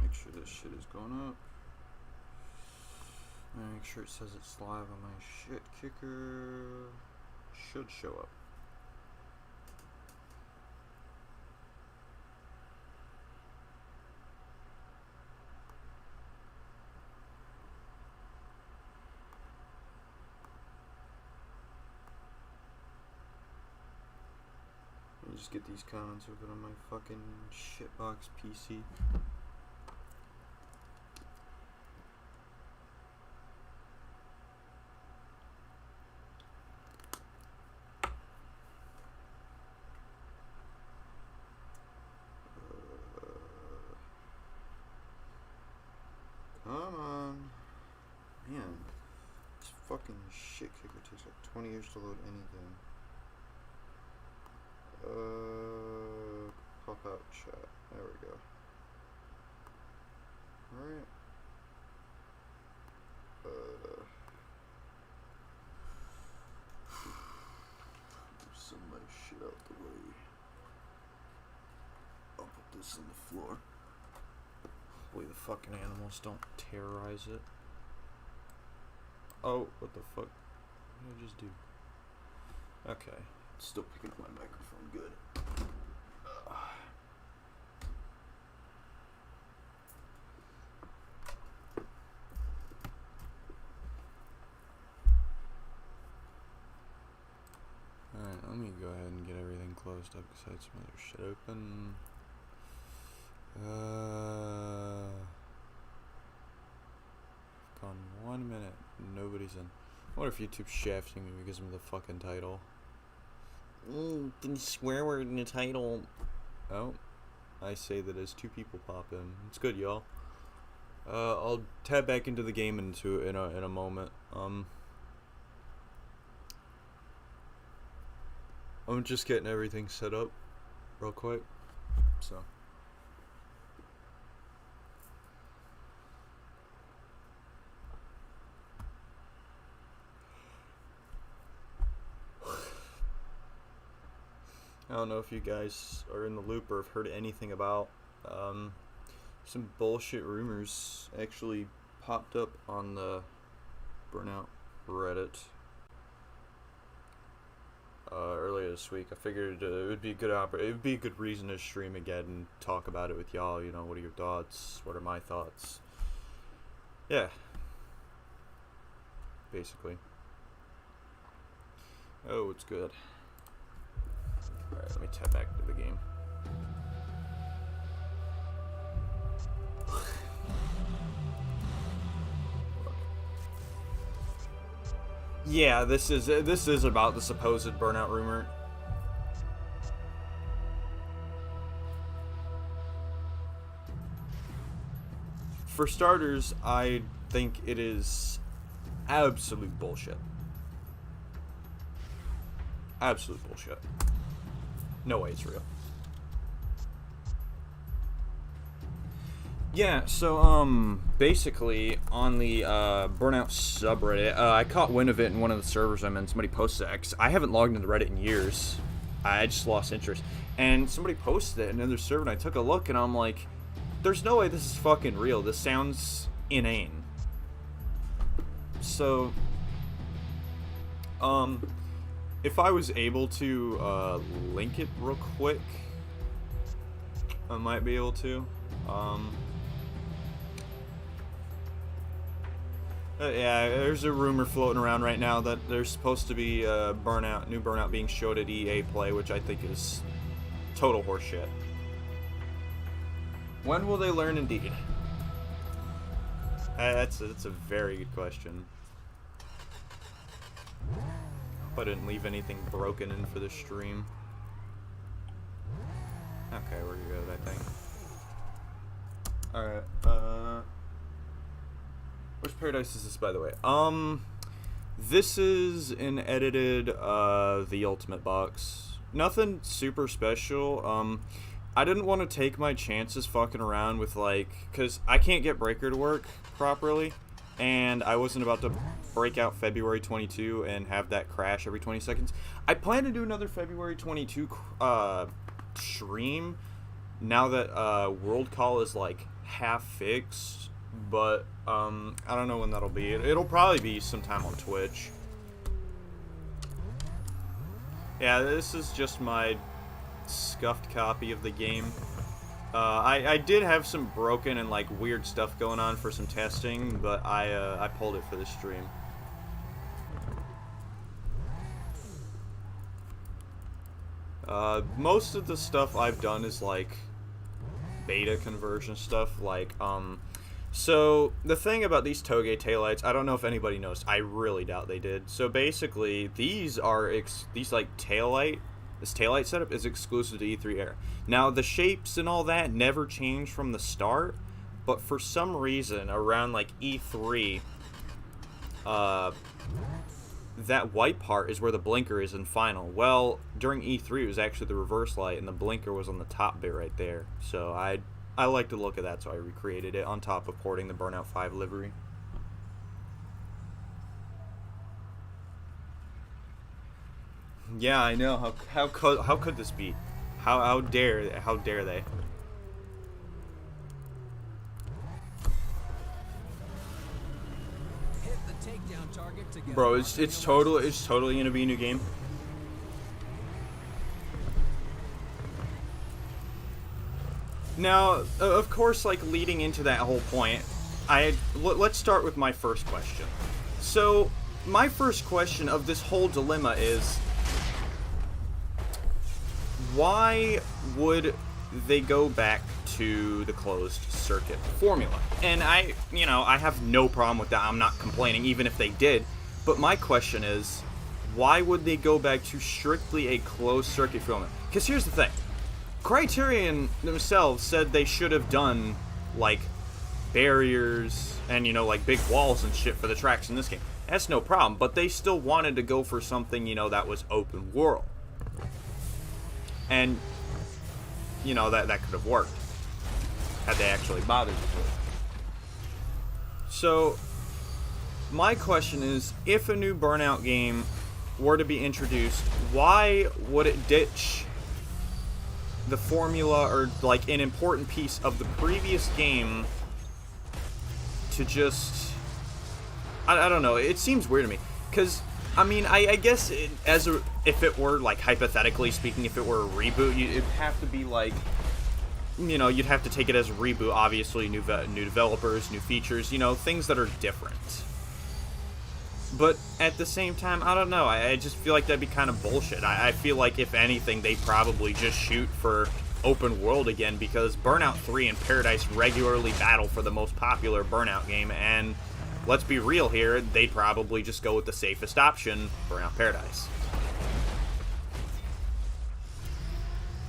Make sure this shit is going up. Make sure it says it's live on my shit kicker. Should show up. Let me just get these comments open on my fucking shitbox PC. Come on. Man, this fucking shit kicker takes like 20 years to load anything. Pop out chat. There we go. Alright. Some of my shit out the way. I'll put this on the floor. Hopefully the fucking animals don't terrorize it. Oh, what the fuck? What did I just do? Okay. Still picking up my microphone good. Alright, let me go ahead and get everything closed up because I had some other shit open. Gone 1 minute. Nobody's in. I wonder if YouTube's shafting me because of the fucking title. Didn't swear word in the title. Oh, I say that as two people pop in. It's good, y'all. I'll tab back into the game in a moment. I'm just getting everything set up real quick. So. I don't know if you guys are in the loop or have heard anything about some bullshit rumors actually popped up on the Burnout Reddit earlier this week. I figured it would be a good reason to stream again and talk about it with y'all. You know, what are your thoughts? What are my thoughts? Yeah, basically. Oh, it's good. Alright, let me tap back to the game. Yeah, this is about the supposed burnout rumor. For starters, I think it is absolute bullshit. Absolute bullshit. No way it's real. Yeah, so, basically, on the, Burnout subreddit, I caught wind of it in one of the servers I'm in. Somebody posted it, 'cause I haven't logged into Reddit in years. I just lost interest. And somebody posted it in another server, and I took a look, and I'm like, there's no way this is fucking real. This sounds inane. So, if I was able to, link it real quick, I might be able to. Yeah, there's a rumor floating around right now that there's supposed to be a new Burnout being showed at EA Play, which I think is total horseshit. When will they learn indeed? That's a very good question. Hope I didn't leave anything broken in for the stream. Okay, we're good, I think. Alright, which Paradise is this, by the way? This is an edited, The Ultimate box. Nothing super special. I didn't want to take my chances fucking around with, like, because I can't get Breaker to work properly, and I wasn't about to break out February 22 and have that crash every 20 seconds. I plan to do another February 22, stream now that World Call is like half fixed, but I don't know when that'll be. It'll probably be sometime on Twitch. Yeah, this is just my scuffed copy of the game. I did have some broken and like weird stuff going on for some testing, but I pulled it for the stream. Most of the stuff I've done is like beta conversion stuff, like so the thing about these Toge taillights, I don't know if anybody knows. I really doubt they did. So basically, these are this taillight setup is exclusive to E3 era. Now the shapes and all that never changed from the start, but for some reason around like E3, that white part is where the blinker is in final. Well, during E3 it was actually the reverse light, and the blinker was on the top bit right there. So I like the look of that, so I recreated it on top of porting the Burnout 5 livery. Yeah, I know. How could this be? How dare they? Bro, it's totally gonna be a new game. Now, of course, like leading into that whole point, let's start with my first question. So, my first question of this whole dilemma is, why would they go back to the closed circuit formula? And I have no problem with that. I'm not complaining, even if they did. But my question is, why would they go back to strictly a closed circuit formula? Because here's the thing. Criterion themselves said they should have done, like, barriers and, like, big walls and shit for the tracks in this game. That's no problem. But they still wanted to go for something, that was open world. And, that could have worked had they actually bothered to do it. So, my question is, if a new Burnout game were to be introduced, why would it ditch the formula or, like, an important piece of the previous game to just... I don't know, it seems weird to me. Because, I mean, I guess if it were, like, hypothetically speaking, if it were a reboot, it'd have to be, like, you'd have to take it as a reboot, obviously, new developers, new features, things that are different. But at the same time, I don't know, I just feel like that'd be kind of bullshit. I feel like, if anything, they probably just shoot for open world again, because Burnout 3 and Paradise regularly battle for the most popular Burnout game, and let's be real here, they'd probably just go with the safest option, Burnout Paradise.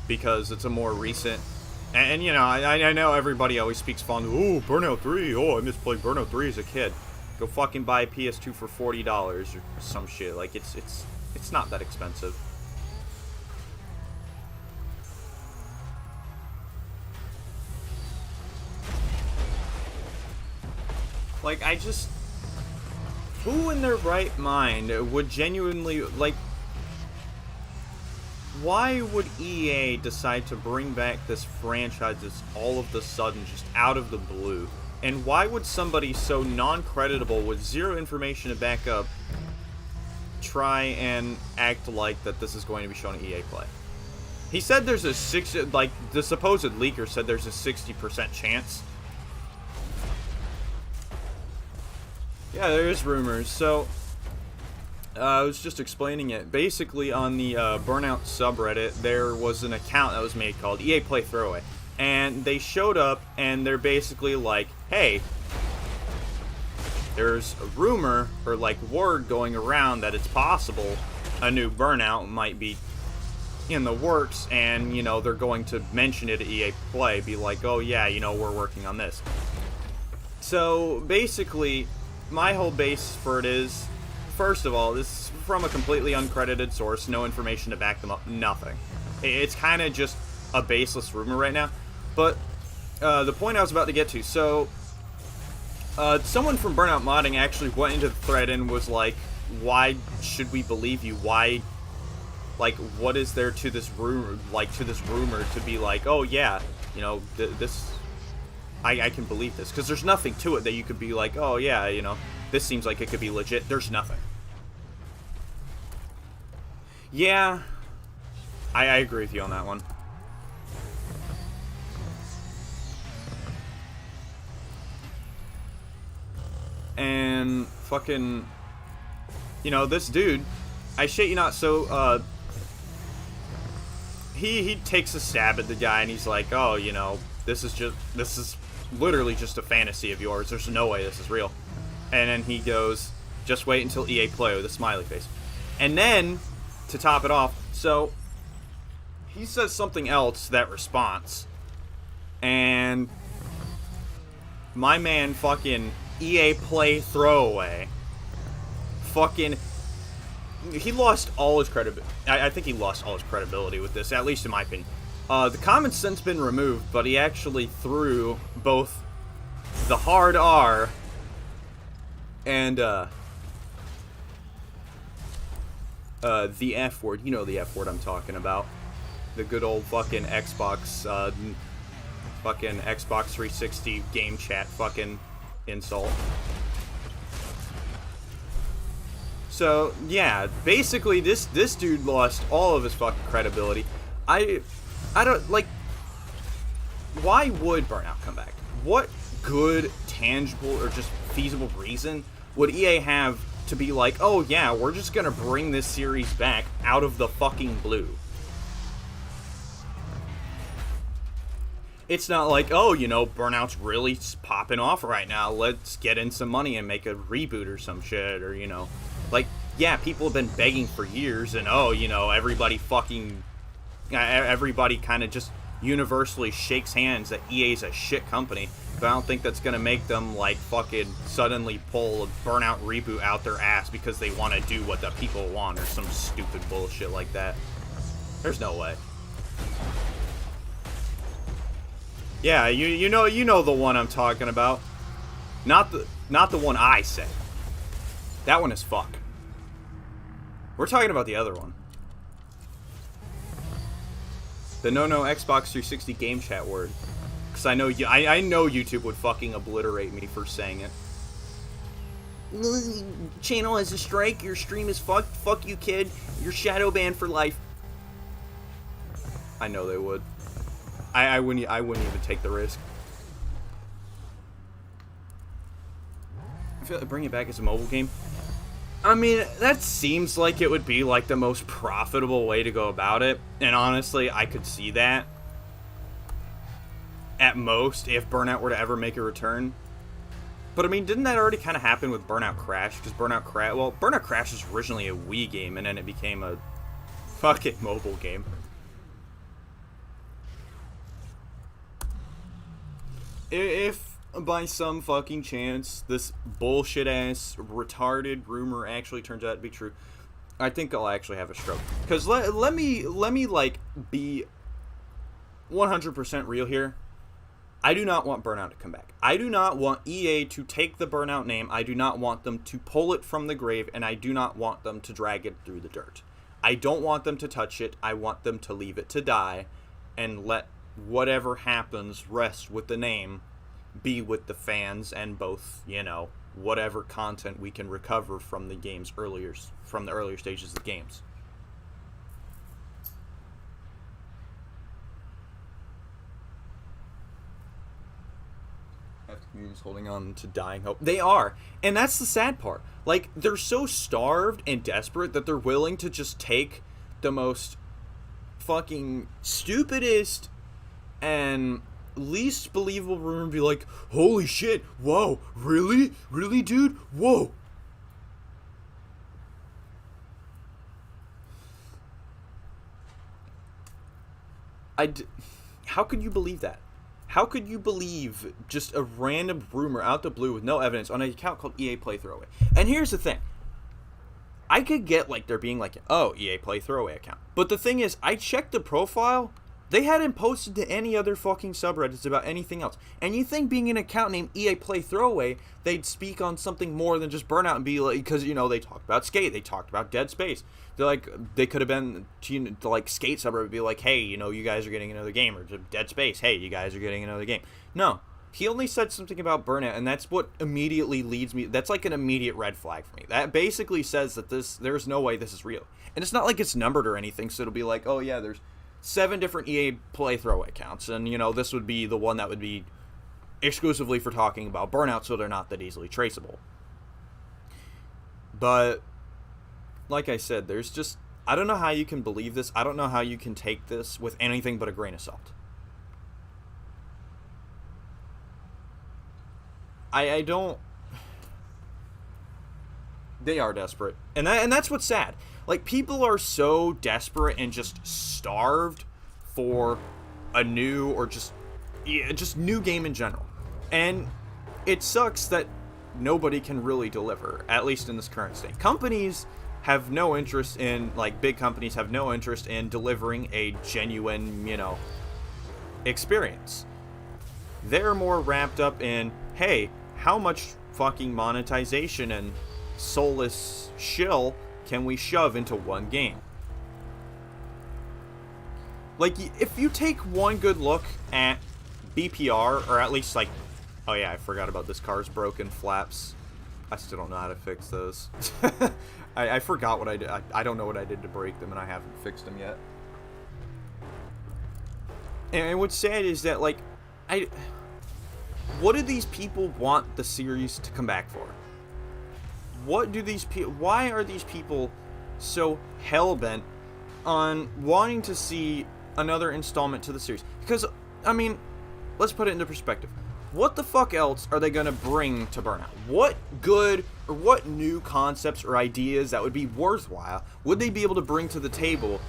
Because it's a more recent... And I know everybody always speaks fondly, oh, Burnout 3, oh, I miss playing Burnout 3 as a kid. Go fucking buy a PS2 for $40 or some shit. Like, it's not that expensive. Like, who in their right mind would genuinely, like, why would EA decide to bring back this franchise all of the sudden, just out of the blue? And why would somebody so non-creditable with zero information to back up try and act like that this is going to be shown at EA Play? He said there's a the supposed leaker said there's a 60% chance. Yeah, there is rumors. So, I was just explaining it. Basically, on the Burnout subreddit, there was an account that was made called EA Play Throwaway. And they showed up, and they're basically like, hey, there's a rumor, or like word going around that it's possible a new Burnout might be in the works, and, they're going to mention it at EA Play, be like, oh yeah, we're working on this. So, basically, my whole base for it is, first of all, this is from a completely uncredited source, no information to back them up, nothing. It's kind of just a baseless rumor right now. But the point I was about to get to, so someone from Burnout Modding actually went into the thread and was like, why should we believe you? Why Like, what is there to this rumor, to be like, oh yeah, you know, this, I can believe this, because there's nothing to it that you could be like, oh yeah, you know, this seems like it could be legit. There's nothing. Yeah, I agree with you on that one. And fucking, you know, this dude, I shit you not, so, he takes a stab at the guy, and he's like, oh, you know, this is literally just a fantasy of yours, there's no way this is real. And then he goes, just wait until EA Play, with a smiley face. And then, to top it off, so, he says something else, that response, and my man fucking EA Play throwaway, fucking, he lost all his credibility. I think he lost all his credibility with this, at least in my opinion. The comment's since been removed, but he actually threw both the hard R and the F word. You know the F word I'm talking about. The good old fucking Xbox, fucking Xbox 360 game chat fucking insult. So, yeah, basically this dude lost all of his fucking credibility. I don't, like, why would Burnout come back? What good, tangible, or just feasible reason would EA have to be like, oh yeah, we're just gonna bring this series back out of the fucking blue? It's not like, oh, you know, Burnout's really popping off right now, let's get in some money and make a reboot or some shit, or, you know, like, yeah, people have been begging for years, and, oh, you know, everybody kind of just universally shakes hands that EA's a shit company, but I don't think that's gonna make them, like, fucking suddenly pull a Burnout reboot out their ass because they want to do what the people want, or some stupid bullshit like that. There's no way. Yeah, you know the one I'm talking about. Not the one I said. That one is fuck. We're talking about the other one. The no Xbox 360 game chat word. Because I know YouTube would fucking obliterate me for saying it. Channel has a strike, your stream is fucked, fuck you kid, you're shadow banned for life. I know they would. I wouldn't even take the risk. I feel like bringing it back as a mobile game. I mean, that seems like it would be like the most profitable way to go about it. And honestly, I could see that. At most, if Burnout were to ever make a return. But I mean, didn't that already kind of happen with Burnout Crash? Because Burnout Crash was originally a Wii game, and then it became a fucking mobile game. If by some fucking chance this bullshit ass retarded rumor actually turns out to be true, I think I'll actually have a stroke. Because let me like be 100% real here. I do not want Burnout to come back. I do not want EA to take the Burnout name. I do not want them to pull it from the grave, and I do not want them to drag it through the dirt. I don't want them to touch it. I want them to leave it to die and let whatever happens rest with the name, be with the fans, and both, you know, whatever content we can recover from the game's earlier stages of the games. Community's holding on to dying hope. They are, and that's the sad part. Like, they're so starved and desperate that they're willing to just take the most fucking stupidest and least believable rumor and be like, holy shit, whoa, really? Really, dude? Whoa. How could you believe that? How could you believe just a random rumor out the blue with no evidence on an account called EA Play Throwaway? And here's the thing. I could get, like, there being, like, oh, EA Play Throwaway account. But the thing is, I checked the profile. They hadn't posted to any other fucking subreddits about anything else. And you think being an account named EA Play Throwaway, they'd speak on something more than just Burnout and be like, because, you know, they talked about Skate, they talked about Dead Space. They're like, they could have been, like, Skate subreddit would be like, hey, you know, you guys are getting another game. Or Dead Space, hey, you guys are getting another game. No. He only said something about Burnout, and that's what immediately leads me. That's like an immediate red flag for me. That basically says that there's no way this is real. And it's not like it's numbered or anything, so it'll be like, oh yeah, there's 7 different EA Play Throwaway accounts, and, you know, this would be the one that would be exclusively for talking about Burnout, so they're not that easily traceable. But, like I said, there's just, I don't know how you can believe this. I don't know how you can take this with anything but a grain of salt. I don't... They are desperate. And that's what's sad. Like, people are so desperate and just starved for a new or just new game in general. And it sucks that nobody can really deliver, at least in this current state. Companies have no interest in, like, big companies have no interest in delivering a genuine, you know, experience. They're more wrapped up in, hey, how much fucking monetization and soulless shill can we shove into one game? Like, if you take one good look at BPR, or at least, like, oh yeah, I forgot about this car's broken flaps. I still don't know how to fix those. I forgot what I did. I don't know what I did to break them, and I haven't fixed them yet. And what's sad is that, like, what do these people want the series to come back for? What do these people... Why are these people so hell-bent on wanting to see another installment to the series? Because, I mean, let's put it into perspective. What the fuck else are they going to bring to Burnout? What good or what new concepts or ideas that would be worthwhile would they be able to bring to the table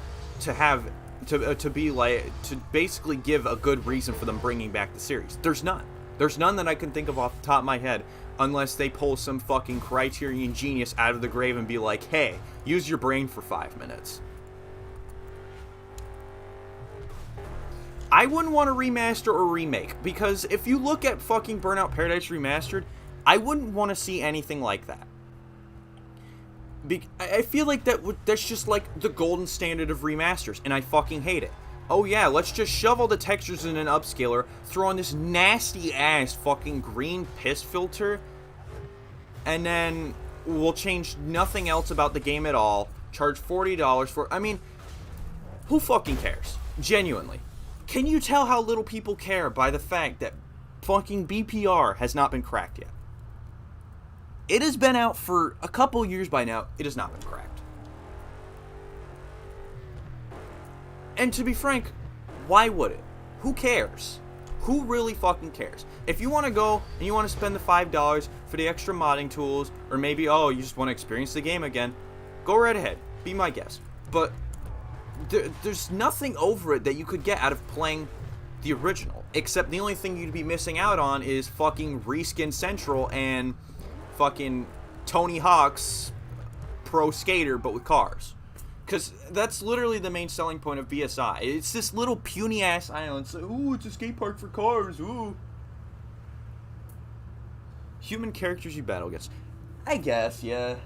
to have... to be like... to basically give a good reason for them bringing back the series? There's none. There's none that I can think of off the top of my head, unless they pull some fucking Criterion genius out of the grave and be like, hey, use your brain for 5 minutes. I wouldn't want to remaster or remake, because if you look at fucking Burnout Paradise Remastered, I wouldn't want to see anything like that. I feel like that's just like the golden standard of remasters, and I fucking hate it. Oh yeah, let's just shove all the textures in an upscaler, throw on this nasty ass fucking green piss filter, and then we'll change nothing else about the game at all, charge $40 for... I mean, who fucking cares? Genuinely. Can you tell how little people care by the fact that fucking BPR has not been cracked yet? It has been out for a couple years by now, it has not been cracked. And to be frank, why would it? Who cares? Who really fucking cares? If you want to go and you want to spend the $5 for the extra modding tools, or maybe, oh, you just want to experience the game again, go right ahead. Be my guest. But there's nothing over it that you could get out of playing the original, except the only thing you'd be missing out on is fucking Reskin Central and fucking Tony Hawk's Pro Skater, but with cars. Because that's literally the main selling point of BSI. It's this little puny-ass island. So, ooh, it's a skate park for cars, ooh. Human characters you battle against. I guess, yeah.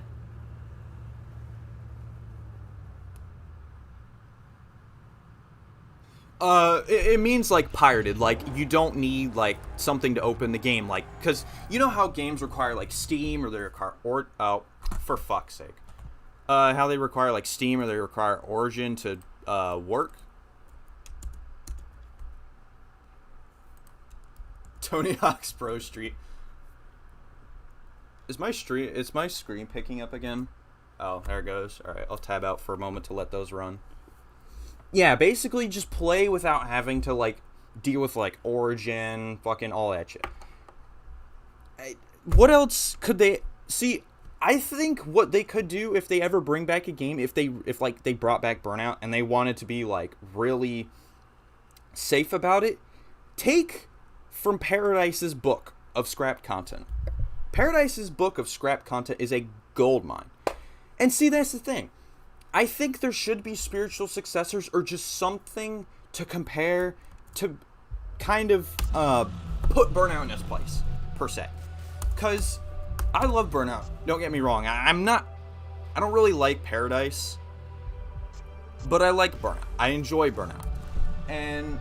It means, like, pirated. Like, you don't need, like, something to open the game. Like, because you know how games require, like, Steam, or they require... oh, for fuck's sake. How they require, like, Steam, or they require Origin to work. Tony Hawk's Pro Street. Is my screen picking up again? Oh, there it goes. Alright, I'll tab out for a moment to let those run. Yeah, basically just play without having to, like, deal with, like, Origin, fucking all that shit. What else could they... See... I think what they could do if they ever bring back a game, if they brought back Burnout and they wanted to be, like, really safe about it, take from Paradise's book of scrapped content. Paradise's book of scrapped content is a goldmine. And see, that's the thing. I think there should be spiritual successors or just something to compare, to kind of put Burnout in its place, per se. Because I love Burnout, don't get me wrong. I don't really like Paradise, but I like Burnout. I enjoy Burnout. And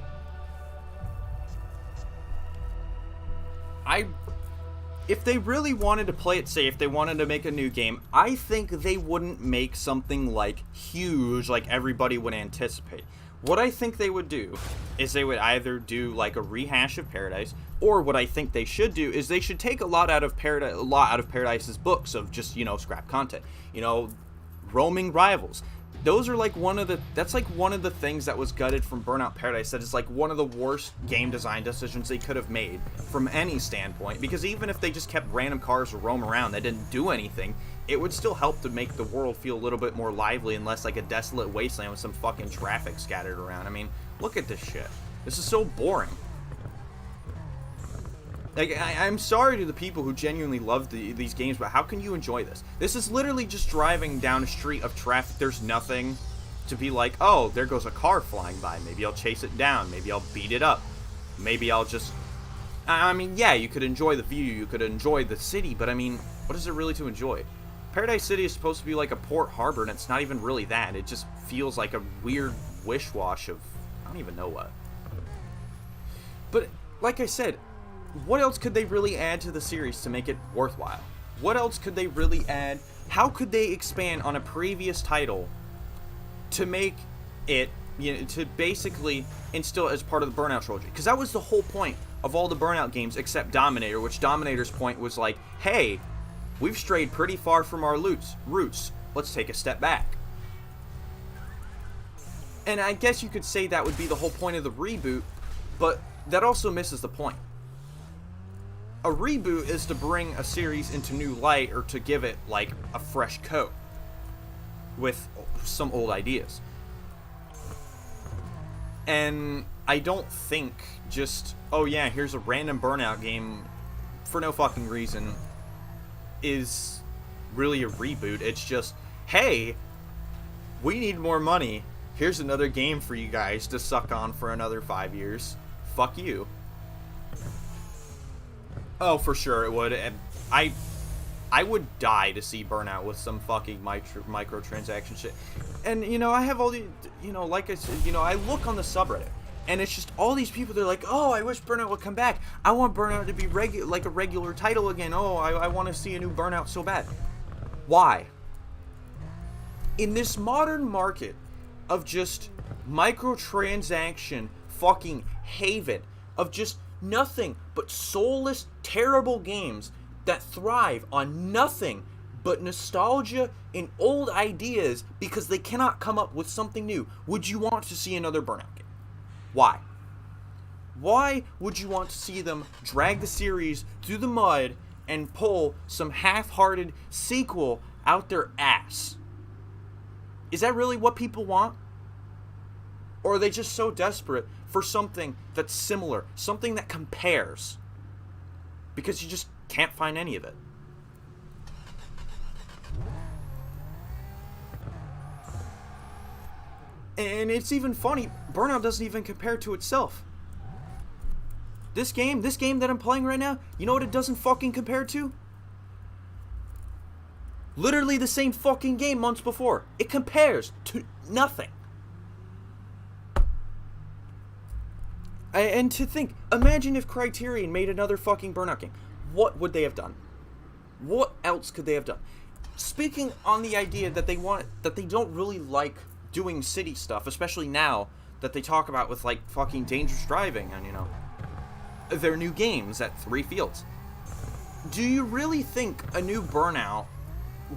if they really wanted to play it safe, they wanted to make a new game, I think they wouldn't make something like huge like everybody would anticipate. What I think they would do is they would either do like a rehash of Paradise, or what I think they should do is they should take a lot out of Paradise's books of just, scrap content. Roaming rivals. Those are like that's like one of the things that was gutted from Burnout Paradise, that is like one of the worst game design decisions they could have made from any standpoint, because even if they just kept random cars to roam around that didn't do anything, it would still help to make the world feel a little bit more lively and less like a desolate wasteland with some fucking traffic scattered around. I mean, look at this shit. This is so boring. Like, I'm sorry to the people who genuinely love these games, but how can you enjoy this? This is literally just driving down a street of traffic. There's nothing to be like, oh, there goes a car flying by. Maybe I'll chase it down. Maybe I'll beat it up. Maybe I'll just... I mean, yeah, you could enjoy the view. You could enjoy the city, but I mean, what is it really to enjoy? Paradise City is supposed to be like a port harbor, and it's not even really that. It just feels like a weird wish-wash of... I don't even know what. But, like I said... what else could they really add to the series to make it worthwhile? What else could they really add? How could they expand on a previous title to make it, to basically instill it as part of the Burnout trilogy? Because that was the whole point of all the Burnout games except Dominator, which Dominator's point was like, hey, we've strayed pretty far from our roots. Let's take a step back. And I guess you could say that would be the whole point of the reboot, but that also misses the point. A reboot is to bring a series into new light, or to give it, like, a fresh coat with some old ideas. And I don't think just, oh yeah, here's a random Burnout game for no fucking reason is really a reboot. It's just, hey, we need more money. Here's another game for you guys to suck on for another 5 years. Fuck you. Oh, for sure it would. And I would die to see Burnout with some fucking microtransaction shit. And, I have all the, like I said, I look on the subreddit, and it's just all these people, they're like, oh, I wish Burnout would come back. I want Burnout to be like a regular title again. Oh, I want to see a new Burnout so bad. Why? In this modern market of just microtransaction fucking haven, of just nothing but soulless, terrible games that thrive on nothing but nostalgia and old ideas because they cannot come up with something new, would you want to see another Burnout game? Why? Why would you want to see them drag the series through the mud and pull some half-hearted sequel out their ass? Is that really what people want? Or are they just so desperate for something that's similar, something that compares, because you just can't find any of it? And it's even funny, Burnout doesn't even compare to itself. This game that I'm playing right now, you know what it doesn't fucking compare to? Literally the same fucking game months before. It compares to nothing. And to think, imagine if Criterion made another fucking Burnout game. What would they have done? What else could they have done? Speaking on the idea that they don't really like doing city stuff, especially now that they talk about with like fucking dangerous driving and their new games at 3 Fields. Do you really think a new Burnout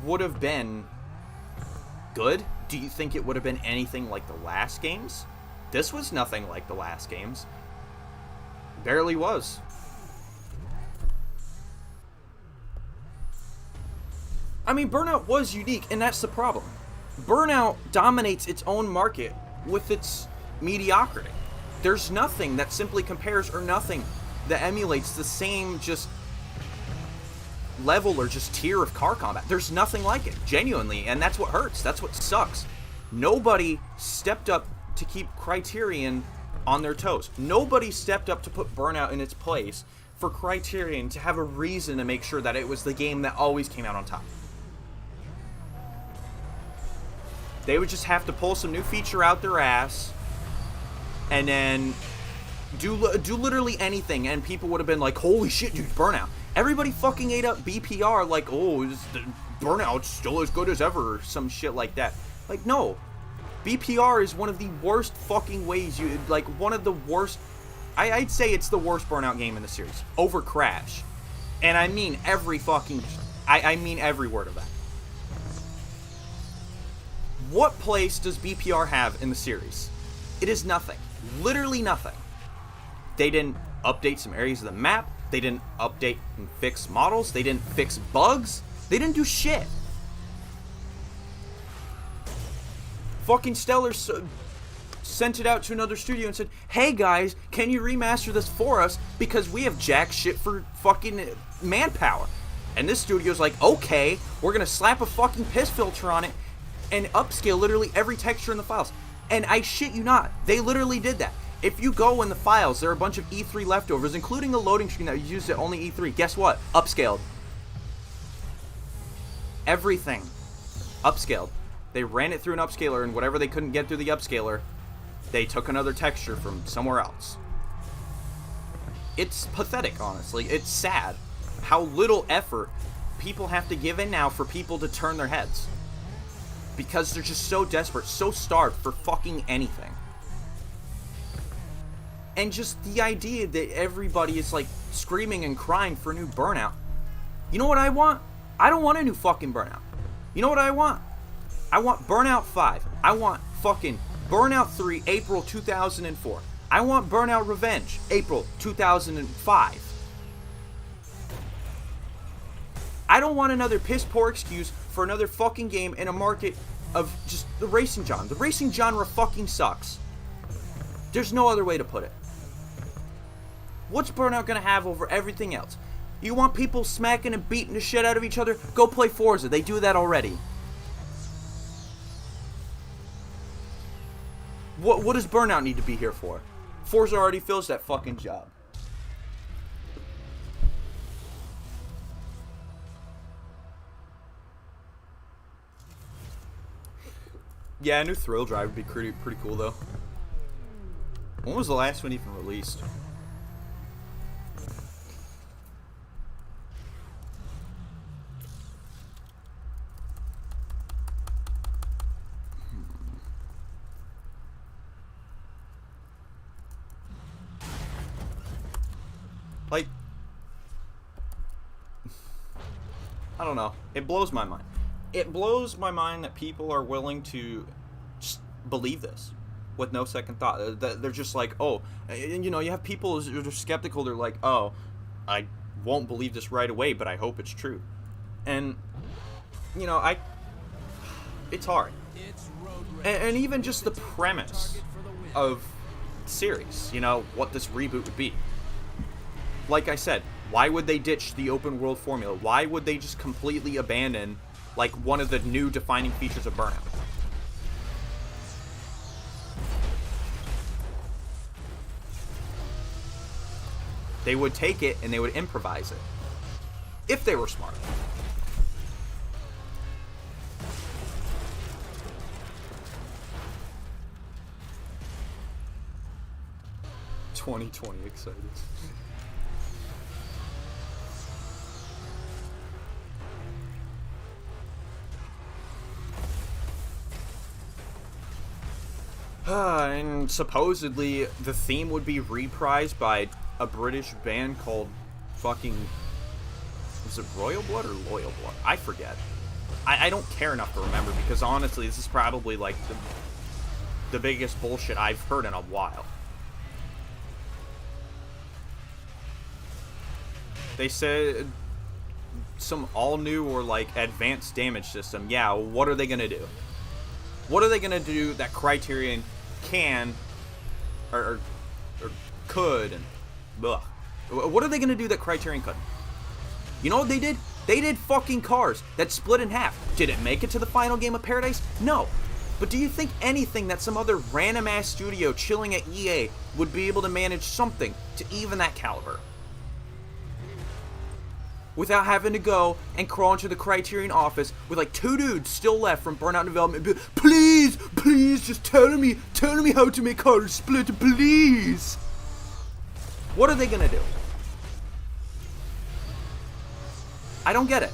would have been good? Do you think it would have been anything like the last games? This was nothing like the last games. Barely was. I mean, Burnout was unique, and that's the problem. Burnout dominates its own market with its mediocrity. There's nothing that simply compares, or nothing that emulates the same just level or just tier of car combat. There's nothing like it, genuinely, and that's what hurts. That's what sucks. Nobody stepped up to keep Criterion on their toes. Nobody stepped up to put Burnout in its place for Criterion to have a reason to make sure that it was the game that always came out on top. They would just have to pull some new feature out their ass and then do literally anything, and people would have been like, holy shit, dude, Burnout. Everybody fucking ate up BPR like, oh, Burnout's still as good as ever, or some shit like that. Like, no. BPR is one of the worst fucking ways like, one of the worst, I'd say it's the worst Burnout game in the series, over Crash. And I mean every fucking, I mean every word of that. What place does BPR have in the series? It is nothing. Literally nothing. They didn't update some areas of the map. They didn't update and fix models. They didn't fix bugs. They didn't do shit. Fucking Stellar sent it out to another studio and said, hey guys, can you remaster this for us? Because we have jack shit for fucking manpower. And this studio's like, okay, we're gonna slap a fucking piss filter on it and upscale literally every texture in the files. And I shit you not, they literally did that. If you go in the files, there are a bunch of E3 leftovers, including a loading screen that was used at only E3. Guess what? Upscaled. Everything. Upscaled. They ran it through an upscaler, and whatever they couldn't get through the upscaler, they took another texture from somewhere else. It's pathetic, honestly. It's sad how little effort people have to give in now for people to turn their heads. Because they're just so desperate, so starved for fucking anything. And just the idea that everybody is like screaming and crying for a new Burnout. You know what I want? I don't want a new fucking Burnout. You know what I want? I want Burnout 5. I want fucking Burnout 3, April 2004. I want Burnout Revenge, April 2005. I don't want another piss poor excuse for another fucking game in a market of just the racing genre. The racing genre fucking sucks. There's no other way to put it. What's Burnout gonna have over everything else? You want people smacking and beating the shit out of each other? Go play Forza. They do that already. What does Burnout need to be here for? Forza already fills that fucking job. Yeah, a new Thrill Drive would be pretty cool though. When was the last one even released? Like, I don't know. It blows my mind. It blows my mind that people are willing to just believe this with no second thought. They're just like, oh, and you know, you have people who are skeptical. They're like, oh, I won't believe this right away, but I hope it's true. And, you know, it's hard. And even just the premise of the series, you know, what this reboot would be. Like I said, why would they ditch the open world formula? Why would they just completely abandon, like, one of the new defining features of Burnout? They would take it and they would improvise it. If they were smart. $2020 excited. And supposedly the theme would be reprised by a British band called fucking, was it Royal Blood or Loyal Blood? I forget. I don't care enough to remember, because honestly this is probably like the biggest bullshit I've heard in a while. They said some all new or like advanced damage system. Yeah, what are they gonna do? What are they gonna do that Criterion can or could, and ugh. What are they gonna do that Criterion couldn't? You know what they did? They did fucking cars that split in half. Did it make it to the final game of Paradise? No. But do you think anything that some other random-ass studio chilling at EA would be able to manage something to even that caliber? Without having to go and crawl into the Criterion office with like 2 dudes still left from Burnout development and be like, please, please, just tell me how to make Color Split, please. What are they gonna do? I don't get it.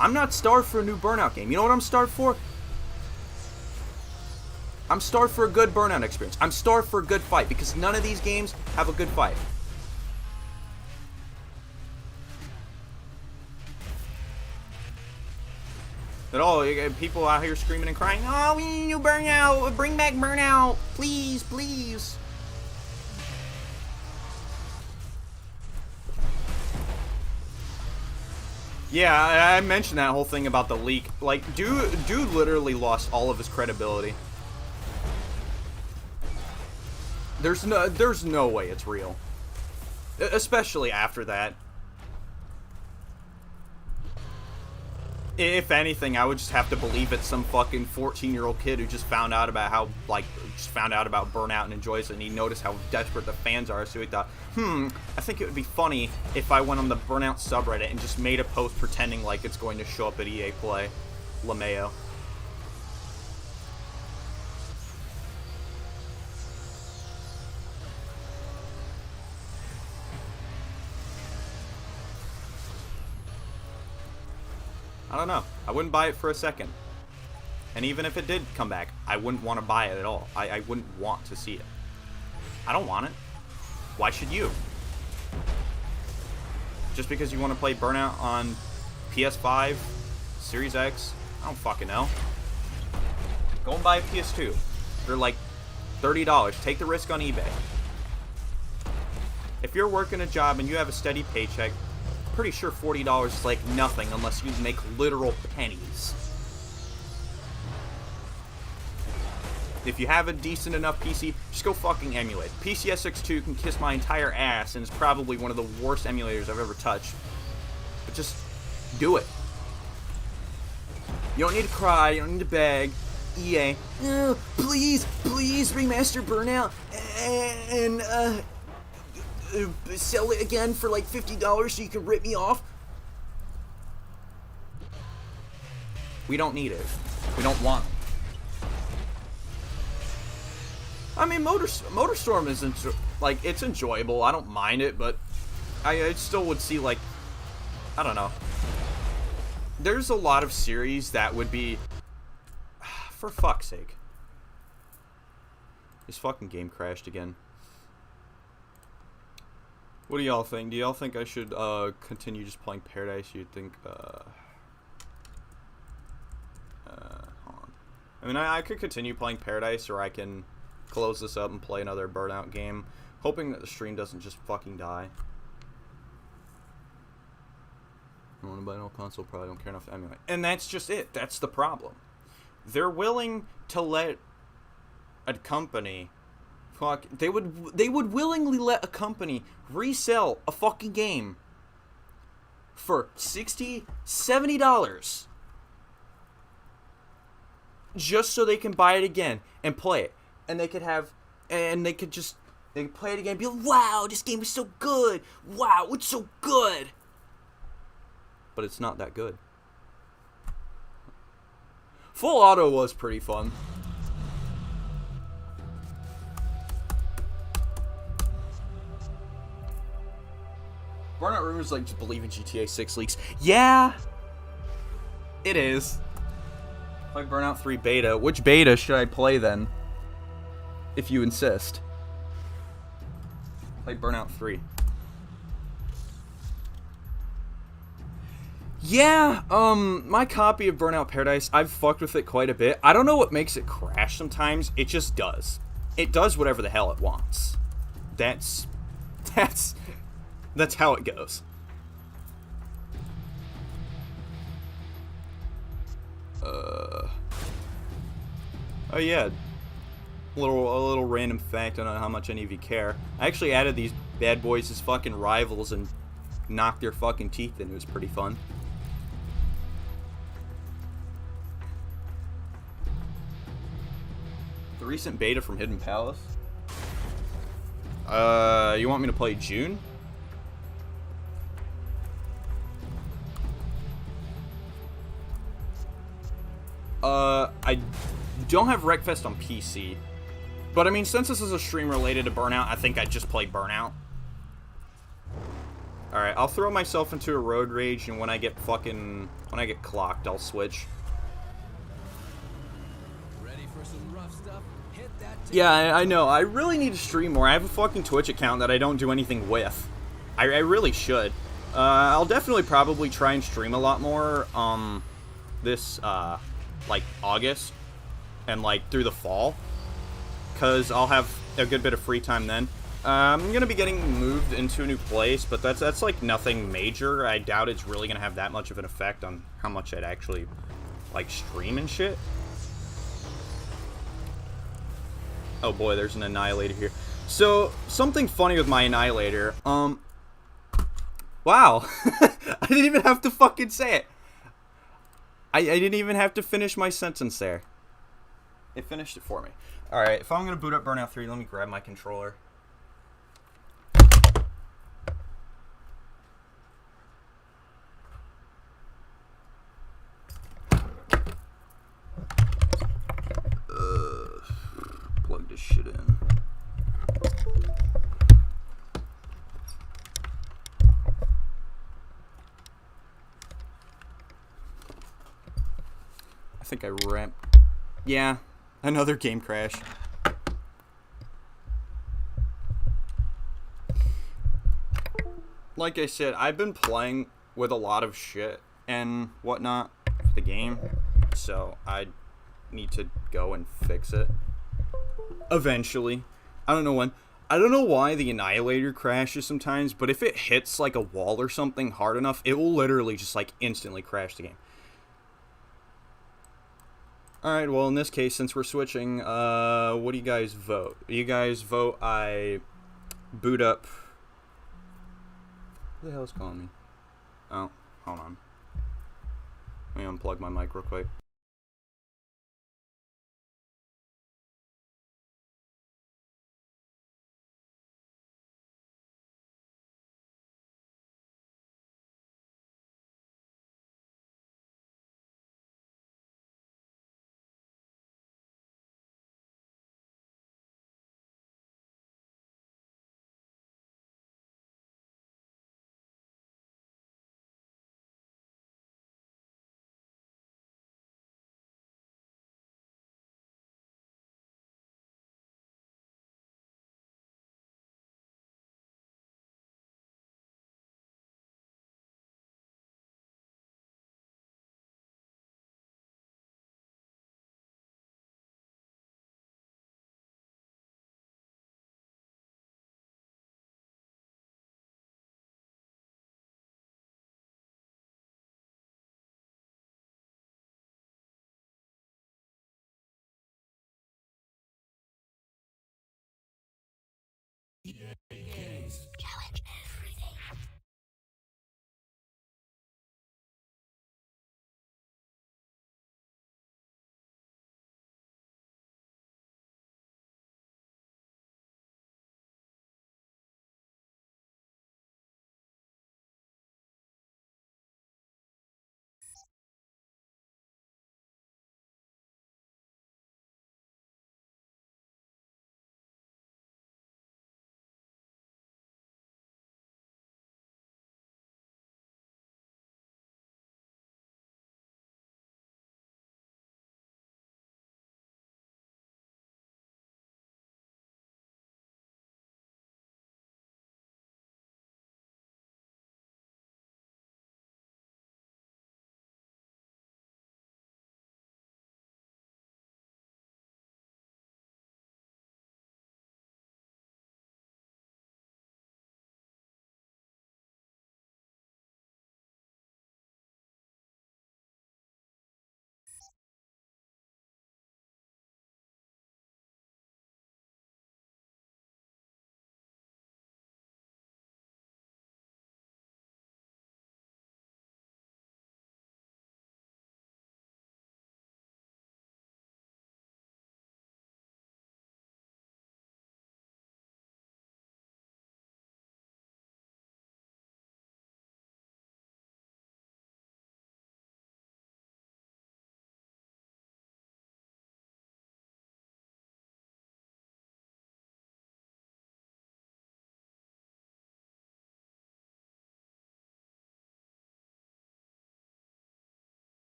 I'm not starved for a new Burnout game. You know what I'm starved for? I'm starved for a good Burnout experience. I'm starved for a good fight, because none of these games have a good fight. At all, you get people out here screaming and crying, oh, we need a new Burnout, bring back Burnout, please, please. Yeah, I mentioned that whole thing about the leak. Like, dude literally lost all of his credibility. There's no way it's real. Especially after that. If anything, I would just have to believe it's some fucking 14-year-old kid who just found out about how, about Burnout and enjoys it, and he noticed how desperate the fans are, so he thought, I think it would be funny if I went on the Burnout subreddit and just made a post pretending like it's going to show up at EA Play. LeMayo. I don't know. I wouldn't buy it for a second. And even if it did come back, I wouldn't want to buy it at all. I wouldn't want to see it. I don't want it. Why should you? Just because you want to play Burnout on PS5, Series X? I don't fucking know. Go and buy a PS2. They're like $30. Take the risk on eBay. If you're working a job and you have a steady paycheck, pretty sure $40 is like nothing unless you make literal pennies. If you have a decent enough PC, just go fucking emulate. PCSX2 can kiss my entire ass and is probably one of the worst emulators I've ever touched. But just do it. You don't need to cry, you don't need to beg. EA, please remaster Burnout and sell it again for like $50 so you can rip me off. We don't need it. We don't want it. I mean, Motorstorm is it's enjoyable. I don't mind it, but I still would see, like, I don't know. There's a lot of series that would be, for fuck's sake. This fucking game crashed again. What do y'all think? Do y'all think I should continue just playing Paradise? You'd think, hold on. I mean, I could continue playing Paradise, or I can close this up and play another Burnout game, hoping that the stream doesn't just fucking die. I want to buy an old console, probably don't care enough to emulate. And that's just it. That's the problem. They're willing to let a company... They would willingly let a company resell a fucking game for $60, $70 just so they can buy it again and play it. And they could play it again and be like, wow, this game is so good. Wow, it's so good. But it's not that good. Full Auto was pretty fun. Burnout Rumors like just believe in GTA 6 leaks. Yeah, it is. Play Burnout 3 beta. Which beta should I play then? If you insist. Play Burnout 3. Yeah, my copy of Burnout Paradise, I've fucked with it quite a bit. I don't know what makes it crash sometimes. It just does. It does whatever the hell it wants. That's how it goes. Oh yeah. A little random fact, I don't know how much any of you care. I actually added these bad boys as fucking rivals and knocked their fucking teeth in. It was pretty fun. recent beta from Hidden Palace. You want me to play June? I don't have Wreckfest on PC. But I mean, since this is a stream related to Burnout, I think I'd just play Burnout. Alright, I'll throw myself into a road rage, and when I get clocked, I'll switch. Ready for some rough stuff? Hit that Yeah, I know. I really need to stream more. I have a fucking Twitch account that I don't do anything with. I really should. I'll definitely probably try and stream a lot more, this, like, August, and, like, through the fall. Because I'll have a good bit of free time then. I'm gonna be getting moved into a new place, but that's like nothing major. I doubt it's really gonna have that much of an effect on how much I'd actually like stream and shit. Oh boy, there's an Annihilator here. So something funny with my Annihilator. Wow, I didn't even have to fucking say it. I didn't even have to finish my sentence there. It finished it for me. All right, if I'm gonna boot up Burnout 3, let me grab my controller. Plug this shit in. I think I ramp. Yeah, another game crash. Like I said, I've been playing with a lot of shit and whatnot for the game, so I need to go and fix it. Eventually. I don't know when. I don't know why the Annihilator crashes sometimes, but if it hits like a wall or something hard enough, it will literally just like instantly crash the game. Alright, well in this case, since we're switching, what do you guys vote? You guys vote I boot up... Who the hell is calling me? Oh, hold on. Let me unplug my mic real quick. challenge everything.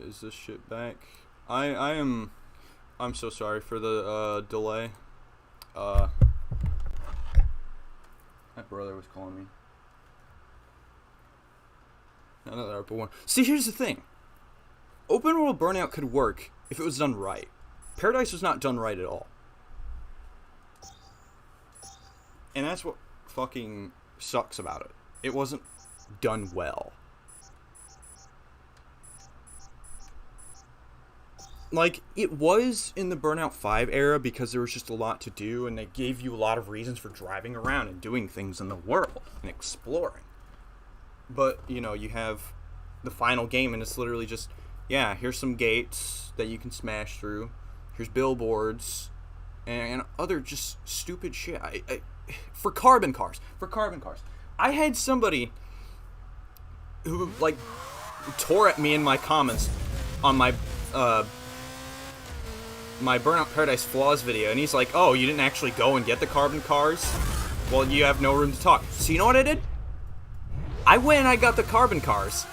is this shit back? I'm so sorry for the delay. My brother was calling me. Another open one. See, here's the thing. Open world Burnout could work if it was done right. Paradise was not done right at all. And that's what fucking sucks about it. It wasn't done well. Like, it was in the Burnout 5 era because there was just a lot to do, and they gave you a lot of reasons for driving around and doing things in the world and exploring. But, you know, you have the final game, and it's literally just, yeah, here's some gates that you can smash through. Here's billboards and other just stupid shit. For carbon cars. I had somebody who, like, tore at me in my comments on my Burnout Paradise Flaws video, and he's like, oh, you didn't actually go and get the carbon cars? Well, you have no room to talk. So you know what I did? I went and I got the carbon cars.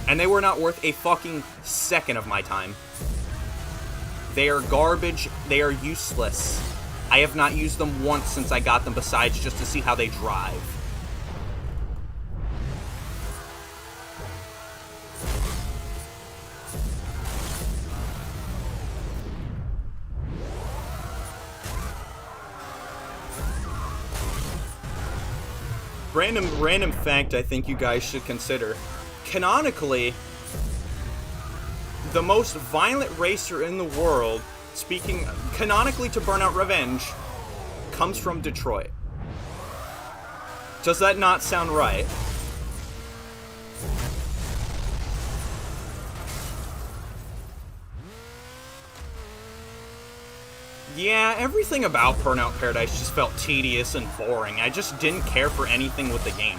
And they were not worth a fucking second of my time. They are garbage. They are useless. I have not used them once since I got them, besides just to see how they drive. Random fact I think you guys should consider. Canonically, the most violent racer in the world, speaking canonically to Burnout Revenge, comes from Detroit. Does that not sound right? Yeah, everything about Burnout Paradise just felt tedious and boring. I just didn't care for anything with the game.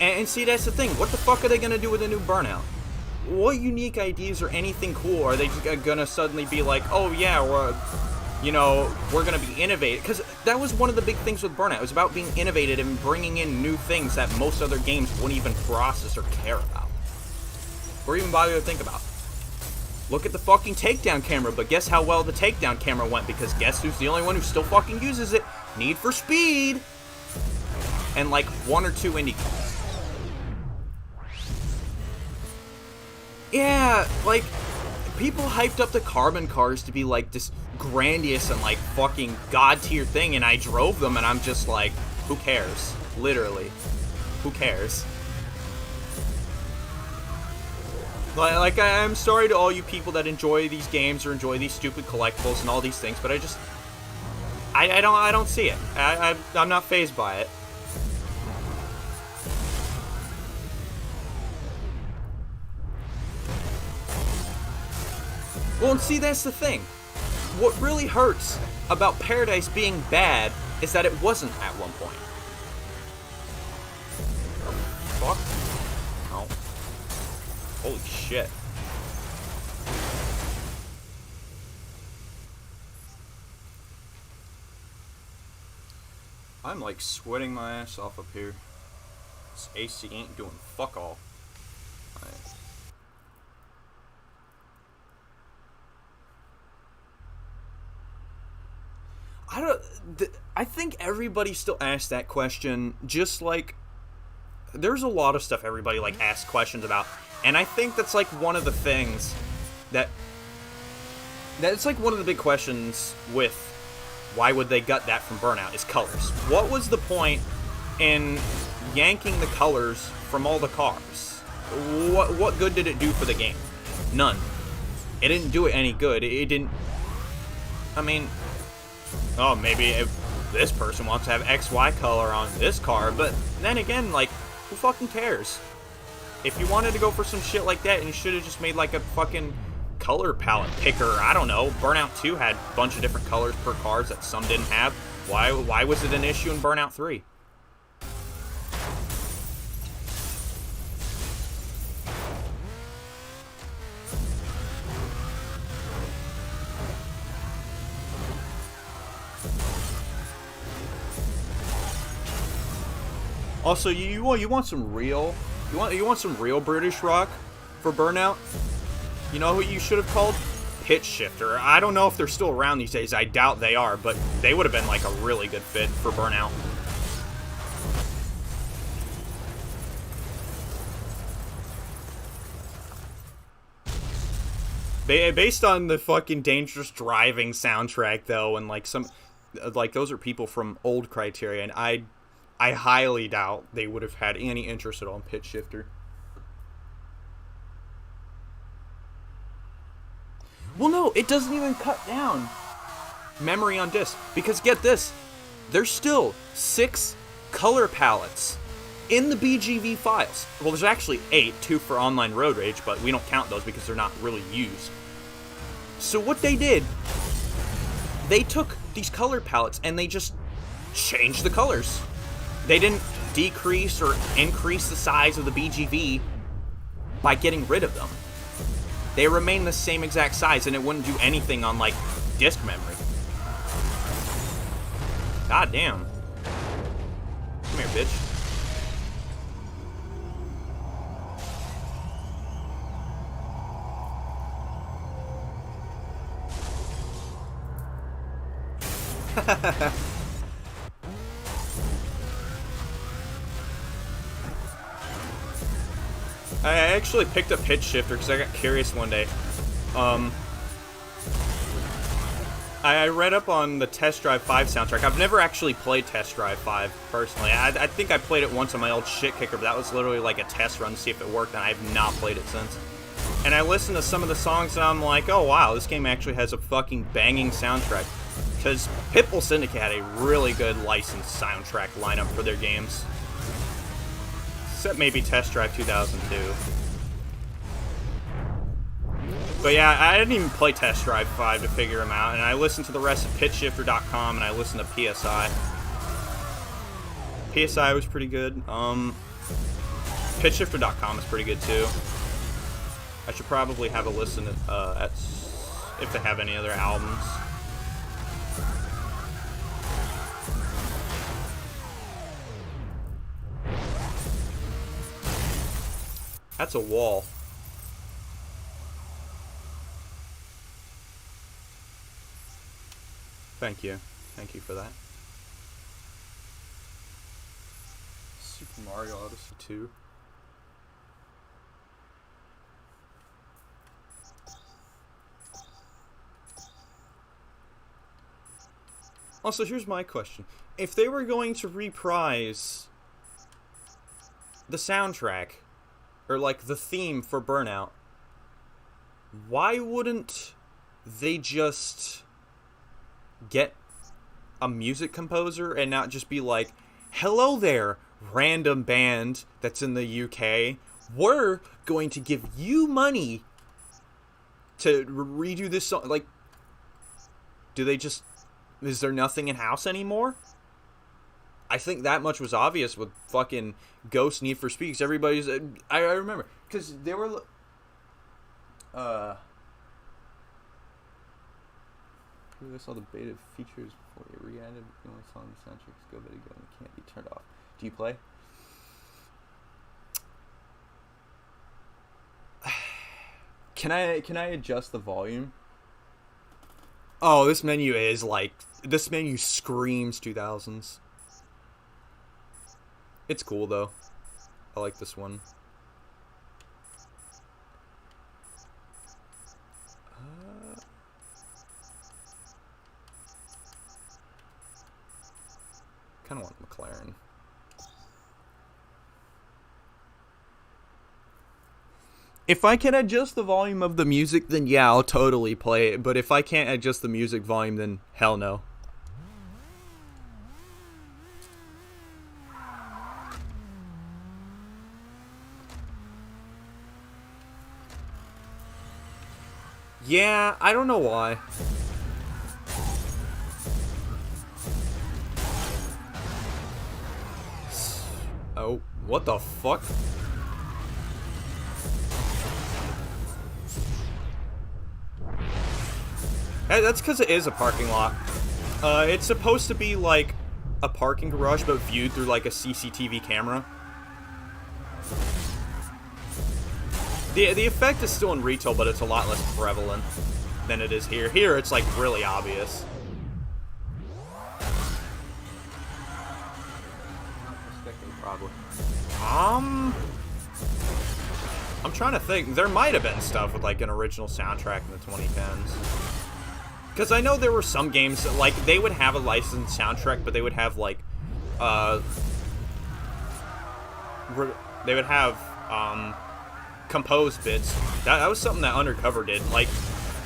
And see, that's the thing. What the fuck are they gonna do with a new Burnout? What unique ideas or anything cool are they gonna suddenly be like, oh yeah, we're gonna be innovative? Because that was one of the big things with Burnout. It was about being innovative and bringing in new things that most other games wouldn't even process or care about. Or even bother to think about. Look at the fucking takedown camera, but guess how well the takedown camera went, because guess who's the only one who still fucking uses it? Need for Speed! And like one or two indie cars. Yeah, like, people hyped up the carbon cars to be like this grandiose and like fucking god tier thing, and I drove them and I'm just like, who cares? Literally. Who cares? Like, I'm sorry to all you people that enjoy these games or enjoy these stupid collectibles and all these things, but I don't see it. I'm not fazed by it. Well, and see, that's the thing. What really hurts about Paradise being bad is that it wasn't at one point. Fuck. No. Holy shit. I'm like sweating my ass off up here. This AC ain't doing fuck all. I think everybody still asks that question, just like there's a lot of stuff everybody like asks questions about, and I think that's like one of the things that's like one of the big questions with why would they gut that from Burnout is colors. What was the point in yanking the colors from all the cars? What good did it do for the game? None. It didn't do it any good. It didn't. I mean, oh, maybe if this person wants to have XY color on this car, but then again, like, who fucking cares? If you wanted to go for some shit like that, and you should have just made like a fucking color palette picker. I don't know. Burnout 2 had a bunch of different colors per cars that some didn't have. Why was it an issue in Burnout 3? Also, you want some real, you want some real British rock for Burnout? You know what you should have called? Pitch Shifter. I don't know if they're still around these days. I doubt they are, but they would have been like a really good fit for Burnout. Based on the fucking Dangerous Driving soundtrack, though, and like some, like those are people from old Criterion. I highly doubt they would have had any interest at all in Pitch Shifter. Well, no, it doesn't even cut down memory on disk, because get this, there's still 6 color palettes in the BGV files. Well, there's actually 8, 2 for online road rage, but we don't count those because they're not really used. So what they did, they took these color palettes and they just changed the colors. They didn't decrease or increase the size of the BGV by getting rid of them. They remain the same exact size, and it wouldn't do anything on, like, disk memory. God damn. Come here, bitch. I actually picked up Pitch Shifter because I got curious one day. I read up on the Test Drive 5 soundtrack. I've never actually played Test Drive 5 personally. I think I played it once on my old shit kicker, but that was literally like a test run to see if it worked, and I have not played it since. And I listened to some of the songs, and I'm like, oh wow, this game actually has a fucking banging soundtrack. Because Pitbull Syndicate had a really good licensed soundtrack lineup for their games. Except maybe Test Drive 2002. But yeah, I didn't even play Test Drive 5 to figure them out, and I listened to the rest of pitchshifter.com, and I listened to PSI. PSI was pretty good. Pitchshifter.com is pretty good too. I should probably have a listen if they have any other albums. That's a wall. Thank you. Thank you for that. Super Mario Odyssey 2. Also, here's my question. If they were going to reprise the soundtrack, or like the theme for Burnout, why wouldn't they just get a music composer and not just be like, hello there, random band that's in the UK, we're going to give you money to redo this song? Like, do they just, is there nothing in-house anymore? I think that much was obvious with fucking Ghost Need for Speed, because everybody's, I remember, because they were, I saw the beta features before they re-added. The only song in the soundtrack is Go Betty Go, and it can't be turned off. Do you play? Can I adjust the volume? Oh, this menu is like, this menu screams 2000s. It's cool though. I like this one. Kind of want McLaren. If I can adjust the volume of the music, then yeah, I'll totally play it. But if I can't adjust the music volume, then hell no. Yeah, I don't know why. Oh, what the fuck? Hey, that's because it is a parking lot. It's supposed to be like a parking garage, but viewed through like a CCTV camera. The effect is still in retail, but it's a lot less prevalent than it is here. Here, it's like really obvious. Probably. I'm trying to think. There might have been stuff with like an original soundtrack in the 2010s. Because I know there were some games that, like, they would have a licensed soundtrack, but they would have like, they would have composed bits. That was something that Undercover did. Like,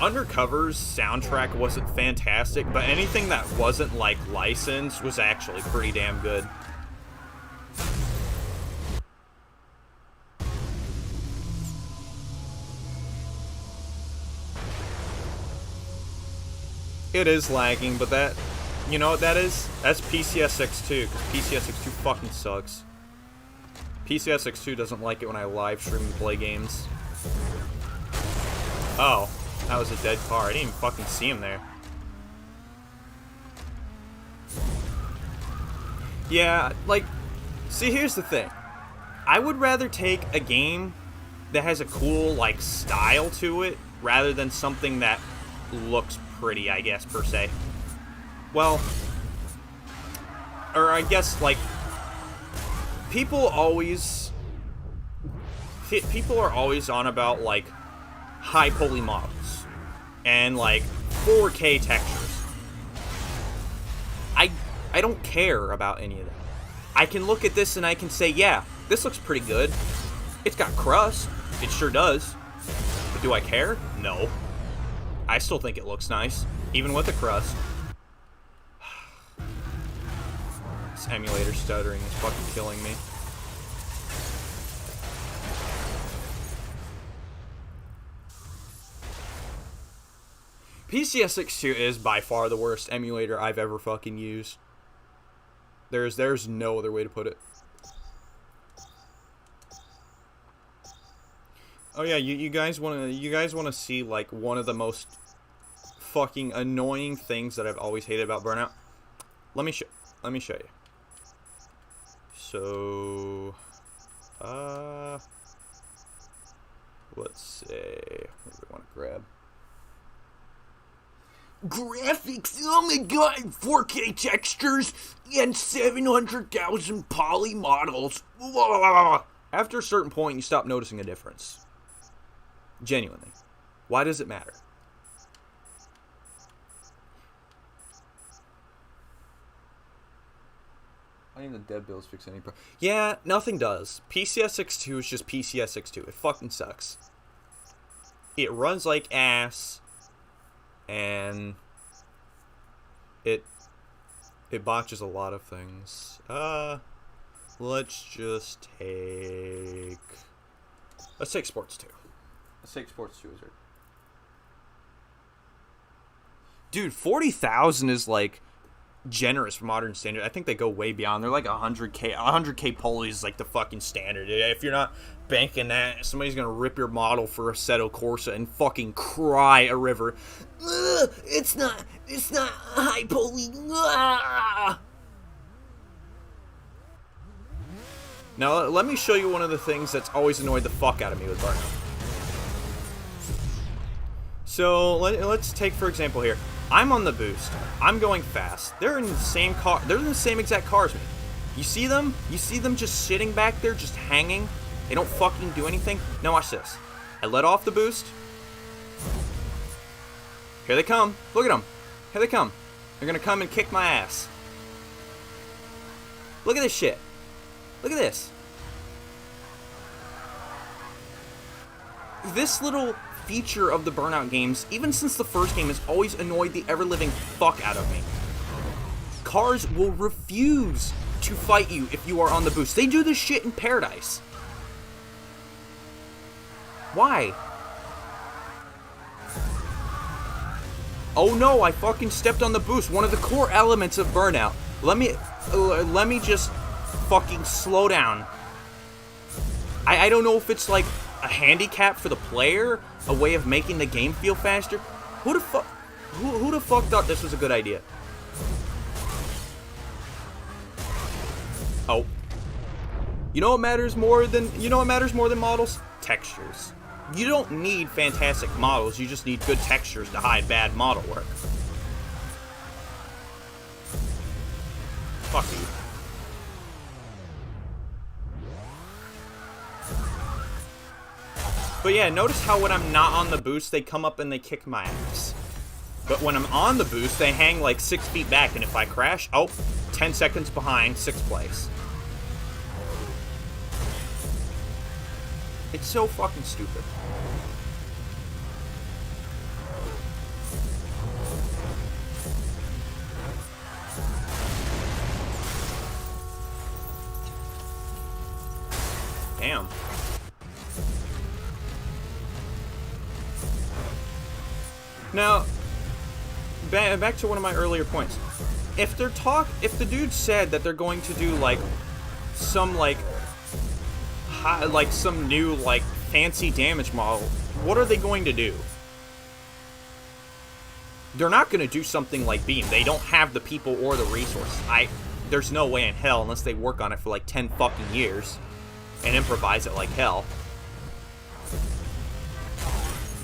Undercover's soundtrack wasn't fantastic, but anything that wasn't like licensed was actually pretty damn good. It is lagging, but that, you know what that is? That's PCSX2, because PCSX2 fucking sucks. PCSX2 doesn't like it when I live stream and play games. Oh, that was a dead car. I didn't even fucking see him there. Yeah, like, see, here's the thing. I would rather take a game that has a cool, like, style to it, rather than something that looks pretty, I guess, per se. Well, or I guess, like, people are always on about, like, high poly models and, like, 4K textures. I don't care about any of that. I can look at this and I can say, yeah, this looks pretty good. It's got crust. It sure does. But do I care? No. I still think it looks nice, even with the crust. This emulator stuttering is fucking killing me. PCSX2 is by far the worst emulator I've ever fucking used. There's no other way to put it. Oh yeah, you guys wanna see like one of the most fucking annoying things that I've always hated about Burnout? Let me show you. So, let's say, what do we want to grab? Graphics, oh my god, 4K textures and 700,000 poly models. After a certain point, you stop noticing a difference. Genuinely. Why does it matter? I think the dead builds fix any problem. Yeah, nothing does. PCSX2 is just PCSX2. It fucking sucks. It runs like ass. And it botches a lot of things. Let's take Sports 2. Let's take Sports 2 as our... Dude, 40,000 is like generous for modern standard. I think they go way beyond. They're like 100K. 100K poly is like the fucking standard. If you're not banking that, somebody's gonna rip your model for Assetto Corsa and fucking cry a river. It's not high poly. Now let me show you one of the things that's always annoyed the fuck out of me with Burnout. So let's take for example here. I'm on the boost. I'm going fast. They're in the same car. They're in the same exact car as me. You see them? You see them just sitting back there, just hanging? They don't fucking do anything? Now watch this. I let off the boost. Here they come. Look at them. Here they come. They're gonna come and kick my ass. Look at this shit. Look at this. This little feature of the Burnout games, even since the first game, has always annoyed the ever-living fuck out of me. Cars will refuse to fight you if you are on the boost. They do this shit in Paradise. Why? Oh no, I fucking stepped on the boost. One of the core elements of Burnout. Let me just fucking slow down. I don't know if it's like a handicap for the player, a way of making the game feel faster. Who the fuck thought this was a good idea? Oh. You know what matters more than models? Textures. You don't need fantastic models, you just need good textures to hide bad model work. Fuck you. But yeah, notice how when I'm not on the boost, they come up and they kick my ass. But when I'm on the boost, they hang like 6 feet back, and if I crash, oh, 10 seconds behind, 6th place. It's so fucking stupid. Damn. Now, back to one of my earlier points. If the dude said that they're going to do like some some new like fancy damage model, what are they going to do? They're not going to do something like Beam. They don't have the people or the resources. There's no way in hell unless they work on it for like 10 fucking years and improvise it like hell.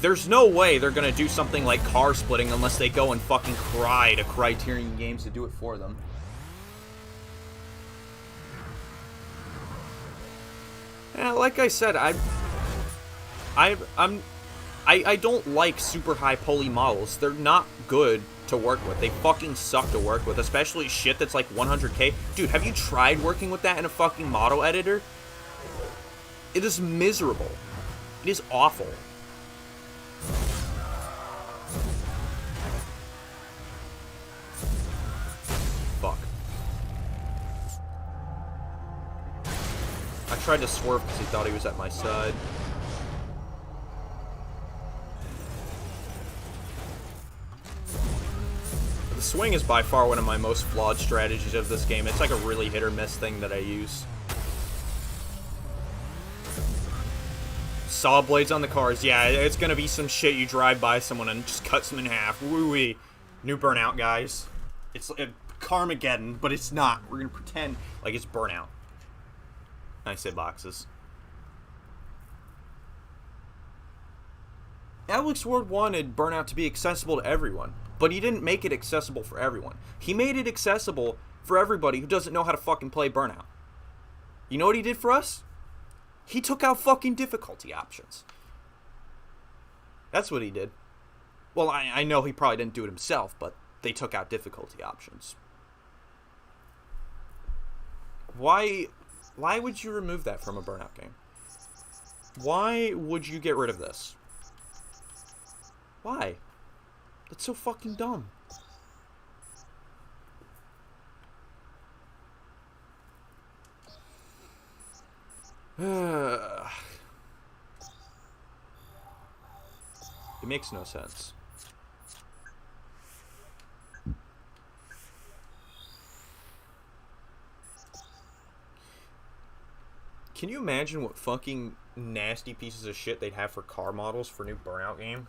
There's no way they're gonna do something like car splitting unless they go and fucking cry to Criterion Games to do it for them. Yeah, like I said, I don't like super high poly models. They're not good to work with. They fucking suck to work with, especially shit that's like 100K. Dude, have you tried working with that in a fucking model editor? It is miserable. It is awful. Fuck. I tried to swerve because he thought he was at my side. The swing is by far one of my most flawed strategies of this game. It's like a really hit or miss thing that I use. Saw blades on the cars. Yeah, it's gonna be some shit you drive by someone and just cuts them in half. Woo-wee. New Burnout, guys. It's Carmageddon, but it's not. We're gonna pretend like it's Burnout. Nice hitboxes. Alex Ward wanted Burnout to be accessible to everyone, but he didn't make it accessible for everyone. He made it accessible for everybody who doesn't know how to fucking play Burnout. You know what he did for us? He took out fucking difficulty options. That's what he did. Well, I know he probably didn't do it himself, but they took out difficulty options. Why would you remove that from a Burnout game? Why would you get rid of this? Why? That's so fucking dumb. It makes no sense. Can you imagine what fucking nasty pieces of shit they'd have for car models for new Burnout game?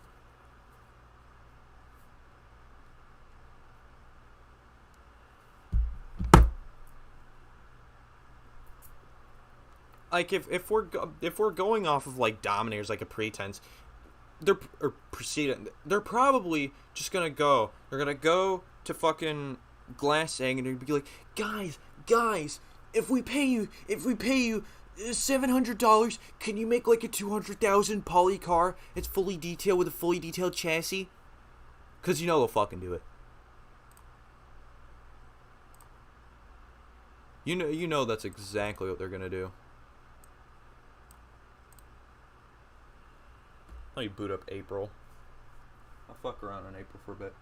Like if we're going off of like Dominators like a pretense, they're probably just gonna go. They're gonna go to fucking Glass Egg and they're gonna be like, guys, if we pay you $700, can you make like a 200,000 poly car? It's fully detailed with a fully detailed chassis. Cause you know they'll fucking do it. You know that's exactly what they're gonna do. Let me boot up April. I'll fuck around on April for a bit.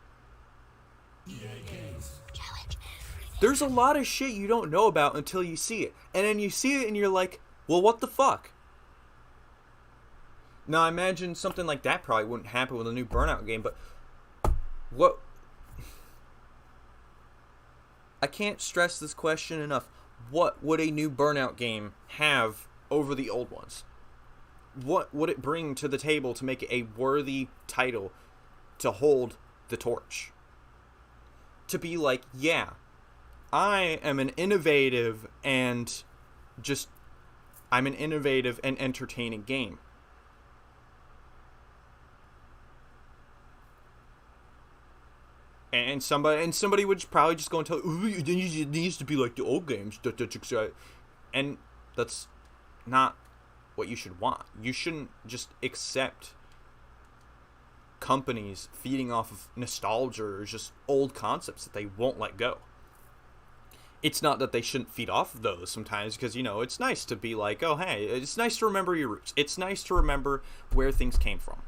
There's a lot of shit you don't know about until you see it. And then you see it and you're like, well, what the fuck? Now, I imagine something like that probably wouldn't happen with a new Burnout game, but what? I can't stress this question enough. What would a new Burnout game have over the old ones? What would it bring to the table to make it a worthy title to hold the torch? To be like, yeah, I am an innovative and entertaining game. And somebody would probably just go and tell, ooh, it needs to be like the old games. And that's not what you should want. You shouldn't just accept companies feeding off of nostalgia or just old concepts that they won't let go. It's not that they shouldn't feed off of those sometimes, because, you know, it's nice to be like, oh, hey, it's nice to remember your roots. It's nice to remember where things came from.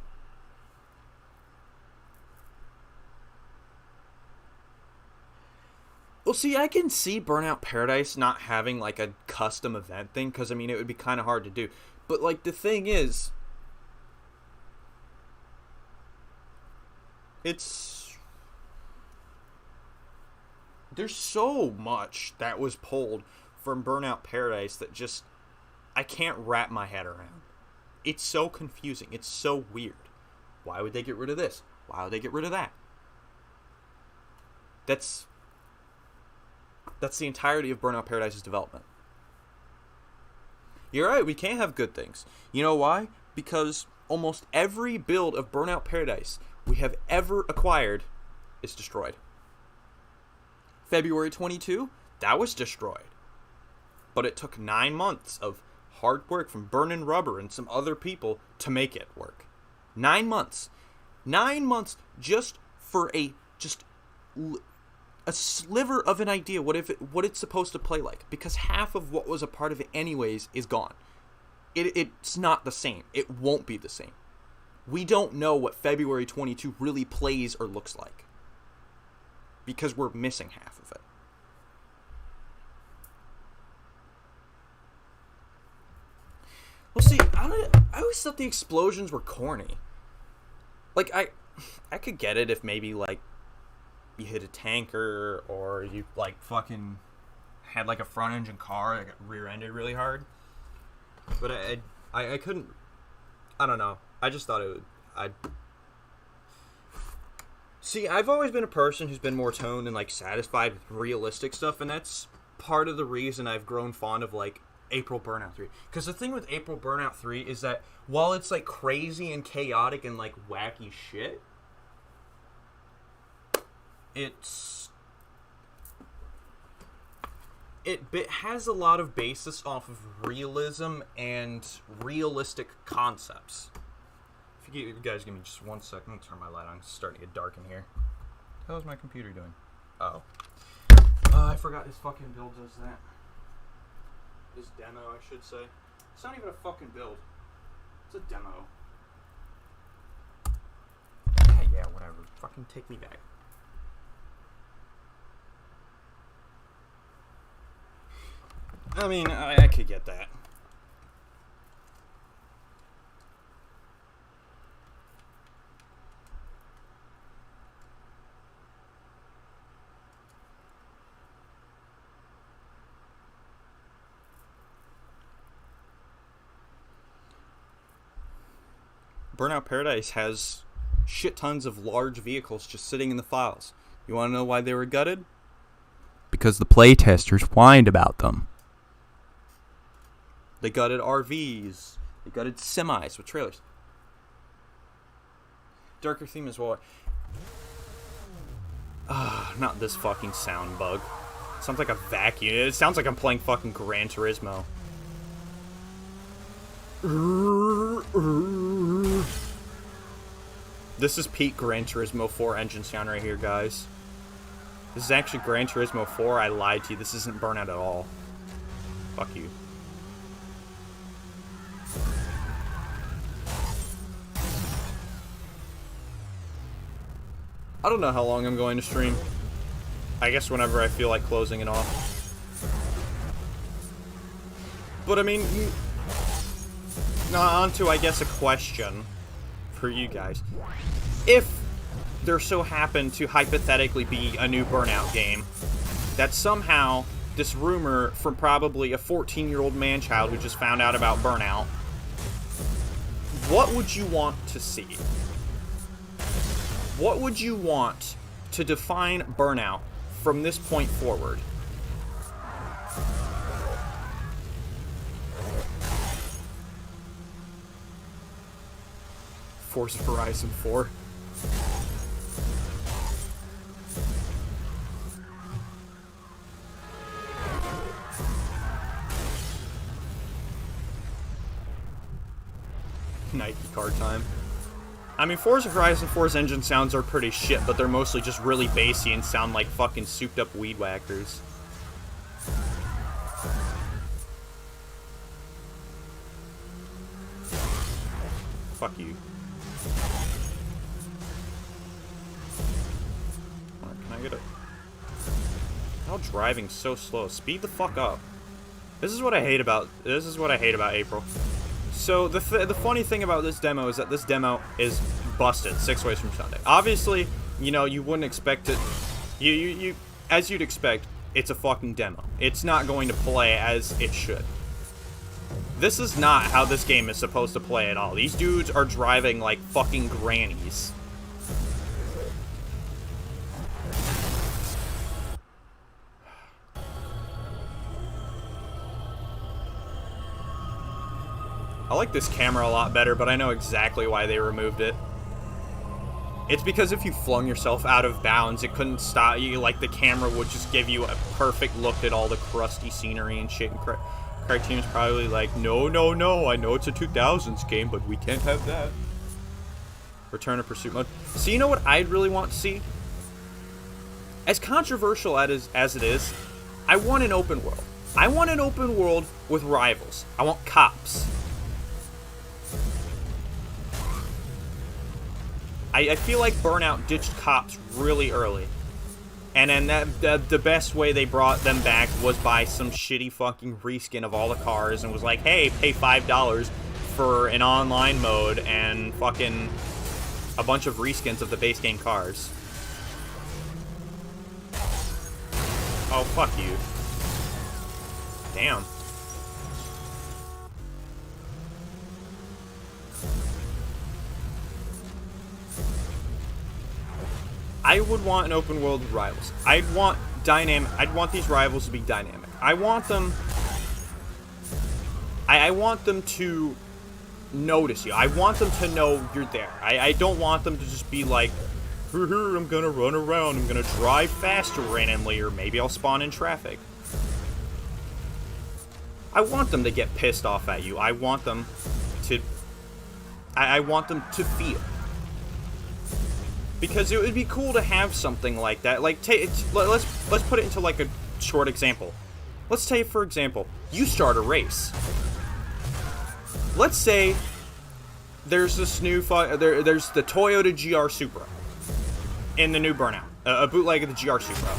Well, see, I can see Burnout Paradise not having, like, a custom event thing, because, I mean, it would be kind of hard to do. But, like, the thing is, there's so much that was pulled from Burnout Paradise that just, I can't wrap my head around. It's so confusing. It's so weird. Why would they get rid of this? Why would they get rid of that? That's the entirety of Burnout Paradise's development. You're right, we can't have good things. You know why? Because almost every build of Burnout Paradise we have ever acquired is destroyed. February 22, that was destroyed. But it took 9 months of hard work from Burnin' Rubber and some other people to make it work. 9 months. 9 months just for a sliver of an idea what it's supposed to play like, because half of what was a part of it anyways is gone. It's not the same. It won't be the same. We don't know what February 22 really plays or looks like, because we're missing half of it. Well, see, I always thought the explosions were corny. Like, I could get it if maybe, like, you hit a tanker, or you, like, fucking had, like, a front-engine car that got rear-ended really hard. But I couldn't... I don't know. I just thought it would... See, I've always been a person who's been more toned and, like, satisfied with realistic stuff, and that's part of the reason I've grown fond of, like, April Burnout 3. Because the thing with April Burnout 3 is that while it's, like, crazy and chaotic and, like, wacky shit, it has a lot of basis off of realism and realistic concepts. If you guys give me just 1 second, I'm going to turn my light on. It's starting to get dark in here. What the hell is my computer doing? Oh. I forgot this fucking build does that. This demo, I should say. It's not even a fucking build. It's a demo. Yeah, whatever. Fucking take me back. I mean, I could get that. Burnout Paradise has shit tons of large vehicles just sitting in the files. You want to know why they were gutted? Because the playtesters whined about them. They gutted RVs. They gutted semis with trailers. Darker theme as well. Not this fucking sound bug. It sounds like a vacuum. It sounds like I'm playing fucking Gran Turismo. This is peak Gran Turismo 4 engine sound right here, guys. This is actually Gran Turismo 4. I lied to you. This isn't Burnout at all. Fuck you. I don't know how long I'm going to stream. I guess whenever I feel like closing it off. But I mean, on to, I guess, a question for you guys. If there so happened to hypothetically be a new Burnout game, that somehow this rumor from probably a 14-year-old man-child who just found out about Burnout, what would you want to see? What would you want to define Burnout from this point forward? Forza Horizon 4. Nike card time. I mean, Forza Horizon 4's engine sounds are pretty shit, but they're mostly just really bassy and sound like fucking souped up weed whackers. Fuck you. Alright, can I get it? How driving so slow? Speed the fuck up. This is what I hate about April. So the funny thing about this demo is that this demo is busted 6 ways from Sunday. Obviously, you know, you wouldn't expect it. You as you'd expect, it's a fucking demo. It's not going to play as it should. This is not how this game is supposed to play at all. These dudes are driving like fucking grannies. I like this camera a lot better, but I know exactly why they removed it. It's because if you flung yourself out of bounds, it couldn't stop you. Like, the camera would just give you a perfect look at all the crusty scenery and shit. And Cartoon's probably like, no, no, no, I know it's a 2000s game, but we can't have that. Return to Pursuit mode. So you know what I'd really want to see? As controversial as it is, I want an open world. I want an open world with rivals. I want cops. I feel like Burnout ditched cops really early. And then the best way they brought them back was by some shitty fucking reskin of all the cars and was like, hey, pay $5 for an online mode and fucking a bunch of reskins of the base game cars. Oh, fuck you. Damn. I would want an open world with rivals. I'd want these rivals to be dynamic. I want them to notice you. I want them to know you're there. I don't want them to just be like, I'm gonna run around, I'm gonna drive faster randomly, or maybe I'll spawn in traffic. I want them to get pissed off at you. I want them to feel. Because it would be cool to have something like that. Like, let's put it into like a short example. Let's say, for example, you start a race. Let's say there's this new there's the Toyota GR Supra in the new Burnout, a bootleg of the GR Supra.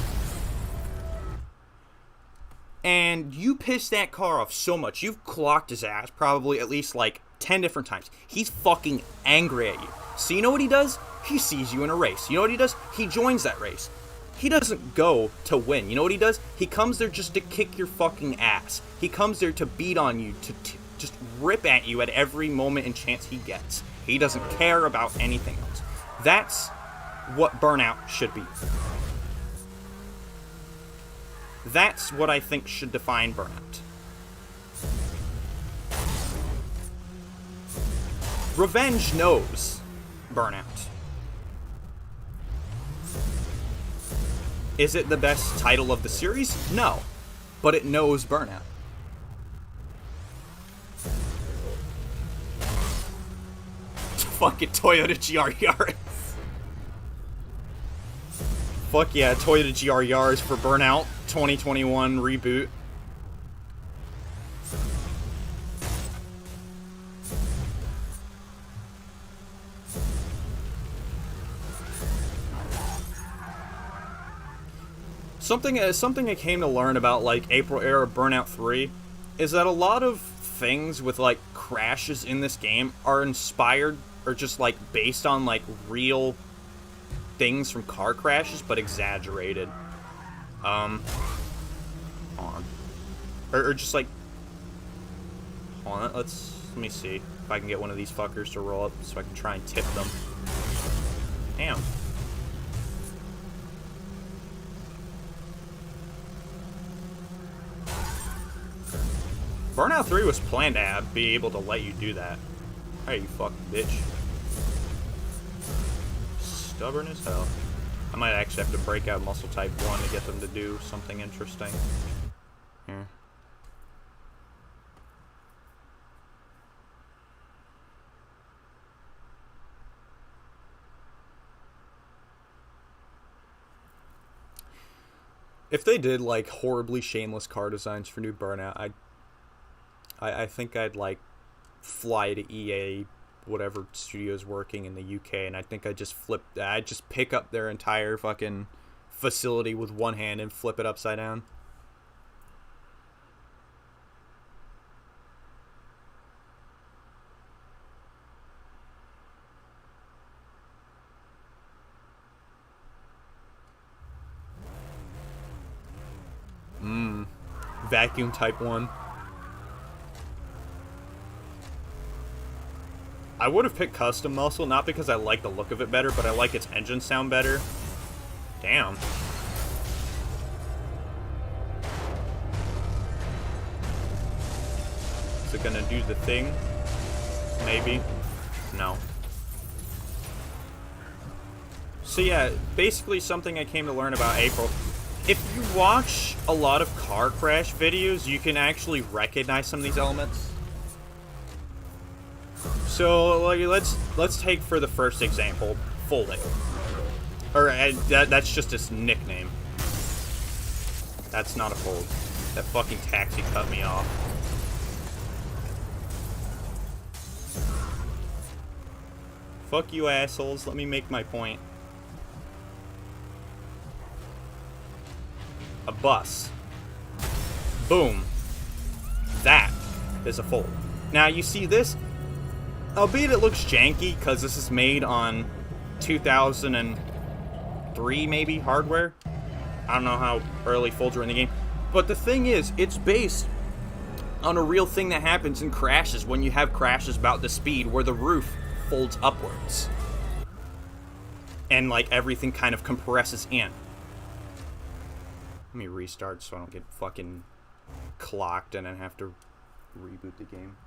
And you piss that car off so much, you've clocked his ass probably at least like 10 different times. He's fucking angry at you. So you know what he does? He sees you in a race. You know what he does? He joins that race. He doesn't go to win. You know what he does? He comes there just to kick your fucking ass. He comes there to beat on you, to just rip at you at every moment and chance he gets. He doesn't care about anything else. That's what Burnout should be. That's what I think should define Burnout. Revenge knows Burnout. Is it the best title of the series? No. But it knows Burnout. Fucking Toyota GR Yaris. Fuck yeah, Toyota GR Yaris for Burnout 2021 Reboot. Something I came to learn about, like, April era Burnout 3 is that a lot of things with, like, crashes in this game are inspired or just, like, based on, like, real things from car crashes, but exaggerated. Hold on. Or just, like... Hold on, let me see if I can get one of these fuckers to roll up so I can try and tip them. Damn. Burnout 3 was planned to be able to let you do that. Hey, you fucking bitch. Stubborn as hell. I might actually have to break out Muscle Type 1 to get them to do something interesting. Here. If they did like horribly shameless car designs for new Burnout, I think I'd like fly to EA, whatever studio's working in the UK, and I think I'd just pick up their entire fucking facility with one hand and flip it upside down. Vacuum type 1. I would have picked custom muscle, not because I like the look of it better, but I like its engine sound better. Damn. Is it gonna do the thing? Maybe. No. So yeah, basically something I came to learn about April. If you watch a lot of car crash videos, you can actually recognize some of these elements. So like, let's take for the first example, folding. Or that's just his nickname. That's not a fold. That fucking taxi cut me off. Fuck you assholes, let me make my point. A bus. Boom. That is a fold. Now you see this, albeit it looks janky because this is made on 2003 maybe hardware. I don't know how early folds were in the game. But the thing is, it's based on a real thing that happens in crashes when you have crashes about the speed where the roof folds upwards. And like everything kind of compresses in. Let me restart so I don't get fucking clocked and then have to reboot the game.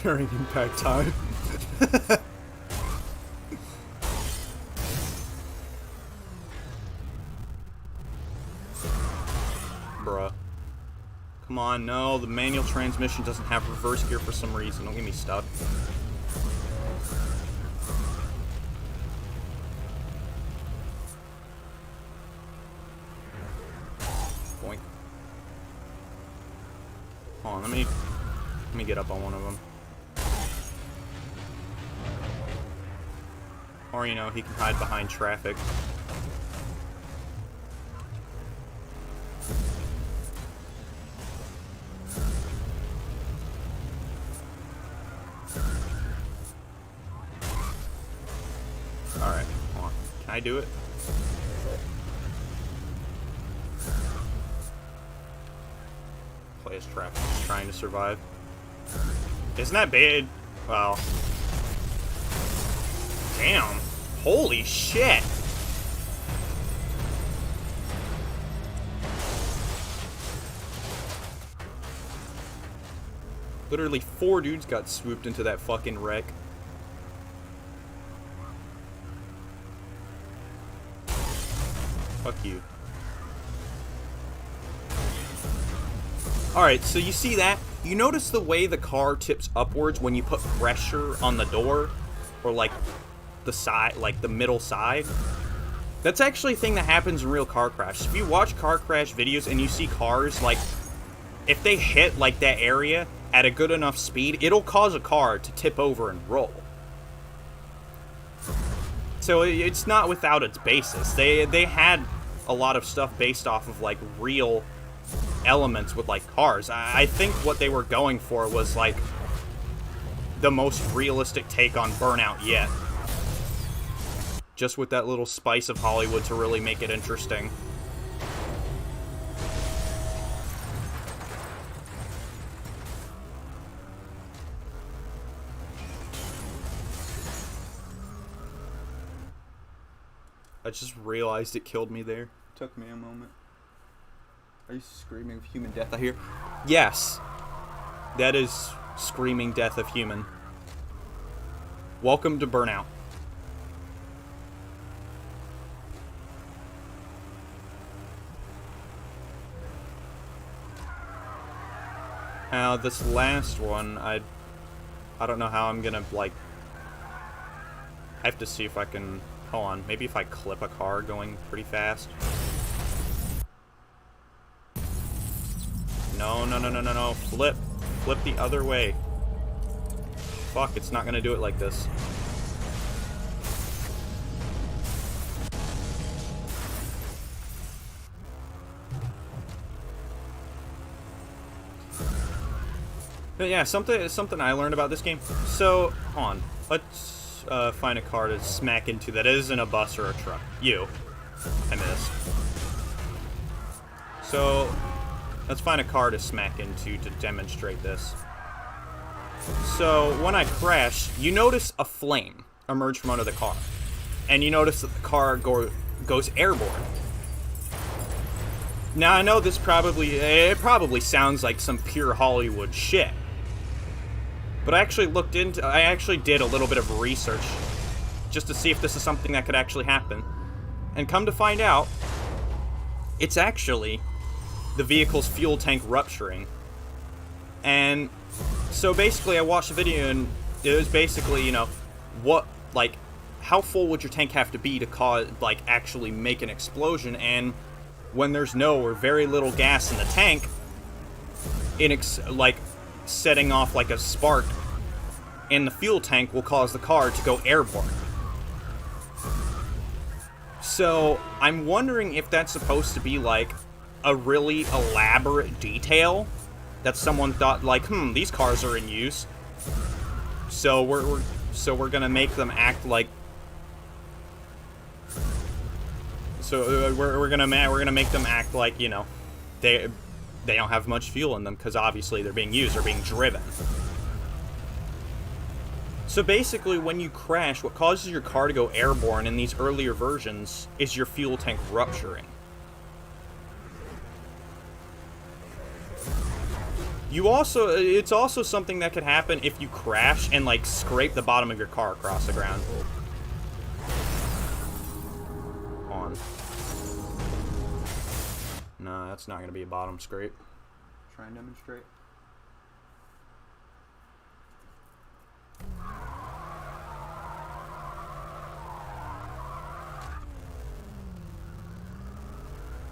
During impact time. Bruh. Come on, no, the manual transmission doesn't have reverse gear for some reason. Don't get me stuck. Boink. Hold on, let me get up on one of them. Or, you know, he can hide behind traffic. Alright, hold on. Can I do it? Play as traffic, just trying to survive. Isn't that bad? Wow. Damn. Holy shit. Literally 4 dudes got swooped into that fucking wreck. Fuck you. Alright, so you see that? You notice the way the car tips upwards when you put pressure on the door? Or like the side, like the middle side? That's actually a thing that happens in real car crashes. If you watch car crash videos and you see cars, like, if they hit like that area at a good enough speed, it'll cause a car to tip over and roll. So it's not without its basis. They had a lot of stuff based off of like real elements with like cars. I think what they were going for was like the most realistic take on Burnout yet. Just with that little spice of Hollywood to really make it interesting. I just realized it killed me there. Took me a moment. Are you screaming of human death I hear? Yes. That is screaming death of human. Welcome to Burnout. Now, this last one, I don't know how I'm gonna, like... I have to see if I can... Hold on, maybe if I clip a car going pretty fast. No, no, no, no, no, no. Flip. Flip the other way. Fuck, it's not gonna do it like this. But yeah, something I learned about this game. So, hold on. Let's find a car to smack into that isn't a bus or a truck. You. I missed. So, let's find a car to smack into to demonstrate this. So, when I crash, you notice a flame emerge from under the car. And you notice that the car goes airborne. Now, I know this probably sounds like some pure Hollywood shit. But I actually did a little bit of research just to see if this is something that could actually happen. And come to find out, it's actually the vehicle's fuel tank rupturing. And so basically I watched the video and it was basically, you know, how full would your tank have to be to cause, like, actually make an explosion? And when there's no or very little gas in the tank, setting off like a spark in the fuel tank will cause the car to go airborne. So I'm wondering if that's supposed to be like a really elaborate detail that someone thought, like, these cars are in use, so we're gonna make them act like, we're gonna make them act like, you know, they don't have much fuel in them because obviously they're being used or being driven. So basically, when you crash, what causes your car to go airborne in these earlier versions is your fuel tank rupturing. It's also something that could happen if you crash and, like, scrape the bottom of your car across the ground. On. No, that's not gonna be a bottom scrape. Try and demonstrate.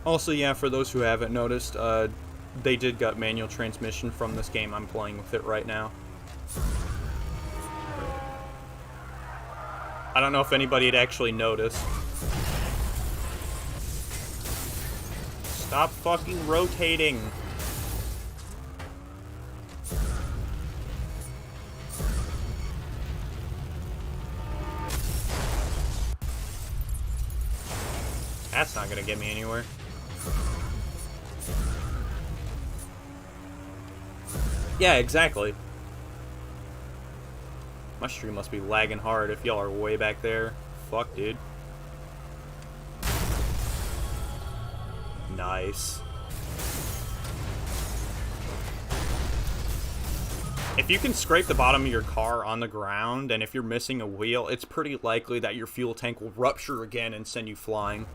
Also, yeah, for those who haven't noticed, they did get manual transmission from this game. I'm playing with it right now. I don't know if anybody had actually noticed. Stop fucking rotating. That's not gonna get me anywhere. Yeah, exactly. My stream must be lagging hard if y'all are way back there. Fuck, dude. Nice. If you can scrape the bottom of your car on the ground, and if you're missing a wheel, it's pretty likely that your fuel tank will rupture again and send you flying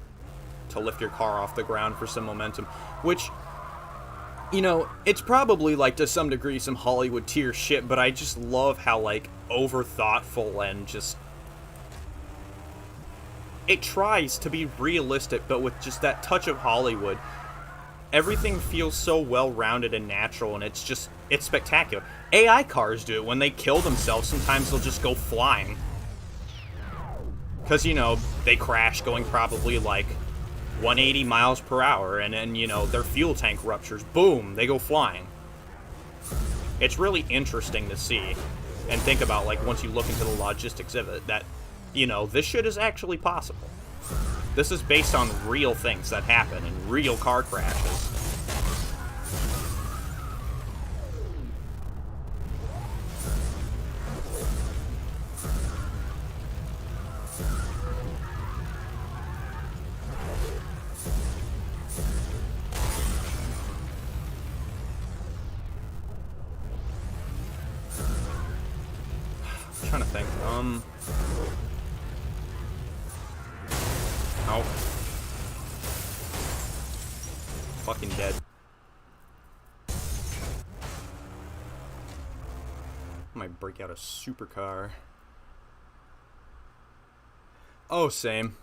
to lift your car off the ground for some momentum. Which, you know, it's probably, like, to some degree some Hollywood tier shit, but I just love how, like, over-thoughtful and just... It tries to be realistic, but with just that touch of Hollywood. Everything feels so well-rounded and natural, and it's spectacular. AI cars do it. When they kill themselves, sometimes they'll just go flying. Because, you know, they crash going probably, like, 180 miles per hour, and then, you know, their fuel tank ruptures. Boom, they go flying. It's really interesting to see and think about, like, once you look into the logistics of it, that, you know, this shit is actually possible. This is based on real things that happen in real car crashes. Oh. Fucking dead. I might break out a supercar. Oh, same.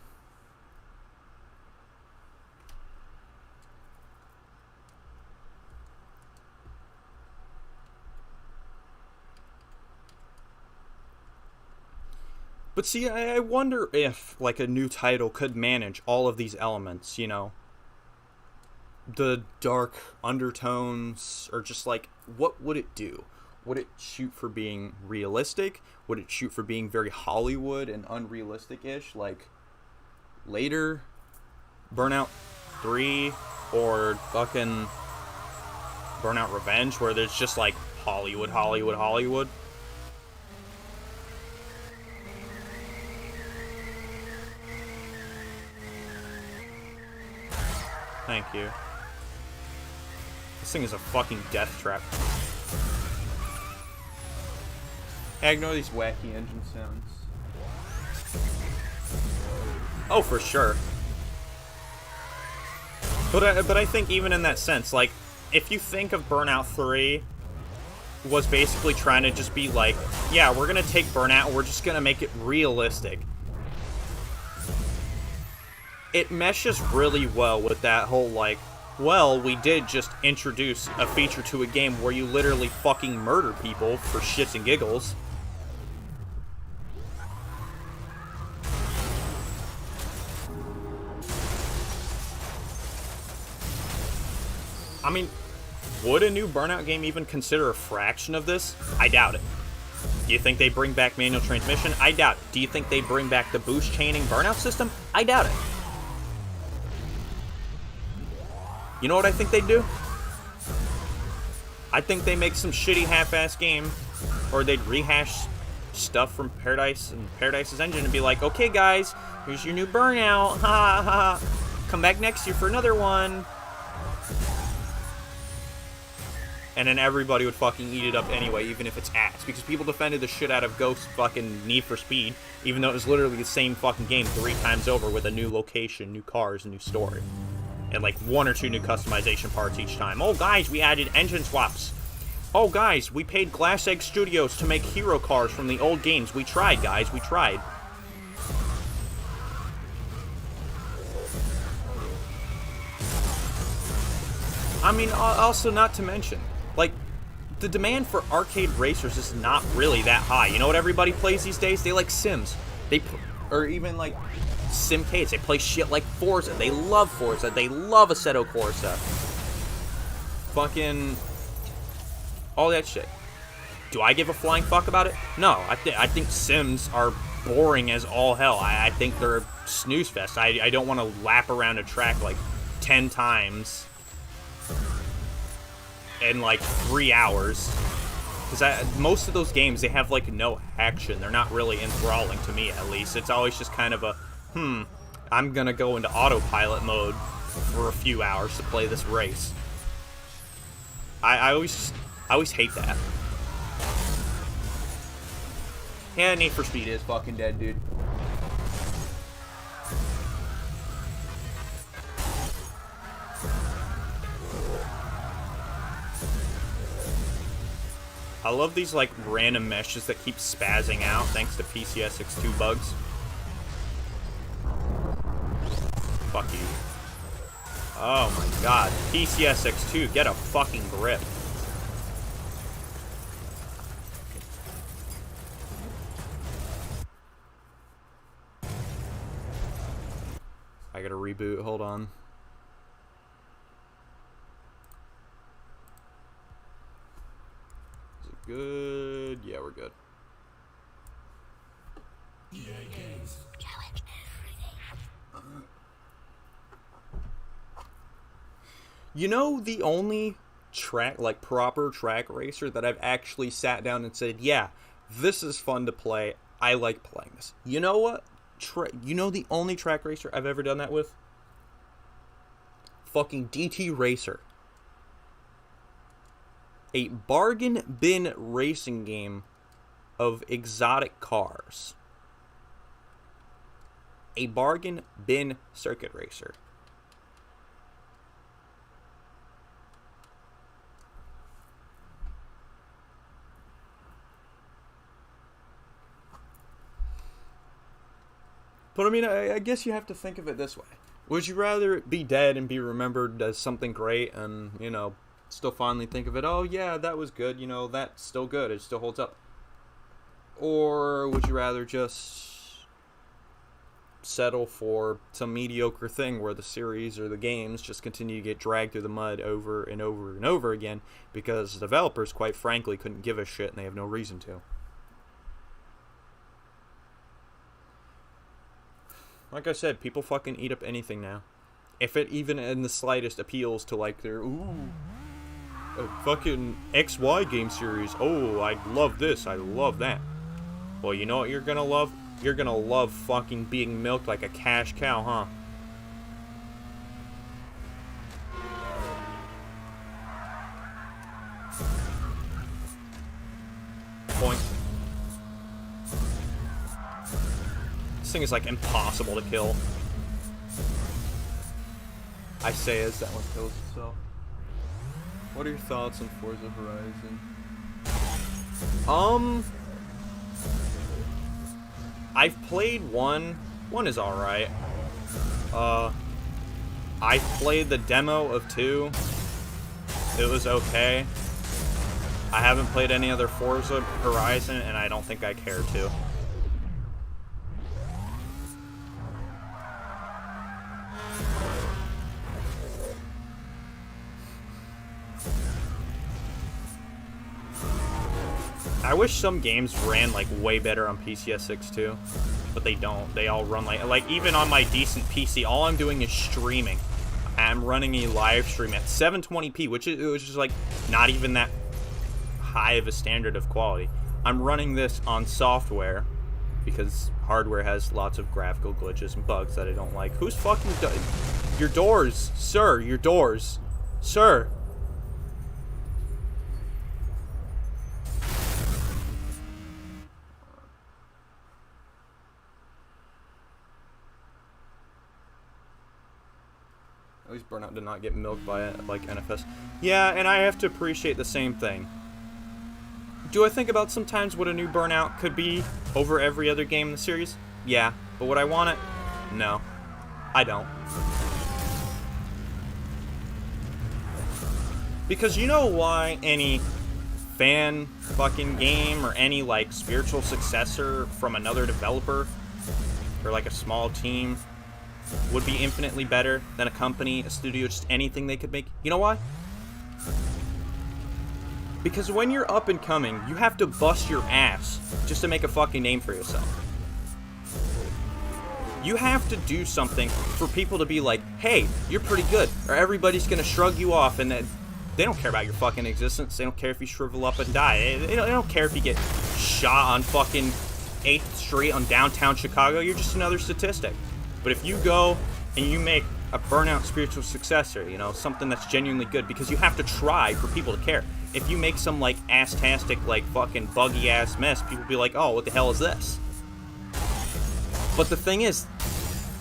But see, I wonder if, like, a new title could manage all of these elements, you know? The dark undertones, or just, like, what would it do? Would it shoot for being realistic? Would it shoot for being very Hollywood and unrealistic-ish, like, later? Burnout 3, or fucking Burnout Revenge, where there's just, like, Hollywood, Hollywood, Hollywood? Thank you. This thing is a fucking death trap. Hey, ignore these wacky engine sounds. Oh, for sure. But I think even in that sense, like, if you think of Burnout 3 was basically trying to just be like, yeah, we're gonna take Burnout and we're just gonna make it realistic. It meshes really well with that whole, like, well, we did just introduce a feature to a game where you literally fucking murder people for shits and giggles. I mean, would a new Burnout game even consider a fraction of this? I doubt it. Do you think they bring back manual transmission? I doubt it. Do you think they bring back the boost chaining Burnout system? I doubt it. You know what I think they'd do? I think they make some shitty half-ass game, or they'd rehash stuff from Paradise and Paradise's engine and be like, okay guys, here's your new Burnout, ha ha ha, come back next year for another one. And then everybody would fucking eat it up anyway, even if it's ass, because people defended the shit out of Ghost fucking Need for Speed, even though it was literally the same fucking game 3 times over with a new location, new cars, and new story. And like 1 or 2 new customization parts each time. Oh guys, we added engine swaps. Oh guys, we paid Glass Egg Studios to make hero cars from the old games. We tried, guys, we tried. I mean, also not to mention, like, the demand for arcade racers is not really that high. You know what everybody plays these days? They like Sims. Or even like Simcades. They play shit like Forza. They love Forza. They love Assetto Corsa. Fucking all that shit. Do I give a flying fuck about it? No. I think Sims are boring as all hell. I think they're a snooze fest. I don't want to lap around a track like 10 times in like 3 hours. Because most of those games, they have like no action. They're not really enthralling to me, at least. It's always just kind of a, I'm gonna go into autopilot mode for a few hours to play this race. I always hate that. Yeah, Need for Speed is fucking dead, dude. I love these, like, random meshes that keep spazzing out thanks to PCSX2 bugs. Fuck you. Oh my god. PCSX2, get a fucking grip. I gotta reboot, hold on. Good. Yeah, we're good. You know, the only track, like proper track racer that I've actually sat down and said, yeah, this is fun to play. I like playing this. You know what? You know the only track racer I've ever done that with? Fucking DT Racer. A bargain bin racing game of exotic cars. A bargain bin circuit racer. But I mean, I guess you have to think of it this way. Would you rather it be dead and be remembered as something great and, you know, still fondly think of it, oh yeah, that was good, you know, that's still good, it still holds up? Or would you rather just settle for some mediocre thing where the series or the games just continue to get dragged through the mud over and over and over again because the developers, quite frankly, couldn't give a shit and they have no reason to? Like I said, people fucking eat up anything now. If it even in the slightest appeals to like their, ooh, a fucking XY game series. Oh, I love this. I love that. Well, you know what you're gonna love? You're gonna love fucking being milked like a cash cow, huh? Point. This thing is like impossible to kill. I say as that one kills itself. What are your thoughts on Forza Horizon? I've played one. One is alright. I played the demo of 2. It was okay. I haven't played any other Forza Horizon, and I don't think I care to. I wish some games ran like way better on PCS6 too, but they don't. They all run like even on my decent PC, all I'm doing is streaming. I'm running a live stream at 720p, which is like not even that high of a standard of quality. I'm running this on software because hardware has lots of graphical glitches and bugs that I don't like. Who's fucking your doors, sir? Your doors, sir. At least Burnout did not get milked by it like NFS. Yeah, and I have to appreciate the same thing. Do I think about sometimes what a new Burnout could be over every other game in the series? Yeah, but would I want it? No, I don't. Because you know why any fan fucking game or any like spiritual successor from another developer or like a small team would be infinitely better than a company, a studio, just anything they could make? You know why? Because when you're up and coming, you have to bust your ass just to make a fucking name for yourself. You have to do something for people to be like, hey, you're pretty good, or everybody's gonna shrug you off, and they don't care about your fucking existence. They don't care if you shrivel up and die. They don't care if you get shot on fucking 8th Street on downtown Chicago. You're just another statistic. But if you go and you make a Burnout spiritual successor, you know, something that's genuinely good, because you have to try for people to care. If you make some, like, ass-tastic, like, fucking buggy-ass mess, people be like, oh, what the hell is this? But the thing is,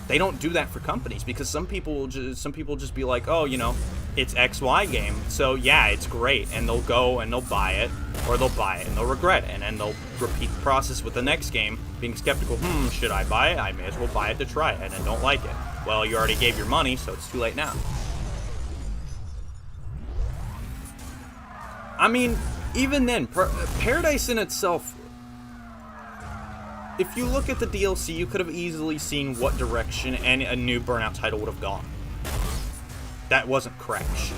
they don't do that for companies, because some people just be like, oh, you know, it's XY game, so yeah, it's great, and they'll go and they'll buy it, or they'll buy it and they'll regret it, and then they'll repeat the process with the next game, being skeptical, should I buy it? I may as well buy it to try it, and then don't like it. Well, you already gave your money, so it's too late now. I mean, even then, Paradise in itself, if you look at the DLC, you could have easily seen what direction a new Burnout title would have gone. That wasn't Crash.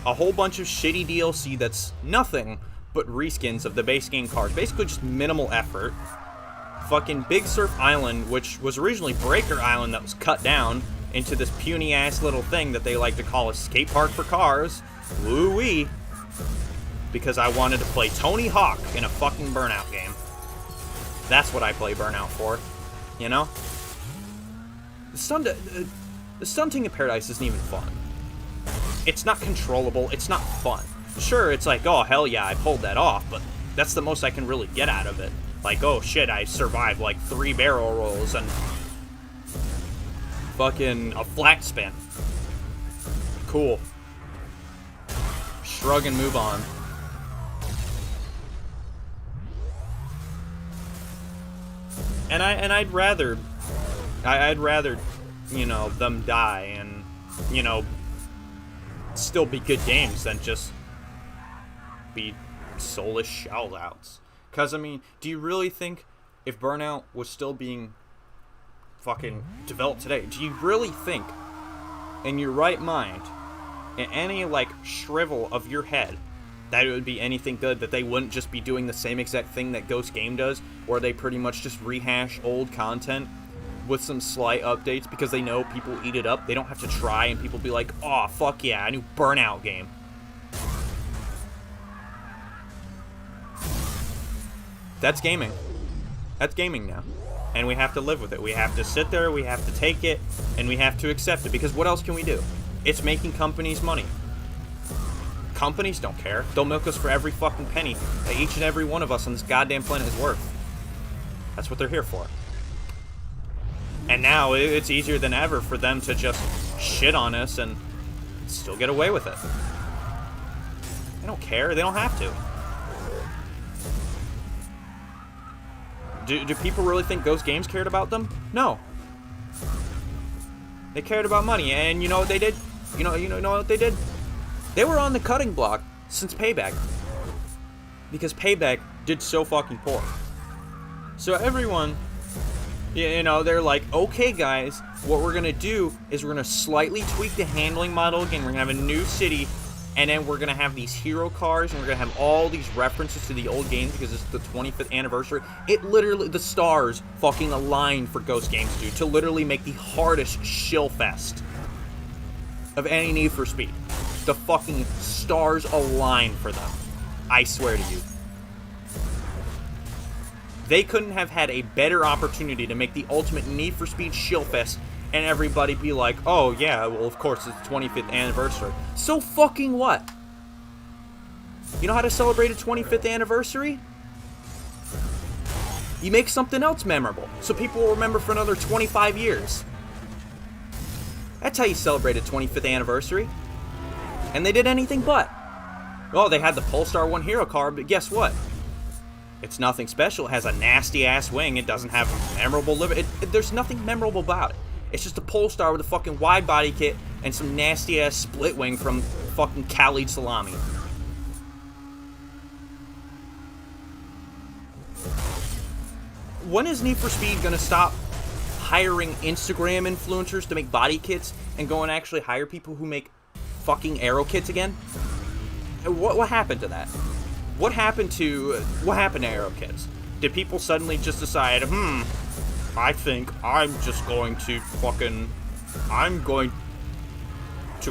A whole bunch of shitty DLC that's nothing but reskins of the base game cars. Basically just minimal effort. Fucking Big Surf Island, which was originally Breaker Island that was cut down into this puny-ass little thing that they like to call a skate park for cars. Woo-wee. Because I wanted to play Tony Hawk in a fucking Burnout game. That's what I play Burnout for, you know? The stunting in Paradise isn't even fun. It's not controllable, it's not fun. Sure, it's like, oh, hell yeah, I pulled that off, but That's the most I can really get out of it. Like, oh shit, I survived like 3 barrel rolls and fucking a flat spin. Cool. Shrug and move on. And I'd rather, you know, them die and, you know, still be good games than just be soulless shout-outs. Because, I mean, do you really think if Burnout was still being fucking developed today, do you really think, in your right mind, in any, like, shrivel of your head, that it would be anything good, that they wouldn't just be doing the same exact thing that Ghost Game does, where they pretty much just rehash old content with some slight updates because they know people eat it up? They don't have to try, and people be like, oh, fuck yeah, a new Burnout game. That's gaming. That's gaming now. And we have to live with it. We have to sit there, we have to take it, and we have to accept it. Because what else can we do? It's making companies money. Companies don't care. They'll milk us for every fucking penny that each and every one of us on this goddamn planet is worth. That's what they're here for. And now it's easier than ever for them to just shit on us and still get away with it. They don't care. They don't have to. Do people really think Ghost Games cared about them? No. They cared about money, and you know what they did? You know what they did? They were on the cutting block since Payback. Because Payback did so fucking poor. So everyone, you know, they're like, okay guys, what we're gonna do is we're gonna slightly tweak the handling model again. We're gonna have a new city, and then we're gonna have these hero cars, and we're gonna have all these references to the old games because it's the 25th anniversary. It literally, the stars fucking aligned for Ghost Games, dude, to literally make the hardest shill fest of any Need for Speed. The fucking stars align for them. I swear to you. They couldn't have had a better opportunity to make the ultimate Need for Speed shillfest and everybody be like, oh yeah, well of course it's the 25th anniversary. So fucking what? You know how to celebrate a 25th anniversary? You make something else memorable, so people will remember for another 25 years. That's how you celebrate a 25th anniversary. And they did anything but. Well, they had the Polestar 1 hero car, but guess what? It's nothing special. It has a nasty-ass wing. It doesn't have memorable livery. There's nothing memorable about it. It's just a Polestar with a fucking wide-body kit and some nasty-ass split wing from fucking Khalid Salami. When is Need for Speed gonna stop hiring Instagram influencers to make body kits and go and actually hire people who make fucking aero kits again? What happened to that? What happened to aero kits? Did people suddenly just decide, I think I'm going to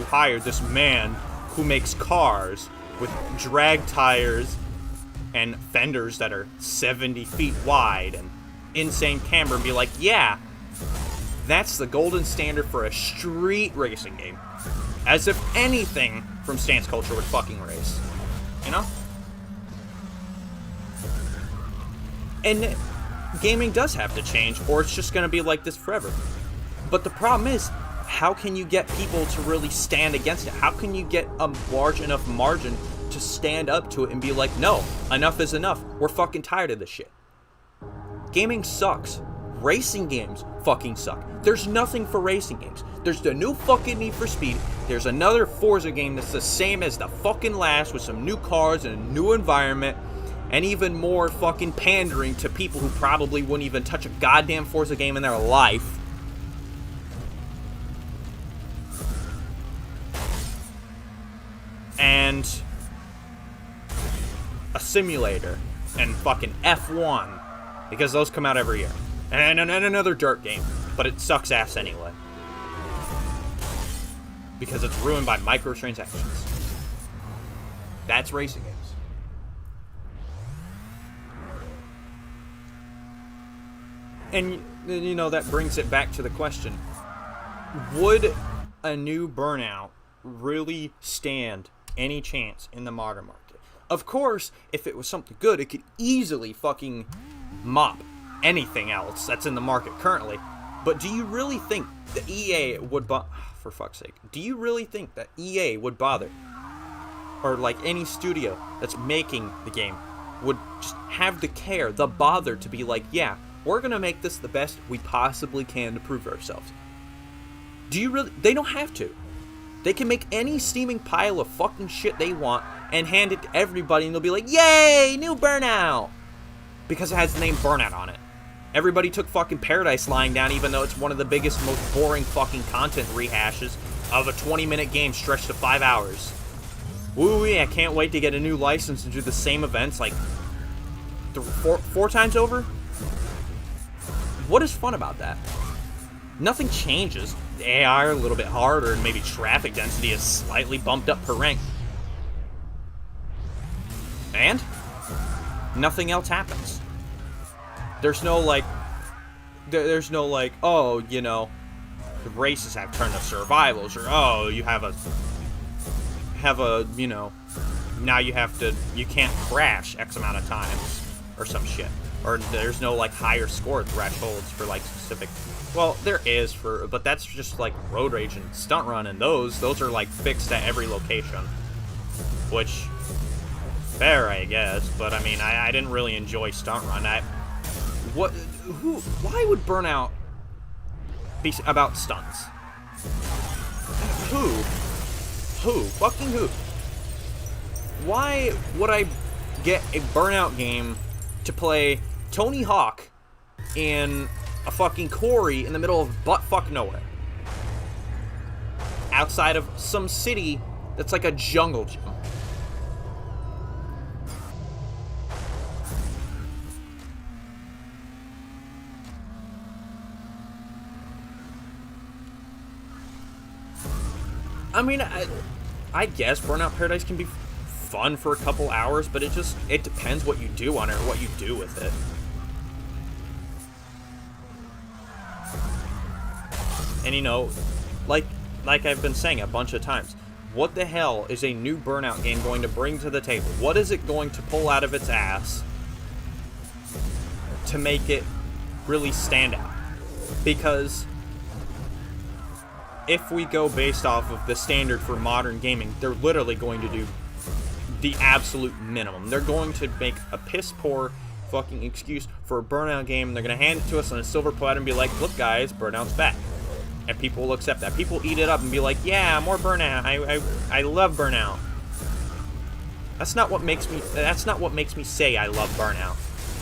hire this man who makes cars with drag tires and fenders that are 70 feet wide and insane camber, and be like, yeah, that's the golden standard for a street racing game. As if anything from stance culture would fucking race. You know? And gaming does have to change, or it's just gonna be like this forever. But the problem is, how can you get people to really stand against it? How can you get a large enough margin to stand up to it and be like, no, enough is enough. We're fucking tired of this shit. Gaming sucks. Racing games fucking suck. There's nothing for racing games. There's the new fucking Need for Speed. There's another Forza game that's the same as the fucking last with some new cars and a new environment and even more fucking pandering to people who probably wouldn't even touch a goddamn Forza game in their life. And a simulator and fucking F1 because those come out every year. And another dirt game, but it sucks ass anyway. Because it's ruined by microtransactions. That's racing games. And, you know, that brings it back to the question. Would a new Burnout really stand any chance in the modern market? Of course, if it was something good, it could easily fucking mop anything else that's in the market currently. But do you really think that EA would for fuck's sake, do you really think that EA would bother, or like any studio that's making the game would just have the care, the bother to be like, yeah, we're gonna make this the best we possibly can to prove ourselves? Do you really? They don't have to. They can make any steaming pile of fucking shit they want and hand it to everybody, and they'll be like, yay, new Burnout! Because it has the name Burnout on it. Everybody took fucking Paradise lying down, even though it's one of the biggest, most boring fucking content rehashes of a 20-minute game stretched to 5 hours. Woo, I can't wait to get a new license and do the same events like four times over. What is fun about that? Nothing changes. The AI are a little bit harder, and maybe traffic density is slightly bumped up per rank. And nothing else happens. There's no like, oh, you know, the races have turned to survivals, or oh, you have a, you know, now you can't crash X amount of times, or some shit. Or there's no like higher score thresholds for like specific. Well, there is but that's just like Road Rage and Stunt Run, and those are like fixed at every location, which fair, I guess. But I mean, I didn't really enjoy Stunt Run. Why would Burnout be about stunts? Who? Fucking who? Why would I get a Burnout game to play Tony Hawk in a fucking quarry in the middle of buttfuck nowhere, outside of some city that's like a jungle gym? I mean, I guess Burnout Paradise can be fun for a couple hours, but it depends what you do on it, or what you do with it. And you know, like I've been saying a bunch of times, what the hell is a new Burnout game going to bring to the table? What is it going to pull out of its ass to make it really stand out? Because if we go based off of the standard for modern gaming, they're literally going to do the absolute minimum. They're going to make a piss poor fucking excuse for a Burnout game. They're going to hand it to us on a silver platter and be like, look guys, Burnout's back. And people will accept that. People eat it up and be like, yeah, more Burnout. I love Burnout. That's not what makes me say I love Burnout.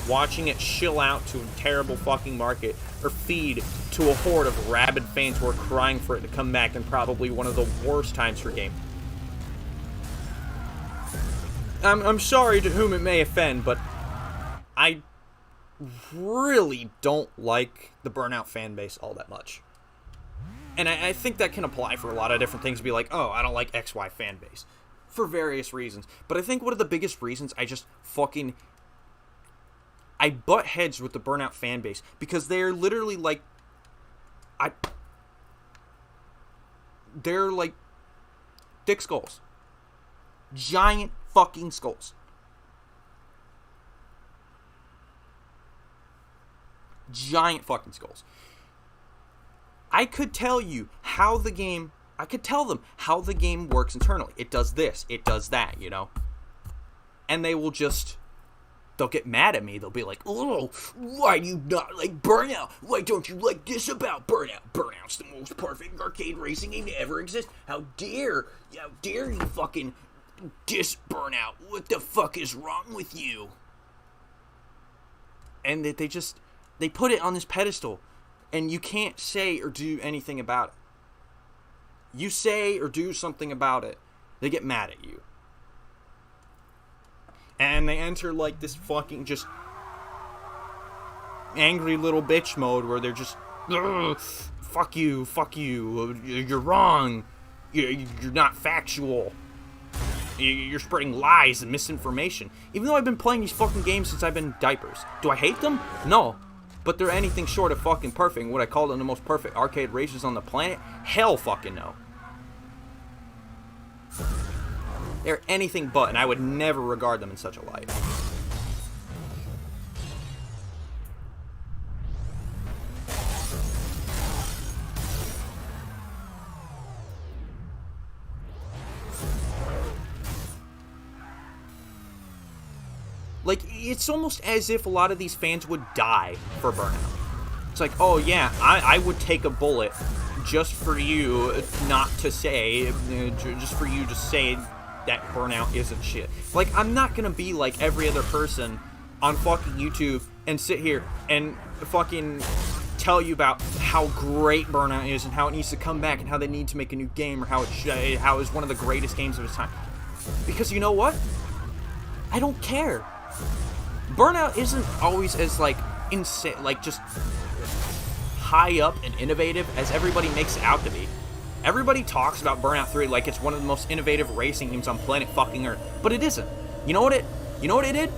Watching it shill out to a terrible fucking market, or feed to a horde of rabid fans who are crying for it to come back in probably one of the worst times for game. I'm sorry to whom it may offend, but I really don't like the Burnout fan base all that much. And I think that can apply for a lot of different things. Be like, oh, I don't like XY fan base for various reasons. But I think one of the biggest reasons I butt heads with the Burnout fan base, because they're literally like, they're like thick skulls. Giant fucking skulls. Giant fucking skulls. I could tell them how the game works internally. It does this, it does that, you know? And they'll get mad at me. They'll be like, oh, why do you not like Burnout? Why don't you like this about Burnout? Burnout's the most perfect arcade racing game to ever exist. How dare you fucking diss Burnout? What the fuck is wrong with you? And they put it on this pedestal, and you can't say or do anything about it. You say or do something about it, they get mad at you. And they enter like this fucking just angry little bitch mode where they're just, fuck you, you're wrong, you're not factual, you're spreading lies and misinformation. Even though I've been playing these fucking games since I've been in diapers. Do I hate them? No. But they're anything short of fucking perfect. Would I call them the most perfect arcade races on the planet? Hell fucking no. They're anything but, and I would never regard them in such a light. Like, it's almost as if a lot of these fans would die for Burnout. It's like, oh yeah, I would take a bullet just for you not to say, just for you to say that Burnout isn't shit. Like, I'm not gonna be like every other person on fucking YouTube and sit here and fucking tell you about how great Burnout is and how it needs to come back and how they need to make a new game or how it's one of the greatest games of its time. Because you know what? I don't care. Burnout isn't always as, like, insane, like, just high up and innovative as everybody makes it out to be. Everybody talks about Burnout 3 like it's one of the most innovative racing games on planet fucking Earth, but it isn't. You know what it did?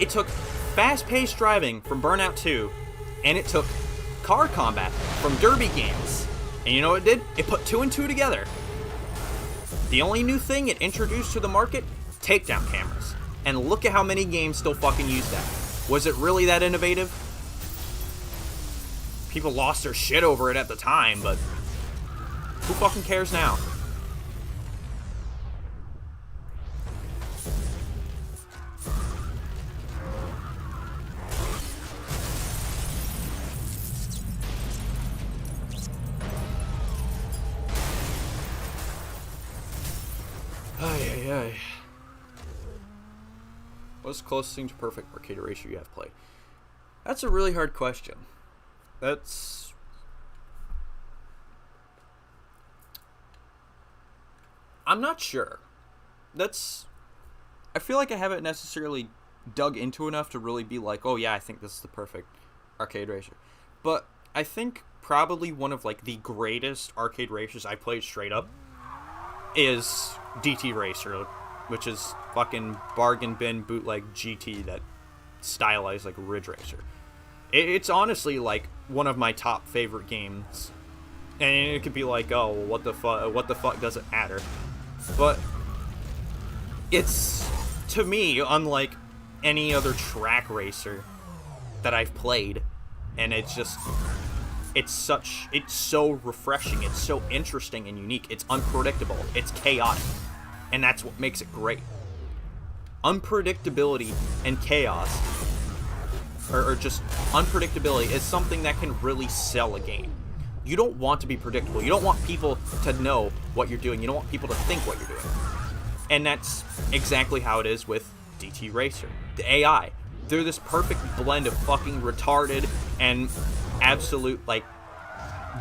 It took fast-paced driving from Burnout 2, and it took car combat from Derby games. And you know what it did? It put 2 and 2 together. The only new thing it introduced to the market? Takedown cameras. And look at how many games still fucking use that. Was it really that innovative? People lost their shit over it at the time, but who fucking cares now? Ay, ay, ay. What's the closest thing to perfect arcade racer you have played? That's a really hard question. I'm not sure. I feel like I haven't necessarily dug into enough to really be like, oh yeah, I think this is the perfect arcade racer. But I think probably one of, like, the greatest arcade racers I played straight up is DT Racer, which is fucking bargain bin bootleg GT that stylized like Ridge Racer. It's honestly like one of my top favorite games, and it could be like, oh, what the fuck does it matter? But it's, to me, unlike any other track racer that I've played, and it's so refreshing, it's so interesting and unique, it's unpredictable, it's chaotic, and that's what makes it great. Unpredictability and chaos, or just unpredictability, is something that can really sell a game. You don't want to be predictable. You don't want people to know what you're doing. You don't want people to think what you're doing. And that's exactly how it is with DT Racer. The AI, they're this perfect blend of fucking retarded and absolute, like,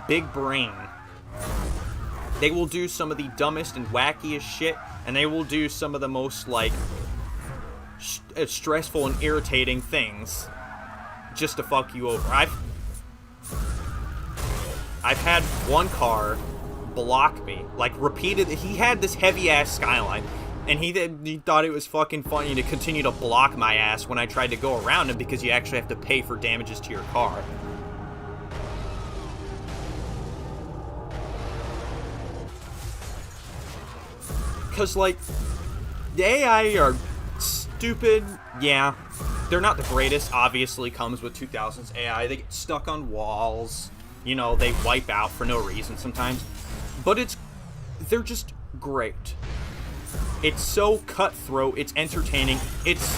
big brain. They will do some of the dumbest and wackiest shit, and they will do some of the most, like, stressful and irritating things just to fuck you over. I've had one car block me, like, repeatedly. He had this heavy-ass Skyline, and he thought it was fucking funny to continue to block my ass when I tried to go around him, because you actually have to pay for damages to your car. Because, like, the AI are stupid, yeah. They're not the greatest, obviously comes with 2000s AI. They get stuck on walls. You know, they wipe out for no reason sometimes. But they're just great. It's so cutthroat, it's entertaining, it's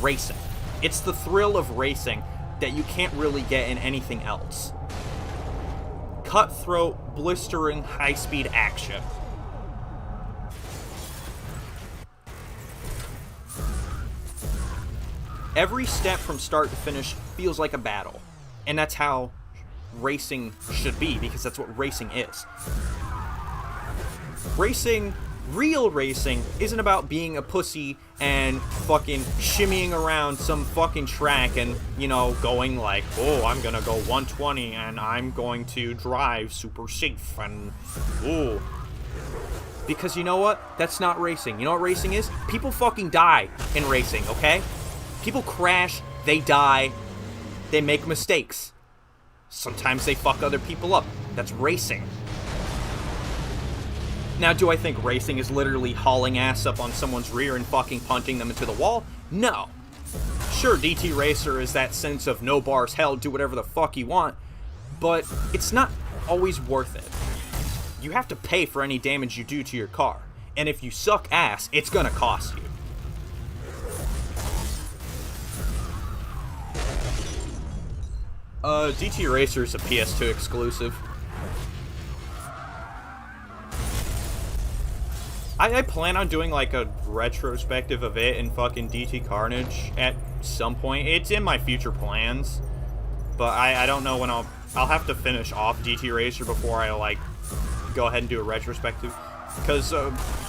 racing. It's the thrill of racing that you can't really get in anything else. Cutthroat, blistering, high-speed action. Every step from start to finish feels like a battle. And that's how racing should be, because that's what racing is. Real racing isn't about being a pussy and fucking shimmying around some fucking track and, you know, going like, oh, I'm gonna go 120 and I'm going to drive super safe and, ooh. Because you know what? That's not racing. You know what racing is? People fucking die in racing, okay? People crash, they die, they make mistakes. Sometimes they fuck other people up. That's racing. Now, do I think racing is literally hauling ass up on someone's rear and fucking punting them into the wall? No. Sure, DT Racer is that sense of no bars held, do whatever the fuck you want, but it's not always worth it. You have to pay for any damage you do to your car, and if you suck ass, it's gonna cost you. DT Racer is a PS2 exclusive. I plan on doing like a retrospective of it and fucking DT Carnage at some point. It's in my future plans, but I don't know when I'll have to finish off DT Racer before I like go ahead and do a retrospective, because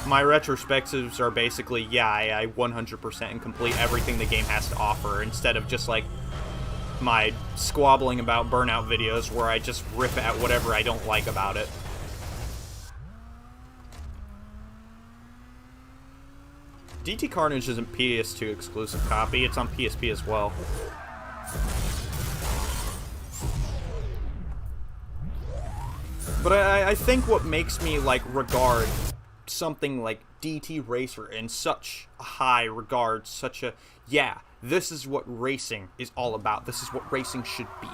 my retrospectives are basically, yeah, I 100% and complete everything the game has to offer, instead of just like my squabbling about Burnout videos where I just rip at whatever I don't like about it. DT Carnage is a PS2 exclusive copy. It's on PSP as well. But I think what makes me like regard something like DT Racer in such a high regard, such a, yeah, this is what racing is all about. This is what racing should be.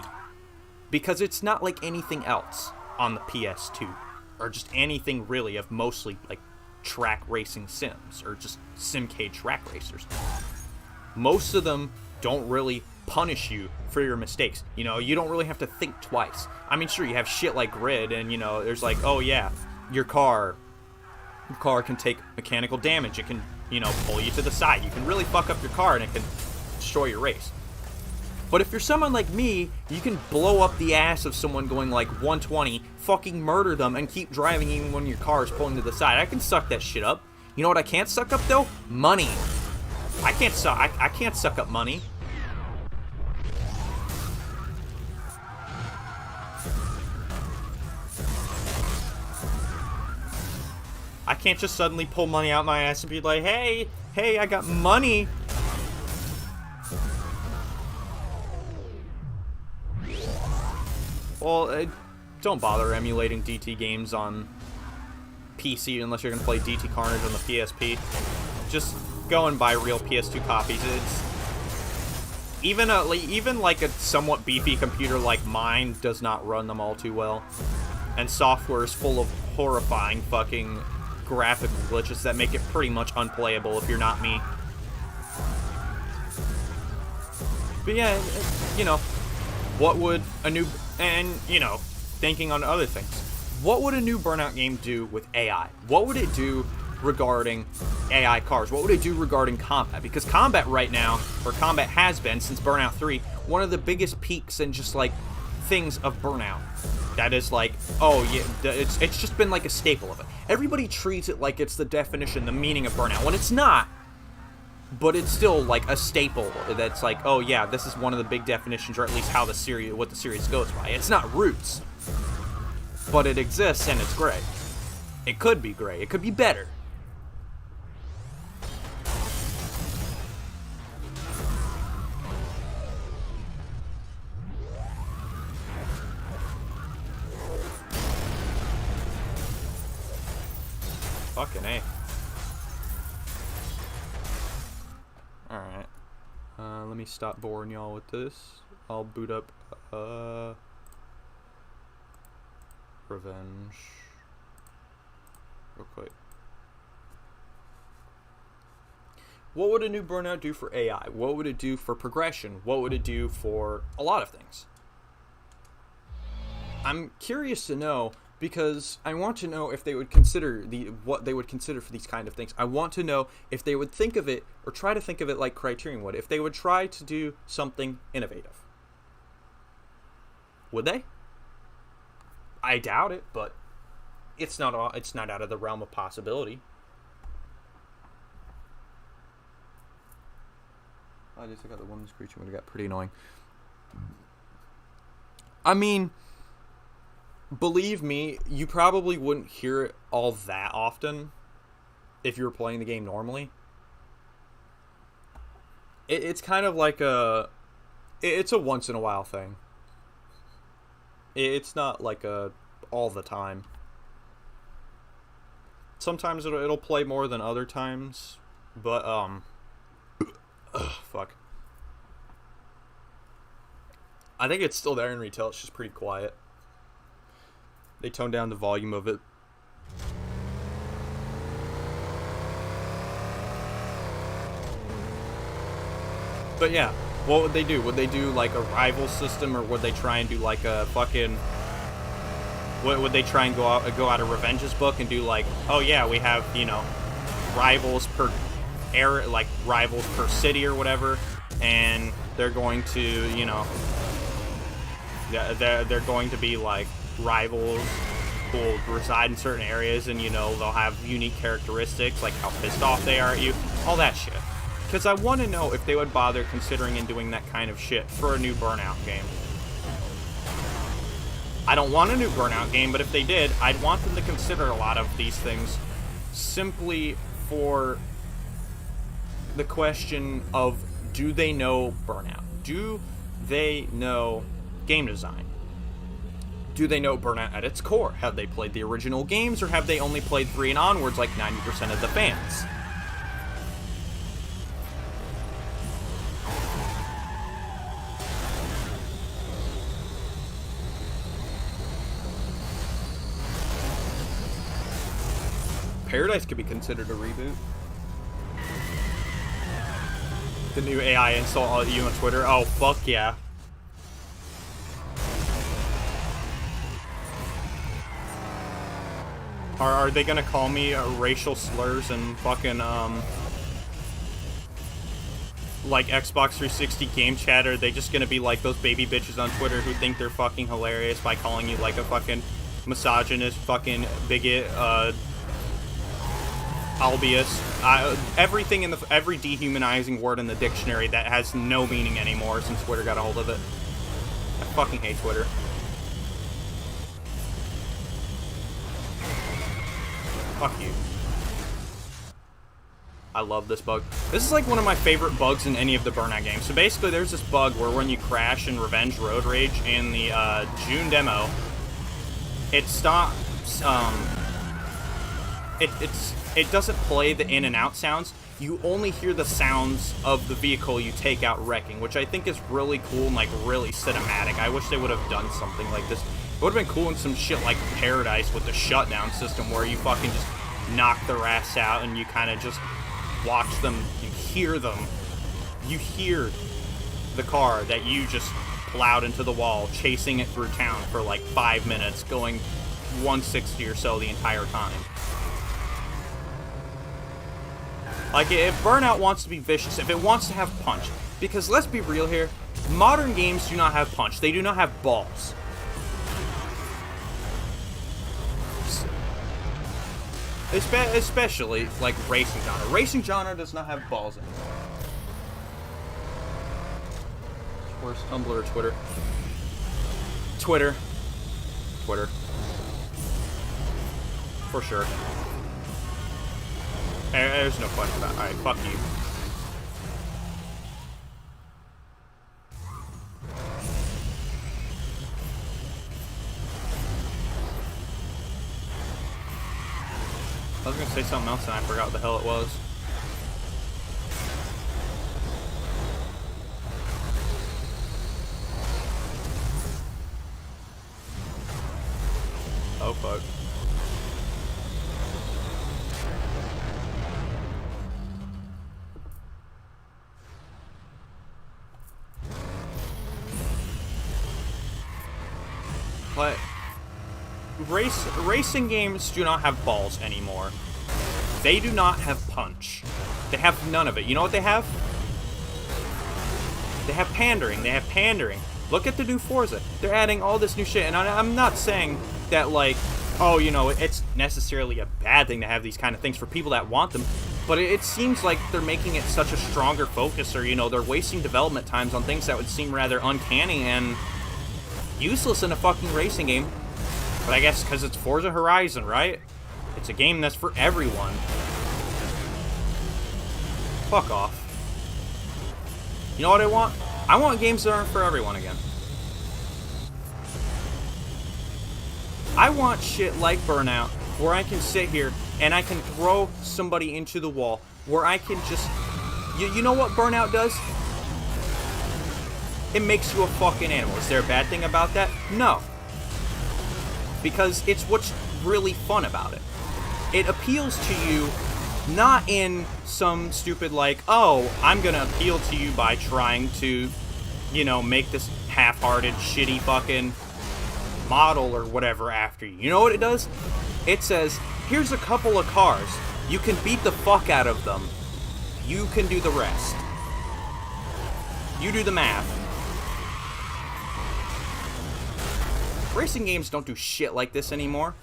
Because it's not like anything else on the PS2, or just anything really of mostly like track racing sims, or just simcade track racers. Most of them don't really punish you for your mistakes. You know, you don't really have to think twice. I mean, sure, you have shit like Grid, and you know, there's like, oh yeah, your car can take mechanical damage. It can, you know, pull you to the side. You can really fuck up your car and it can destroy your race. But if you're someone like me, you can blow up the ass of someone going like 120, fucking murder them, and keep driving even when your car is pulling to the side. I can suck that shit up. You know what I can't suck up though? Money. I can't suck up money. I can't just suddenly pull money out my ass and be like, hey, I got money. Well, don't bother emulating DT games on PC unless you're going to play DT Carnage on the PSP. Just go and buy real PS2 copies. It's even like a somewhat beefy computer like mine does not run them all too well. And software is full of horrifying fucking graphical glitches that make it pretty much unplayable if you're not me. But yeah, you know, what would a new... And, you know, thinking on other things. What would a new Burnout game do with AI? What would it do regarding AI cars? What would it do regarding combat? Because combat right now, or combat has been since Burnout 3, one of the biggest peaks and just like things of Burnout. That is like, oh yeah, it's just been like a staple of it. Everybody treats it like it's the definition, the meaning of Burnout, when it's not. But it's still like a staple that's like, oh yeah, this is one of the big definitions, or at least how the series, what the series goes by. It's not Roots, but it exists and it's great. It could be great. It could be better. Fucking A. Alright. Let me stop boring y'all with this. I'll boot up, Revenge. Real quick. What would a new Burnout do for AI? What would it do for progression? What would it do for a lot of things? I'm curious to know, because I want to know if they would consider what they would consider for these kind of things. I want to know if they would think of it, or try to think of it like Criterion would, if they would try to do something innovative. Would they? I doubt it, but it's not out of the realm of possibility. I just took out the woman's creature when it got pretty annoying. I mean, believe me, you probably wouldn't hear it all that often if you were playing the game normally. It's kind of like it's a once in a while thing. It's not like a all the time. Sometimes it'll play more than other times, but fuck. I think it's still there in retail. It's just pretty quiet. They toned down the volume of it. But yeah, what would they do? Would they do like a rival system, or would they try and do like a fucking? Would they try and go out of Revenge's book and do like, oh yeah, we have, you know, rivals per area, like rivals per city or whatever, and they're going to, you know, they're going to be like rivals who will reside in certain areas, and you know they'll have unique characteristics like how pissed off they are at you, all that shit. Because I want to know if they would bother considering and doing that kind of shit for a new Burnout game. I don't want a new Burnout game, but if they did, I'd want them to consider a lot of these things simply for the question of, do they know Burnout? Do they know game design? Do they know Burnout at its core? Have they played the original games, or have they only played 3 and onwards like 90% of the fans? Paradise could be considered a reboot. The new AI insult you on Twitter. Oh, fuck yeah. Are they gonna call me racial slurs and fucking, like Xbox 360 game chat? Or are they just gonna be like those baby bitches on Twitter who think they're fucking hilarious by calling you like a fucking misogynist, fucking bigot, albius, everything in every dehumanizing word in the dictionary that has no meaning anymore since Twitter got a hold of it. I fucking hate Twitter. Fuck you. I love this bug. This is like one of my favorite bugs in any of the Burnout games. So basically there's this bug where when you crash in Revenge Road Rage in the June demo, it stops, it doesn't play the in and out sounds. You only hear the sounds of the vehicle you take out wrecking, which I think is really cool and like really cinematic. I wish they would have done something like this. It would have been cool in some shit like Paradise with the shutdown system where you fucking just knock their ass out and you kind of just watch them, you hear them. You hear the car that you just plowed into the wall, chasing it through town for like 5 minutes, going 160 or so the entire time. Like, if Burnout wants to be vicious, if it wants to have punch, because let's be real here, modern games do not have punch. They do not have balls. Especially, like, racing genre. Racing genre does not have balls anymore. Where's Tumblr or Twitter? Twitter. For sure. There's no question about it. Alright, fuck you. I was gonna say something else and I forgot what the hell it was. Oh fuck. But racing games do not have balls anymore. They do not have punch. They have none of it. You know what they have? They have pandering. They have pandering. Look at the new Forza. They're adding all this new shit, and I'm not saying that, like, oh, you know, it's necessarily a bad thing to have these kind of things for people that want them, but it seems like they're making it such a stronger focus, or, you know, they're wasting development times on things that would seem rather uncanny and useless in a fucking racing game. But I guess because it's Forza Horizon, right? It's a game that's for everyone. Fuck off. You know what I want? I want games that aren't for everyone again. I want shit like Burnout where I can sit here and I can throw somebody into the wall, where I can just... You know what Burnout does? It makes you a fucking animal. Is there a bad thing about that? No. Because it's what's really fun about it. It appeals to you not in some stupid like, oh, I'm gonna appeal to you by trying to, you know, make this half-hearted, shitty fucking model or whatever after you. You know what it does? It says, here's a couple of cars. You can beat the fuck out of them. You can do the rest. You do the math. Racing games don't do shit like this anymore.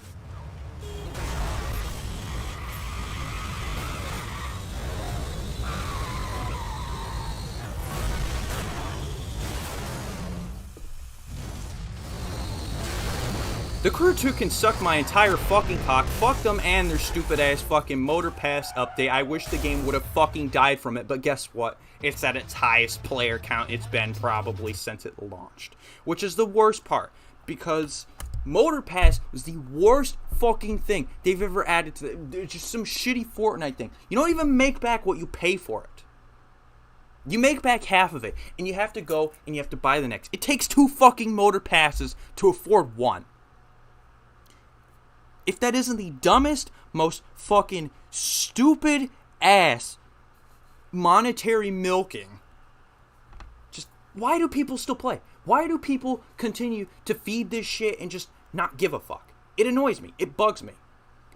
The Crew 2 can suck my entire fucking cock. Fuck them and their stupid ass fucking Motor Pass update. I wish the game would have fucking died from it, but guess what? It's at its highest player count it's been probably since it launched. Which is the worst part, because Motor Pass was the worst fucking thing they've ever added to it. It's just some shitty Fortnite thing. You don't even make back what you pay for it. You make back half of it, and you have to go and you have to buy the next. It takes 2 fucking Motor Passes to afford one. If that isn't the dumbest, most fucking stupid ass monetary milking, just why do people still play? Why do people continue to feed this shit and just not give a fuck? It annoys me. It bugs me.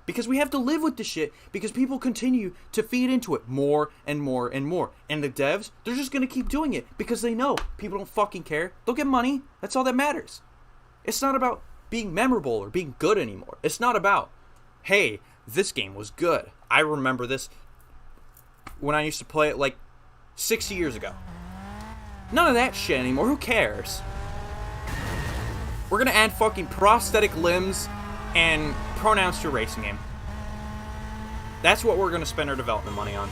Because we have to live with this shit because people continue to feed into it more and more and more. And the devs, they're just going to keep doing it because they know people don't fucking care. They'll get money. That's all that matters. It's not about being memorable or being good anymore. It's not about, hey, this game was good. I remember this when I used to play it like 6 years ago. None of that shit anymore. Who cares? We're gonna add fucking prosthetic limbs and pronouns to a racing game. That's what we're gonna spend our development money on.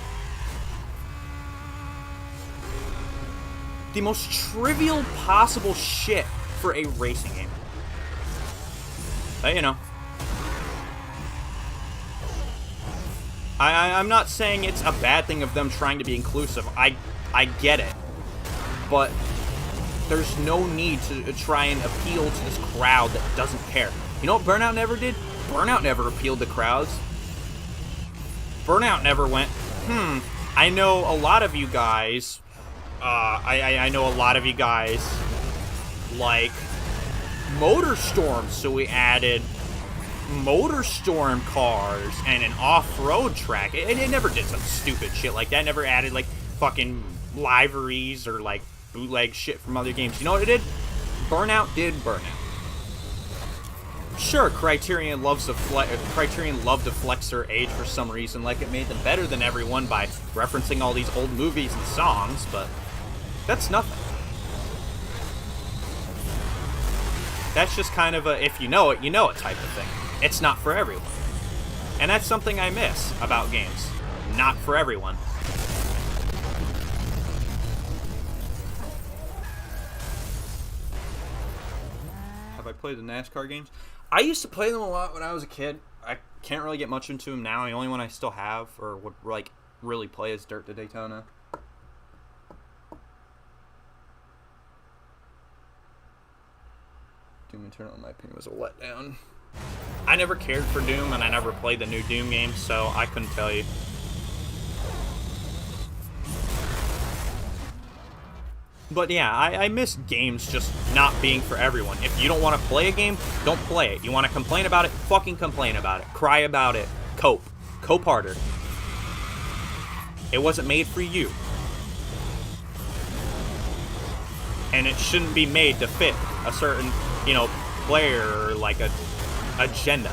The most trivial possible shit for a racing game. But, you know. I'm not saying it's a bad thing of them trying to be inclusive. I get it. But there's no need to try and appeal to this crowd that doesn't care. You know what Burnout never did? Burnout never appealed to crowds. Burnout never went, I know a lot of you guys, I know a lot of you guys like Motorstorm, so we added Motorstorm cars and an off-road track. It never did some stupid shit like that. It never added like fucking liveries or like bootleg shit from other games. You know what it did? Burnout did Burnout. Sure, Criterion loved to flex their age for some reason, like it made them better than everyone by referencing all these old movies and songs, but that's nothing. That's just kind of a, if you know it, you know it type of thing. It's not for everyone. And that's something I miss about games. Not for everyone. Have I played the NASCAR games? I used to play them a lot when I was a kid. I can't really get much into them now. The only one I still have, or would like really play, is Dirt to Daytona. Doom Eternal, in my opinion, was a letdown. I never cared for Doom, and I never played the new Doom game, so I couldn't tell you. But yeah, I miss games just not being for everyone. If you don't want to play a game, don't play it. You want to complain about it? Fucking complain about it. Cry about it. Cope. Cope harder. It wasn't made for you. And it shouldn't be made to fit a certain, you know, player or like a agenda.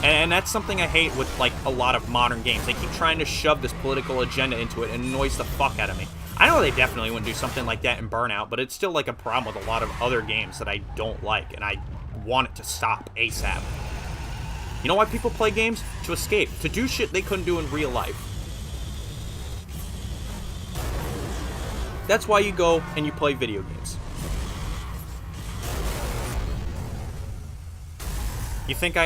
And that's something I hate with like a lot of modern games. They keep trying to shove this political agenda into it and it annoys the fuck out of me. I know they definitely wouldn't do something like that in Burnout, but it's still like a problem with a lot of other games that I don't like, and I want it to stop ASAP. You know why people play games? To escape. To do shit they couldn't do in real life. That's why you go and you play video games. You think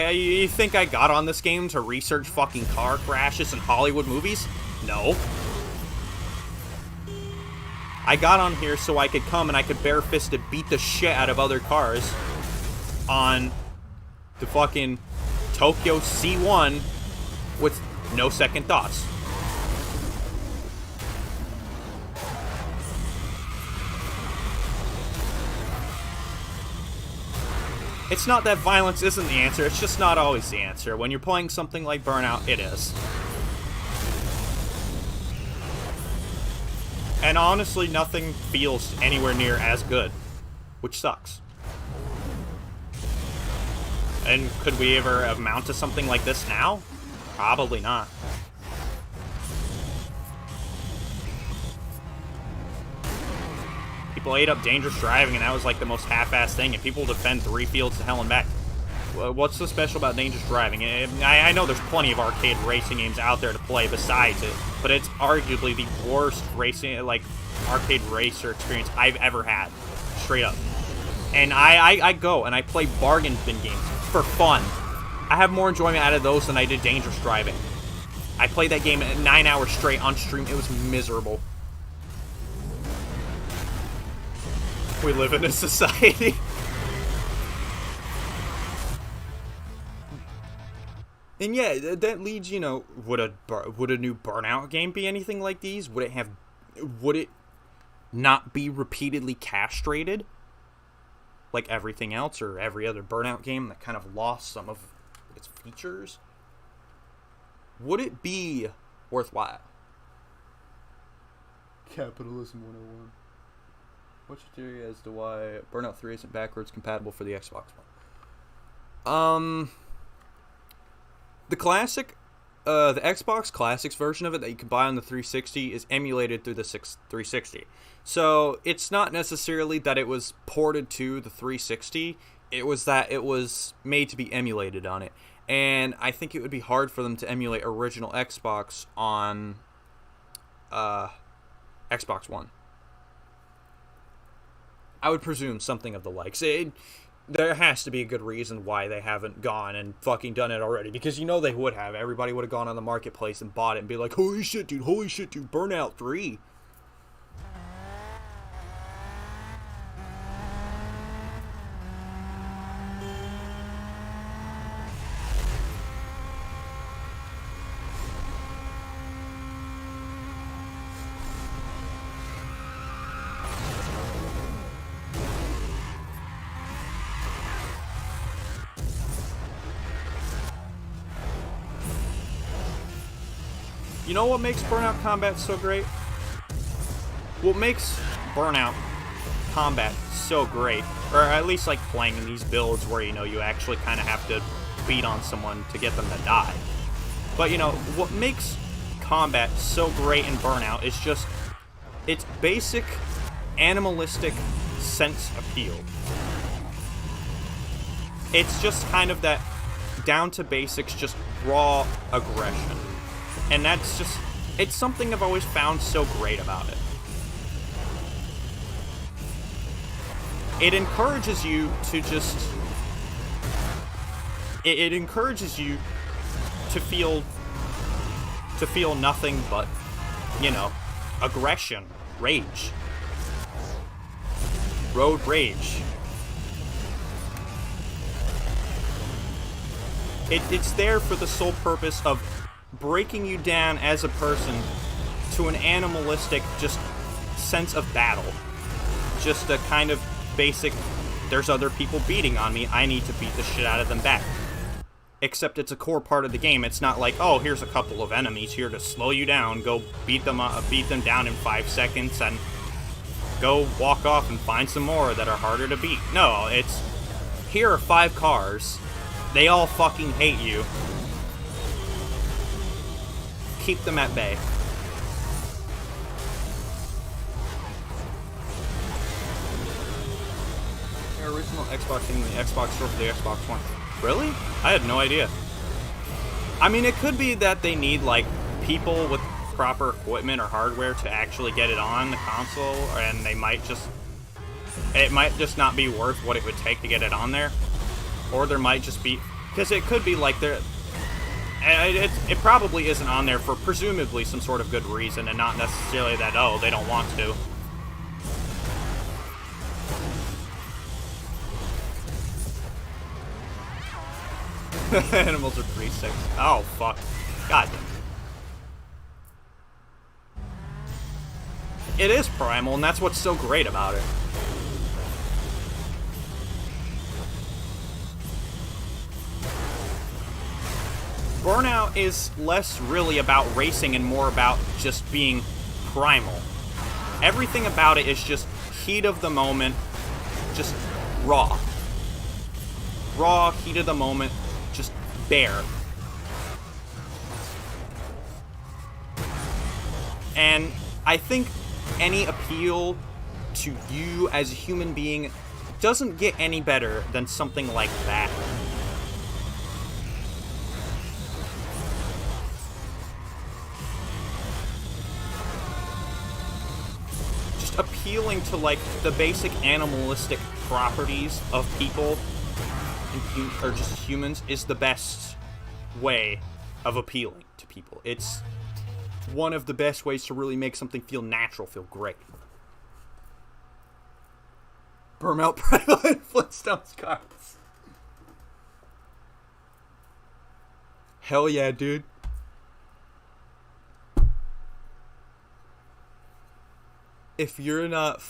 I got on this game to research fucking car crashes and Hollywood movies? No. I got on here so I could come and I could bare-fisted beat the shit out of other cars on the fucking Tokyo C1 with no second thoughts. It's not that violence isn't the answer, it's just not always the answer. When you're playing something like Burnout, it is. And honestly, nothing feels anywhere near as good, which sucks. And could we ever amount to something like this now? Probably not. People ate up dangerous driving, and that was like the most half-assed thing, and people defend 3 fields to hell and back. What's so special about dangerous driving? I know there's plenty of arcade racing games out there to play besides it, but it's arguably the worst racing, like, arcade racer experience I've ever had. Straight up. And I go and I play bargain bin games for fun. I have more enjoyment out of those than I did dangerous driving. I played that game 9 hours straight on stream. It was miserable. We live in a society. And yeah, that leads, you know, would a new Burnout game be anything like these? Would it not be repeatedly castrated like everything else or every other Burnout game that kind of lost some of its features? Would it be worthwhile? Capitalism 101. What's your theory as to why Burnout 3 isn't backwards compatible for the Xbox One? The classic, the Xbox Classics version of it that you can buy on the 360 is emulated through the 360. So it's not necessarily that it was ported to the 360, it was that it was made to be emulated on it. And I think it would be hard for them to emulate original Xbox on Xbox One. I would presume something of the likes. There has to be a good reason why they haven't gone and fucking done it already. Because you know they would have. Everybody would have gone on the marketplace and bought it and be like, holy shit, dude, Burnout 3. You know what makes Burnout combat so great? What makes Burnout combat so great, or at least like playing in these builds where, you know, you actually kind of have to beat on someone to get them to die. But, you know, what makes combat so great in Burnout is just its basic animalistic sense appeal. It's just kind of that down to basics, just raw aggression. And that's just, it's something I've always found so great about it. It encourages you to just, it encourages you to feel nothing but, you know, aggression, rage, road rage. It's there for the sole purpose of breaking you down as a person to an animalistic just sense of battle. Just a kind of basic, there's other people beating on me, I need to beat the shit out of them back. Except it's a core part of the game. It's not like, oh, here's a couple of enemies here to slow you down, go beat them down in 5 seconds and go walk off and find some more that are harder to beat. No, it's, here are 5 cars, they all fucking hate you. Keep them at bay. The original Xbox thing in the Xbox store for the Xbox One. Really? I had no idea. I mean, it could be that they need, like, people with proper equipment or hardware to actually get it on the console, and they might just, it might just not be worth what it would take to get it on there. Or there might just be, Because it could be like they're... It probably isn't on there for presumably some sort of good reason, and not necessarily that, oh, they don't want to. Animals are pretty sick. Oh, fuck. God damn. It is primal, and that's what's so great about it. Burnout is less really about racing and more about just being primal. Everything about it is just heat of the moment, just raw. Raw, heat of the moment, just bare. And I think any appeal to you as a human being doesn't get any better than something like that. Just appealing to, like, the basic animalistic properties of people, or just humans, is the best way of appealing to people. It's one of the best ways to really make something feel natural, feel great. Burnout Paradise and Flintstones cards. Hell yeah, dude. If you're not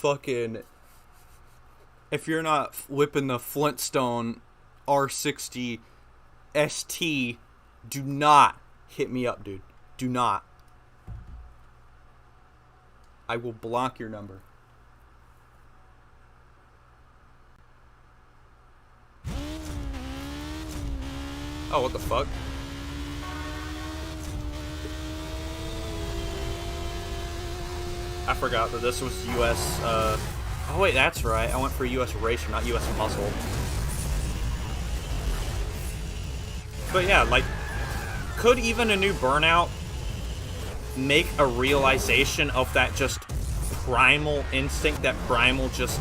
whipping the Flintstone R60 ST, do not hit me up, dude. Do not. I will block your number. Oh, what the fuck? I forgot that this was US, oh wait, that's right. I went for US Racer, not US Muscle. But yeah, like, could even a new Burnout make a realization of that just primal instinct, that primal just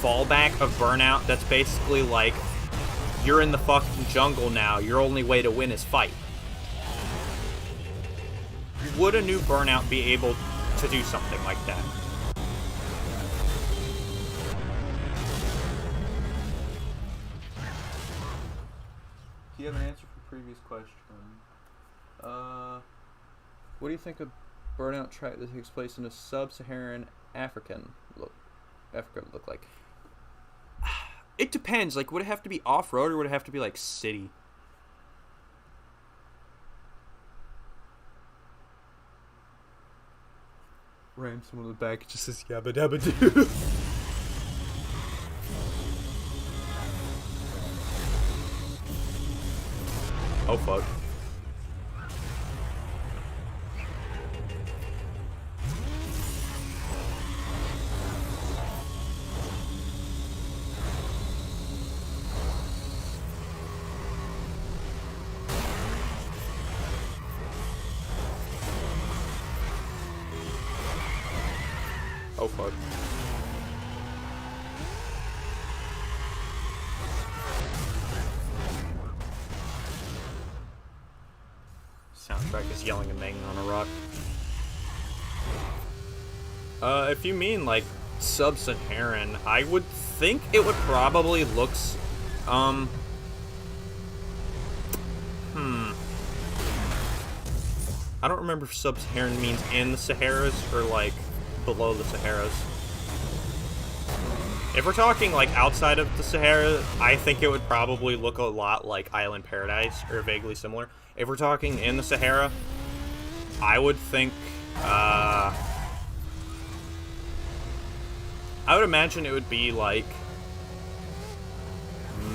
fallback of Burnout that's basically like, you're in the fucking jungle now, your only way to win is fight? Would a new Burnout be able to do something like that? Do you have an answer for previous question? What do you think of Burnout track that takes place in a sub-Saharan Africa would look like? It depends. Like, would it have to be off-road or would it have to be, like, city? Ram someone in the back, it just says yabba dabba doo. Oh, fuck. Oh, fuck. Soundtrack is yelling and banging on a rock. If you mean, like, sub-Saharan, I would think it would probably look, I don't remember if sub-Saharan means in the Saharas or, like, below the Saharas. If we're talking, like, outside of the Sahara, I think it would probably look a lot like Island Paradise, or vaguely similar. If we're talking in the Sahara, I would think, I would imagine it would be, like,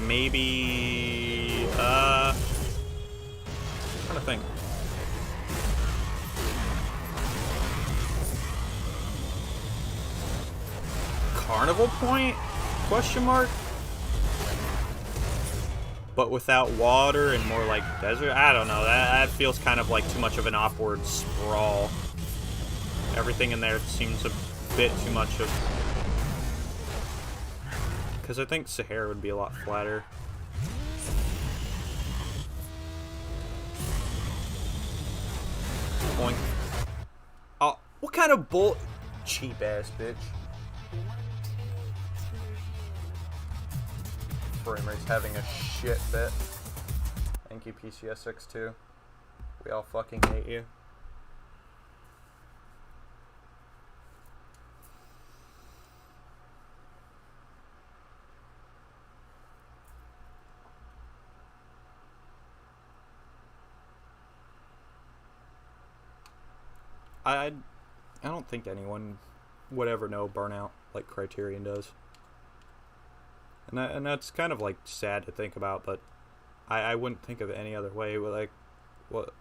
maybe, I'm trying to think. Carnival Point? Question mark? But without water and more like desert? I don't know. That feels kind of like too much of an upward sprawl. Everything in there seems a bit too much of... Because I think Sahara would be a lot flatter. point. Oh, what kind of bull... Cheap-ass bitch. Frame rate's having a shit fit. Thank you, PCSX2. We all fucking hate you. I don't think anyone would ever know Burnout like Criterion does. And that's kind of like sad to think about, but I wouldn't think of it any other way. But like, what?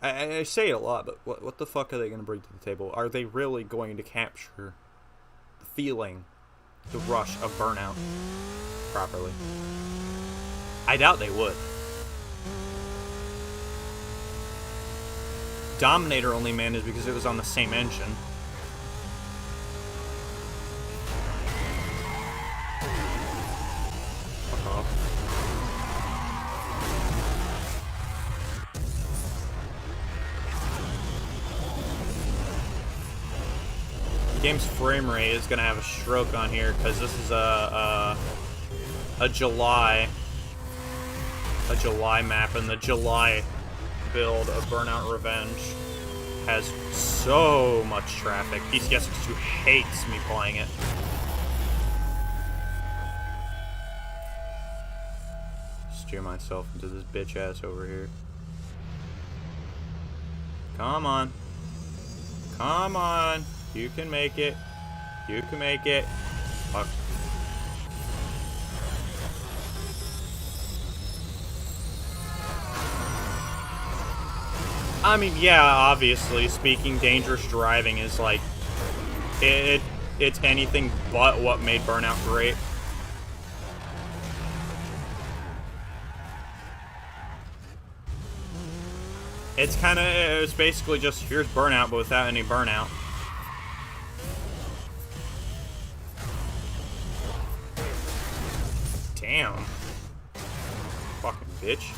I say it a lot, but what the fuck are they going to bring to the table? Are they really going to capture the feeling, the rush of Burnout properly? I doubt they would. Dominator only managed because it was on the same engine. The game's frame rate is gonna have a stroke on here because this is a July map, and the July build of Burnout Revenge has so much traffic. PCSX2 hates me playing it. Steer myself into this bitch ass over here. Come on. Come on. You can make it. You can make it. Fuck. I mean, yeah, obviously speaking, dangerous driving is like it's anything but what made Burnout great. It's basically just here's Burnout, but without any burnout. Damn. Fucking bitch.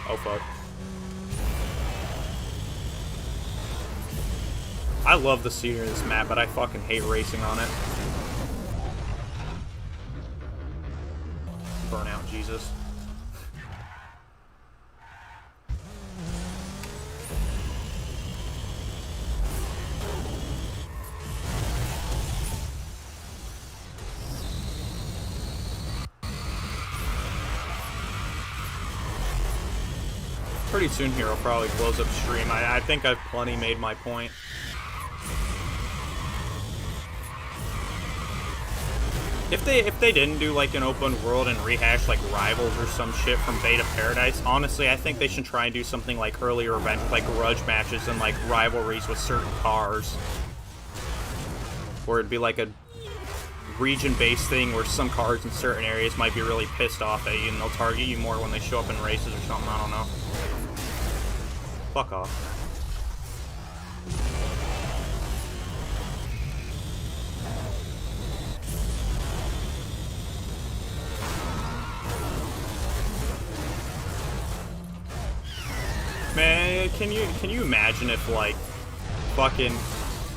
Oh fuck. I love the scenery of this map, but I fucking hate racing on it. Burnout, Jesus. Pretty soon Hero probably blows up stream. I think I've plenty made my point. If they didn't do like an open world and rehash like Rivals or some shit from Beta Paradise, honestly I think they should try and do something like early Revenge, like grudge matches and like rivalries with certain cars. Or it'd be like a region-based thing where some cars in certain areas might be really pissed off at you and they'll target you more when they show up in races or something, I don't know. Fuck off. Man, can you imagine if like fucking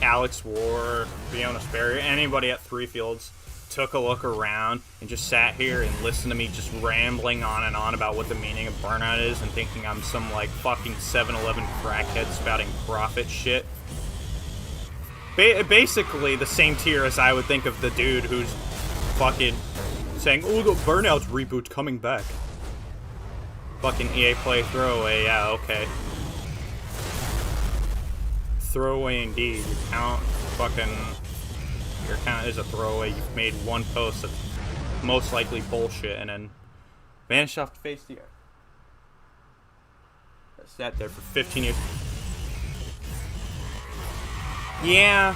Alex War, Fiona Sperry, anybody at Three Fields took a look around and just sat here and listened to me just rambling on and on about what the meaning of Burnout is and thinking I'm some like fucking 7-Eleven crackhead spouting profit shit. Basically the same tier as I would think of the dude who's fucking saying, oh, the Burnout's reboot coming back. Fucking EA Play throwaway, yeah, okay. Throwaway indeed. Your account is a throwaway. You've made one post that's most likely bullshit and then vanished off the face of the earth. I sat there for 15 years. Yeah.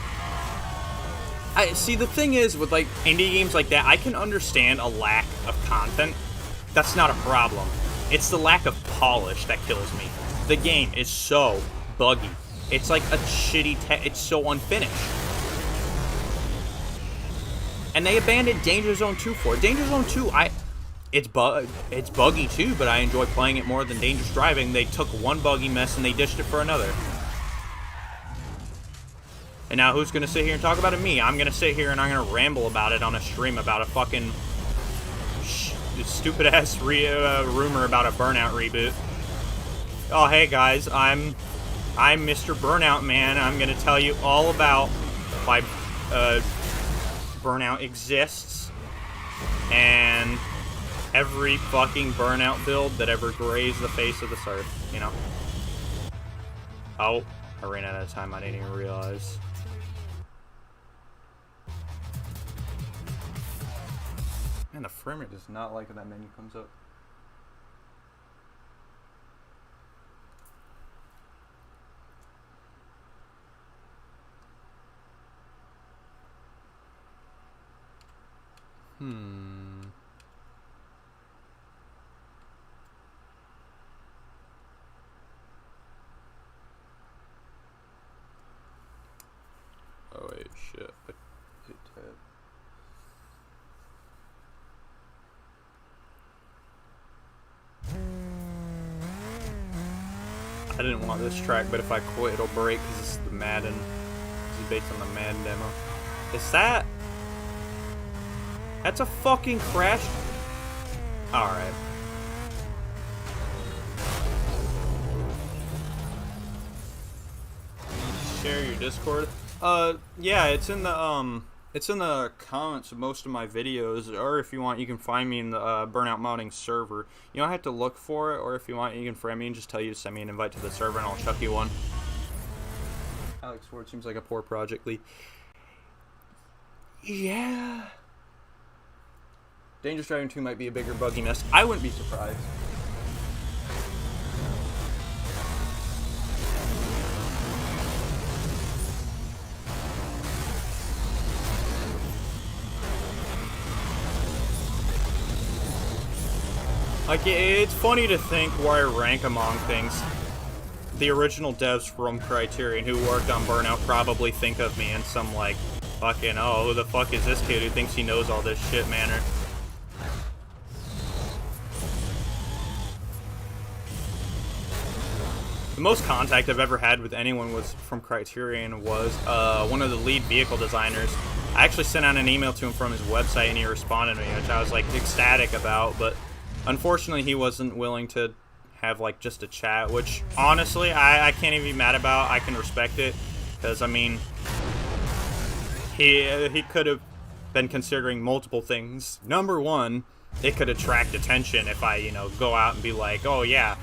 See, the thing is, with like indie games like that, I can understand a lack of content. That's not a problem. It's the lack of polish that kills me. The game is so buggy. It's like a shitty it's so unfinished. And they abandoned Danger Zone 2 for it. Danger Zone 2, it's buggy too, but I enjoy playing it more than Dangerous Driving. They took one buggy mess and they dished it for another. And now who's gonna sit here and talk about it? Me. I'm gonna sit here and I'm gonna ramble about it on a stream about a fucking stupid ass rumor about a Burnout reboot. Oh hey guys, I'm Mr. Burnout Man. I'm gonna tell you all about why Burnout exists and every fucking Burnout build that ever grazed the face of this earth, you know? Oh, I ran out of time. I didn't even realize. Man, the frame rate does not like when that menu comes up. Oh wait, shit. Hit tab. I didn't want this track, but if I quit, it'll break because this is the Madden. This is based on the Madden demo. Is that? That's a fucking crash. Alright. Share your Discord. Yeah, it's in the comments of most of my videos, or if you want, you can find me in the Burnout modding server. You don't have to look for it, or if you want, you can friend me and just tell you to send me an invite to the server, and I'll chuck you one. Alex Ford seems like a poor project lead. Yeah. Dangerous Driving 2 might be a bigger buggy mess. I wouldn't be surprised. Like, it's funny to think where I rank among things. The original devs from Criterion who worked on Burnout probably think of me in some, like, fucking, oh, who the fuck is this kid who thinks he knows all this shit manner? The most contact I've ever had with anyone was from Criterion was one of the lead vehicle designers. I actually sent out an email to him from his website and he responded to me, which I was like ecstatic about, but unfortunately he wasn't willing to have like just a chat, which honestly I can't even be mad about. I can respect it, because I mean he could have been considering multiple things. Number one, it could attract attention if I, you know, go out and be like, oh yeah,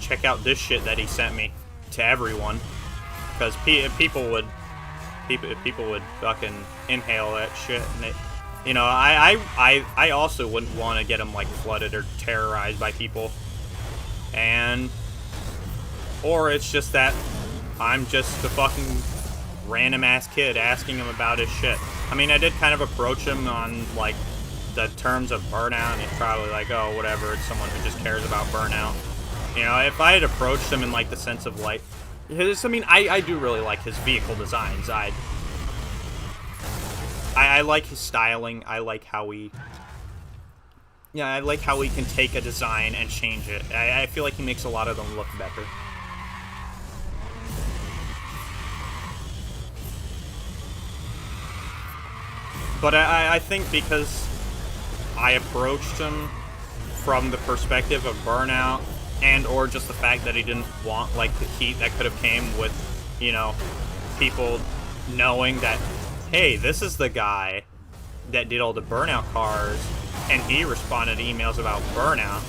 check out this shit that he sent me to everyone, because people would fucking inhale that shit, and it, you know, I also wouldn't want to get them like flooded or terrorized by people, and or it's just that I'm just a fucking random ass kid asking him about his shit. I mean, I did kind of approach him on like the terms of Burnout, and he's probably like, oh whatever, it's someone who just cares about Burnout. You know, if I had approached him in, like, the sense of, like, I mean, I do really like his vehicle designs. I like his styling. I like how he... Yeah, I like how he can take a design and change it. I feel like he makes a lot of them look better. But I think because I approached him from the perspective of Burnout, and or just the fact that he didn't want like the heat that could have came with, you know, people knowing that, hey, this is the guy that did all the Burnout cars, and he responded to emails about Burnout,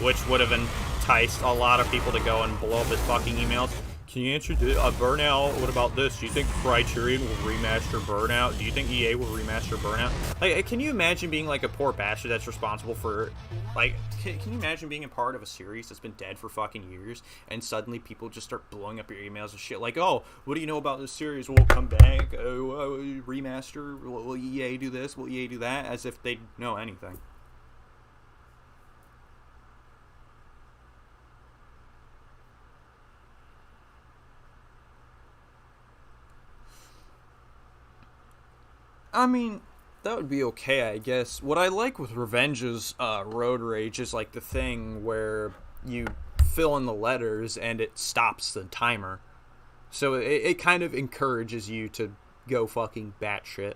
which would have enticed a lot of people to go and blow up his fucking emails. Can you answer Burnout? What about this? Do you think Criterion will remaster Burnout? Do you think EA will remaster Burnout? Like, can you imagine being like a poor bastard that's responsible for, like, can you imagine being a part of a series that's been dead for fucking years, and suddenly people just start blowing up your emails and shit like, oh, what do you know about this series? We'll come back, remaster, will EA do this? Will EA do that? As if they know anything. I mean, that would be okay, I guess. What I like with Revenge's road rage is like the thing where you fill in the letters and it stops the timer. So it kind of encourages you to go fucking batshit.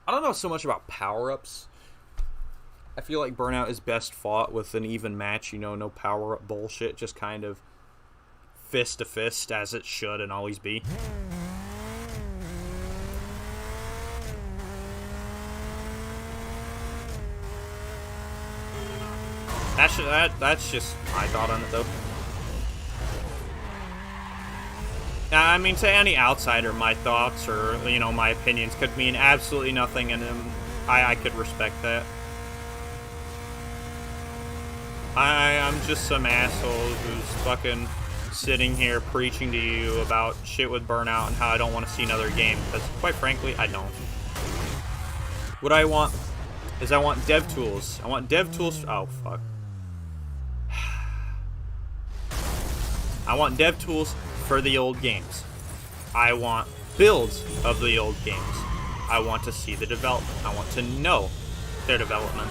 I don't know so much about power-ups. I feel like Burnout is best fought with an even match, you know, no power-up bullshit, just kind of fist to fist as it should and always be. That's just my thought on it, though. I mean, to any outsider, my thoughts or, you know, my opinions could mean absolutely nothing, and I could respect that. I'm just some asshole who's fucking sitting here preaching to you about shit with Burnout and how I don't want to see another game, because, quite frankly, I don't. What I want is I want dev tools. I want dev tools. Oh, fuck. I want dev tools for the old games. I want builds of the old games. I want to see the development. I want to know their development.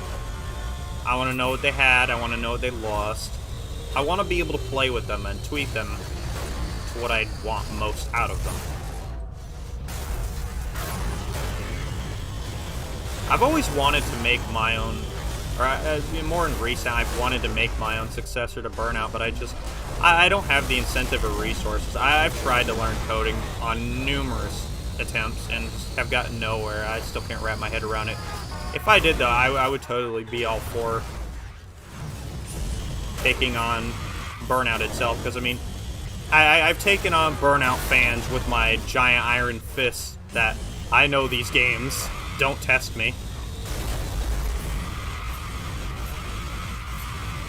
I want to know what they had. I want to know what they lost. I want to be able to play with them and tweak them to what I want most out of them. I've always wanted to make my own, or more in recent, I've wanted to make my own successor to Burnout, but I don't have the incentive or resources. I've tried to learn coding on numerous attempts and have gotten nowhere. I still can't wrap my head around it. If I did, though, I would totally be all for taking on Burnout itself, because, I mean, I've taken on Burnout fans with my giant iron fists that I know these games. Don't test me.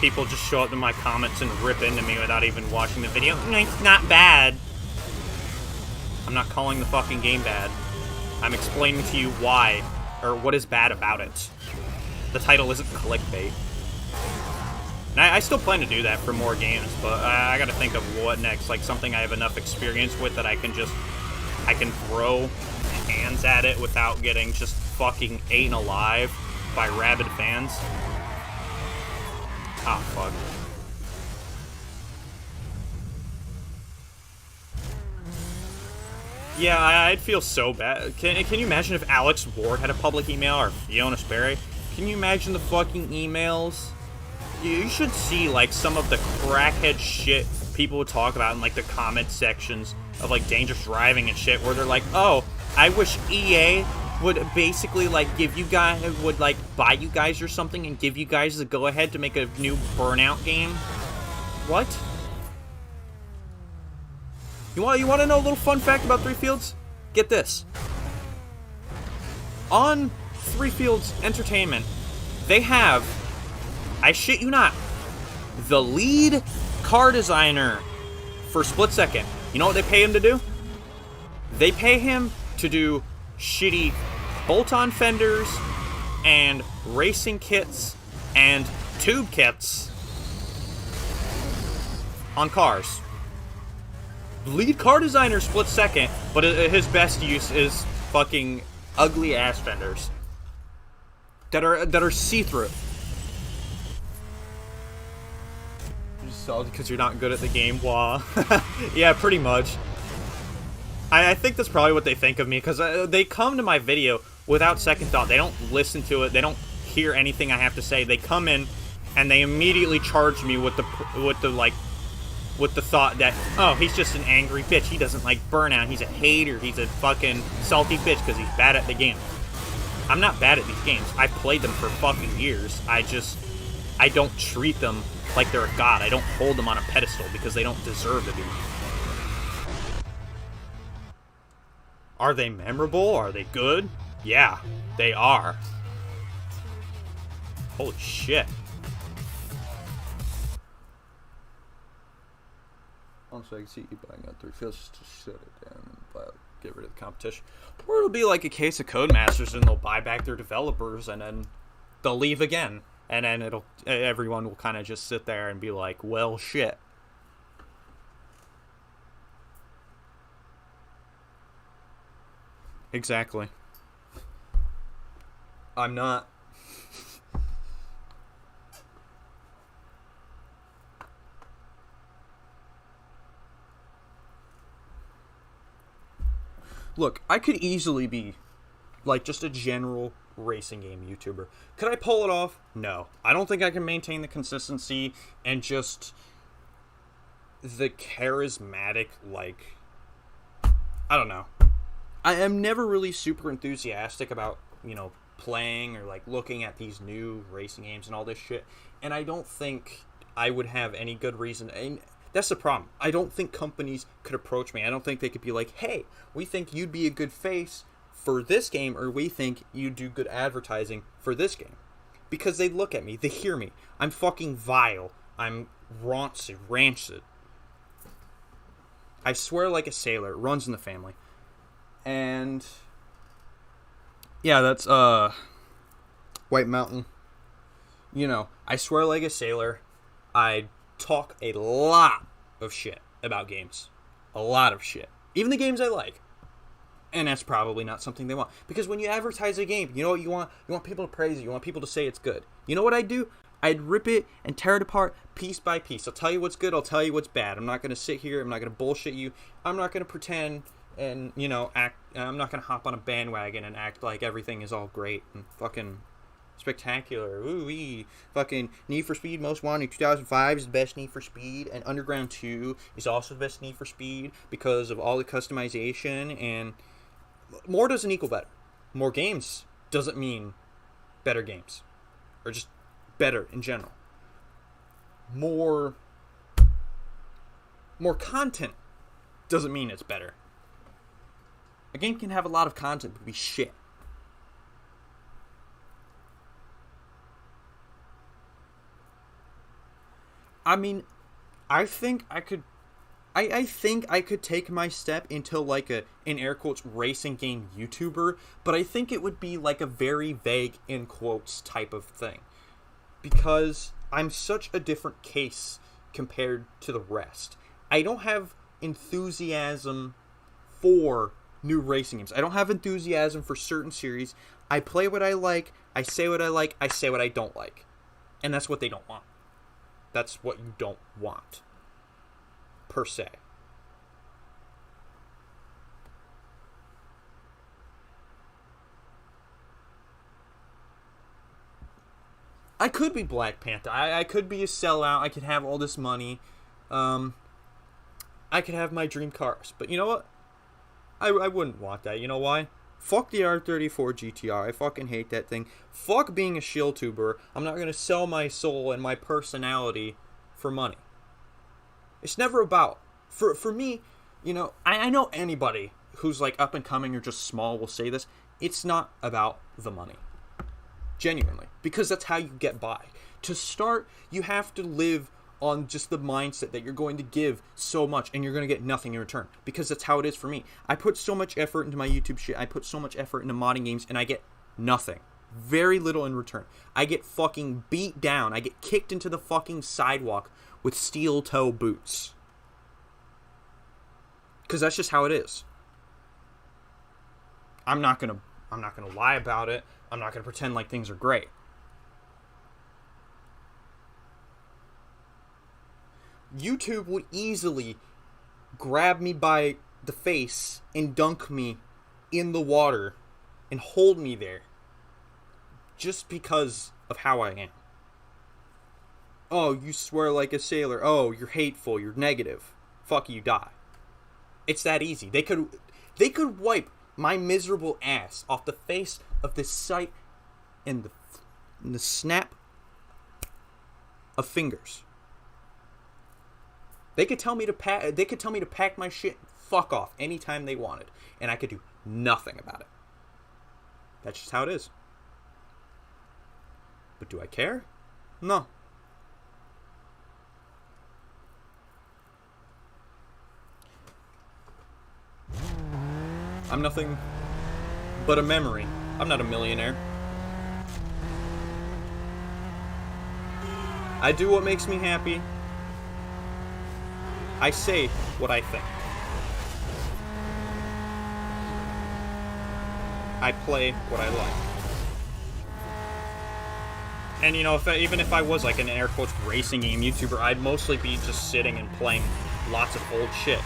People just show up in my comments and rip into me without even watching the video. It's not bad. I'm not calling the fucking game bad. I'm explaining to you why, or what is bad about it. The title isn't clickbait. And I still plan to do that for more games, but I gotta think of what next. Like something I have enough experience with that I can throw hands at it without getting just fucking eaten alive by rabid fans. Ah, fuck. Yeah, I'd feel so bad. Can you imagine if Alex Ward had a public email, or Fiona Sperry? Can you imagine the fucking emails? You should see, like, some of the crackhead shit people would talk about in, like, the comment sections of, like, dangerous driving and shit, where they're like, oh, I wish EA would basically, like, give you guys, would, like, buy you guys or something and give you guys the go-ahead to make a new Burnout game. What? You want to know a little fun fact about Three Fields? Get this. On Three Fields Entertainment, they have, I shit you not, the lead car designer for Split Second. You know what they pay him to do? They pay him to do shitty bolt-on fenders and racing kits and tube kits on cars. Lead car designer Split Second, but his best use is fucking ugly ass fenders that are see-through. Just all because you're not good at the game, wah. Yeah, pretty much. I think that's probably what they think of me, because they come to my video without second thought. They don't listen to it. They don't hear anything I have to say. They come in and they immediately charge me with the thought that, oh, he's just an angry bitch. He doesn't like Burnout. He's a hater. He's a fucking salty bitch because he's bad at the game. I'm not bad at these games. I've played them for fucking years. I don't treat them like they're a god. I don't hold them on a pedestal because they don't deserve to be. Are they memorable? Are they good? Yeah, they are. Holy shit. Also, I can see you buying out Three Fields just to shut it down and get rid of the competition. Or it'll be like a case of Codemasters and they'll buy back their developers and then they'll leave again. And then everyone will kind of just sit there and be like, well, shit. exactly. I'm not. Look, I could easily be, like, just a general racing game YouTuber. Could I pull it off? No. I don't think I can maintain the consistency and just the charismatic, like, I don't know. I am never really super enthusiastic about, you know, playing or, like, looking at these new racing games and all this shit. And I don't think I would have any good reason. And that's the problem. I don't think companies could approach me. I don't think they could be like, hey, we think you'd be a good face for this game, or we think you do good advertising for this game. Because they look at me, they hear me. I'm fucking vile. I'm raunchy, rancid. I swear like a sailor. It runs in the family. And yeah, that's White Mountain. You know, I swear like a sailor. I talk a lot of shit about games. A lot of shit. Even the games I like. And that's probably not something they want. Because when you advertise a game, you know what you want? You want people to praise it. You want people to say it's good. You know what I'd do? I'd rip it and tear it apart piece by piece. I'll tell you what's good. I'll tell you what's bad. I'm not going to sit here. I'm not going to bullshit you. I'm not going to pretend and, you know, act. I'm not going to hop on a bandwagon and act like everything is all great and fucking spectacular. Ooh-wee. Fucking Need for Speed Most Wanted 2005 is the best Need for Speed. And Underground 2 is also the best Need for Speed because of all the customization. And more doesn't equal better. More games doesn't mean better games. Or just better in general. More content doesn't mean it's better. A game can have a lot of content but be shit. I mean, I think I could take my step into like a, in air quotes, racing game YouTuber, but I think it would be like a very vague, in quotes, type of thing. Because I'm such a different case compared to the rest. I don't have enthusiasm for new racing games. I don't have enthusiasm for certain series. I play what I like, I say what I say what I don't like. And that's what they don't want. That's what you don't want. Per se. I could be Black Panther. I could be a sellout. I could have all this money. I could have my dream cars. But you know what? I wouldn't want that. You know why? Fuck the R34 GTR. I fucking hate that thing. Fuck being a shill tuber. I'm not going to sell my soul and my personality for money. It's never about... For me, you know, I know anybody who's like up and coming or just small will say this. It's not about the money. Genuinely. Because that's how you get by. To start, you have to live on just the mindset that you're going to give so much and you're going to get nothing in return. Because that's how it is for me. I put so much effort into my YouTube shit. I put so much effort into modding games and I get nothing. Very little in return. I get fucking beat down. I get kicked into the fucking sidewalk with steel toe boots. Because that's just how it is. I'm not gonna lie about it. I'm not gonna pretend like things are great. YouTube would easily grab me by the face and dunk me in the water and hold me there just because of how I am. Oh, you swear like a sailor. Oh, you're hateful. You're negative. Fuck you, die. It's that easy. They could wipe my miserable ass off the face of this site in the snap of fingers. They could tell me to pack my shit fuck off anytime they wanted, and I could do nothing about it. That's just how it is. But do I care? No. I'm nothing but a memory. I'm not a millionaire. I do what makes me happy. I say what I think. I play what I like. And, you know, even if I was, like, an air quotes racing game YouTuber, I'd mostly be just sitting and playing lots of old shit.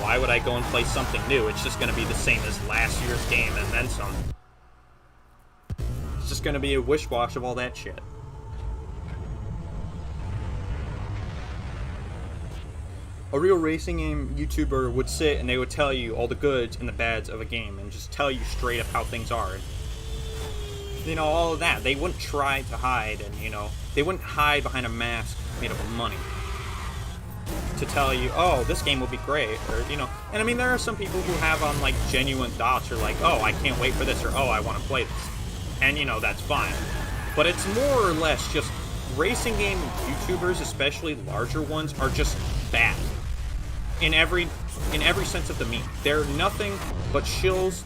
Why would I go and play something new? It's just gonna be the same as last year's game and then some. It's just gonna be a wish-wash of all that shit. A real racing game YouTuber would sit and they would tell you all the goods and the bads of a game and just tell you straight up how things are. And, you know, all of that. They wouldn't try to hide, and, you know, they wouldn't hide behind a mask made up of money to tell you, oh, this game will be great, or, you know. And I mean, there are some people who have on, like, genuine thoughts, or like, oh, I can't wait for this, or oh, I want to play this. And, you know, that's fine. But it's more or less just racing game YouTubers, especially larger ones, are just bad. In every sense of the meaning. They're nothing but shills.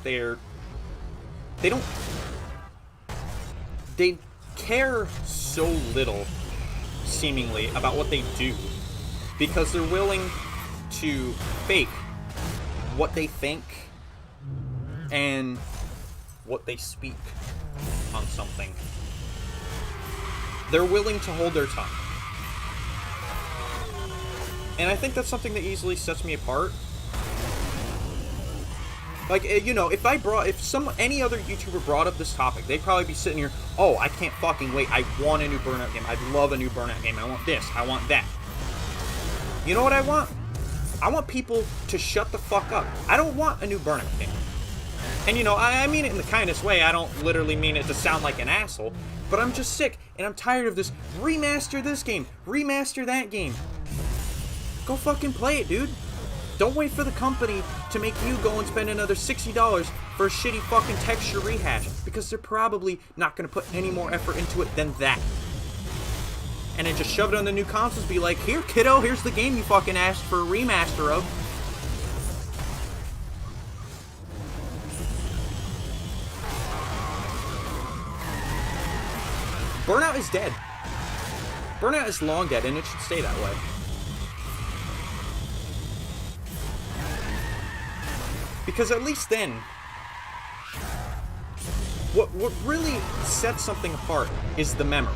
They care so little, seemingly, about what they do, because they're willing to fake what they think and what they speak on something. They're willing to hold their tongue. And I think that's something that easily sets me apart. Like, you know, if any other YouTuber brought up this topic, they'd probably be sitting here, oh, I can't fucking wait, I want a new Burnout game, I'd love a new Burnout game, I want this, I want that. You know what I want? I want people to shut the fuck up. I don't want a new Burnout game. And, you know, I mean it in the kindest way, I don't literally mean it to sound like an asshole, but I'm just sick, and I'm tired of this, remaster this game, remaster that game. Go fucking play it, dude. Don't wait for the company to make you go and spend another $60 for a shitty fucking texture rehash, because they're probably not going to put any more effort into it than that. And then just shove it on the new consoles, be like, here, kiddo, here's the game you fucking asked for a remaster of. Burnout is dead. Burnout is long dead, and it should stay that way. Because at least then, what really sets something apart is the memory.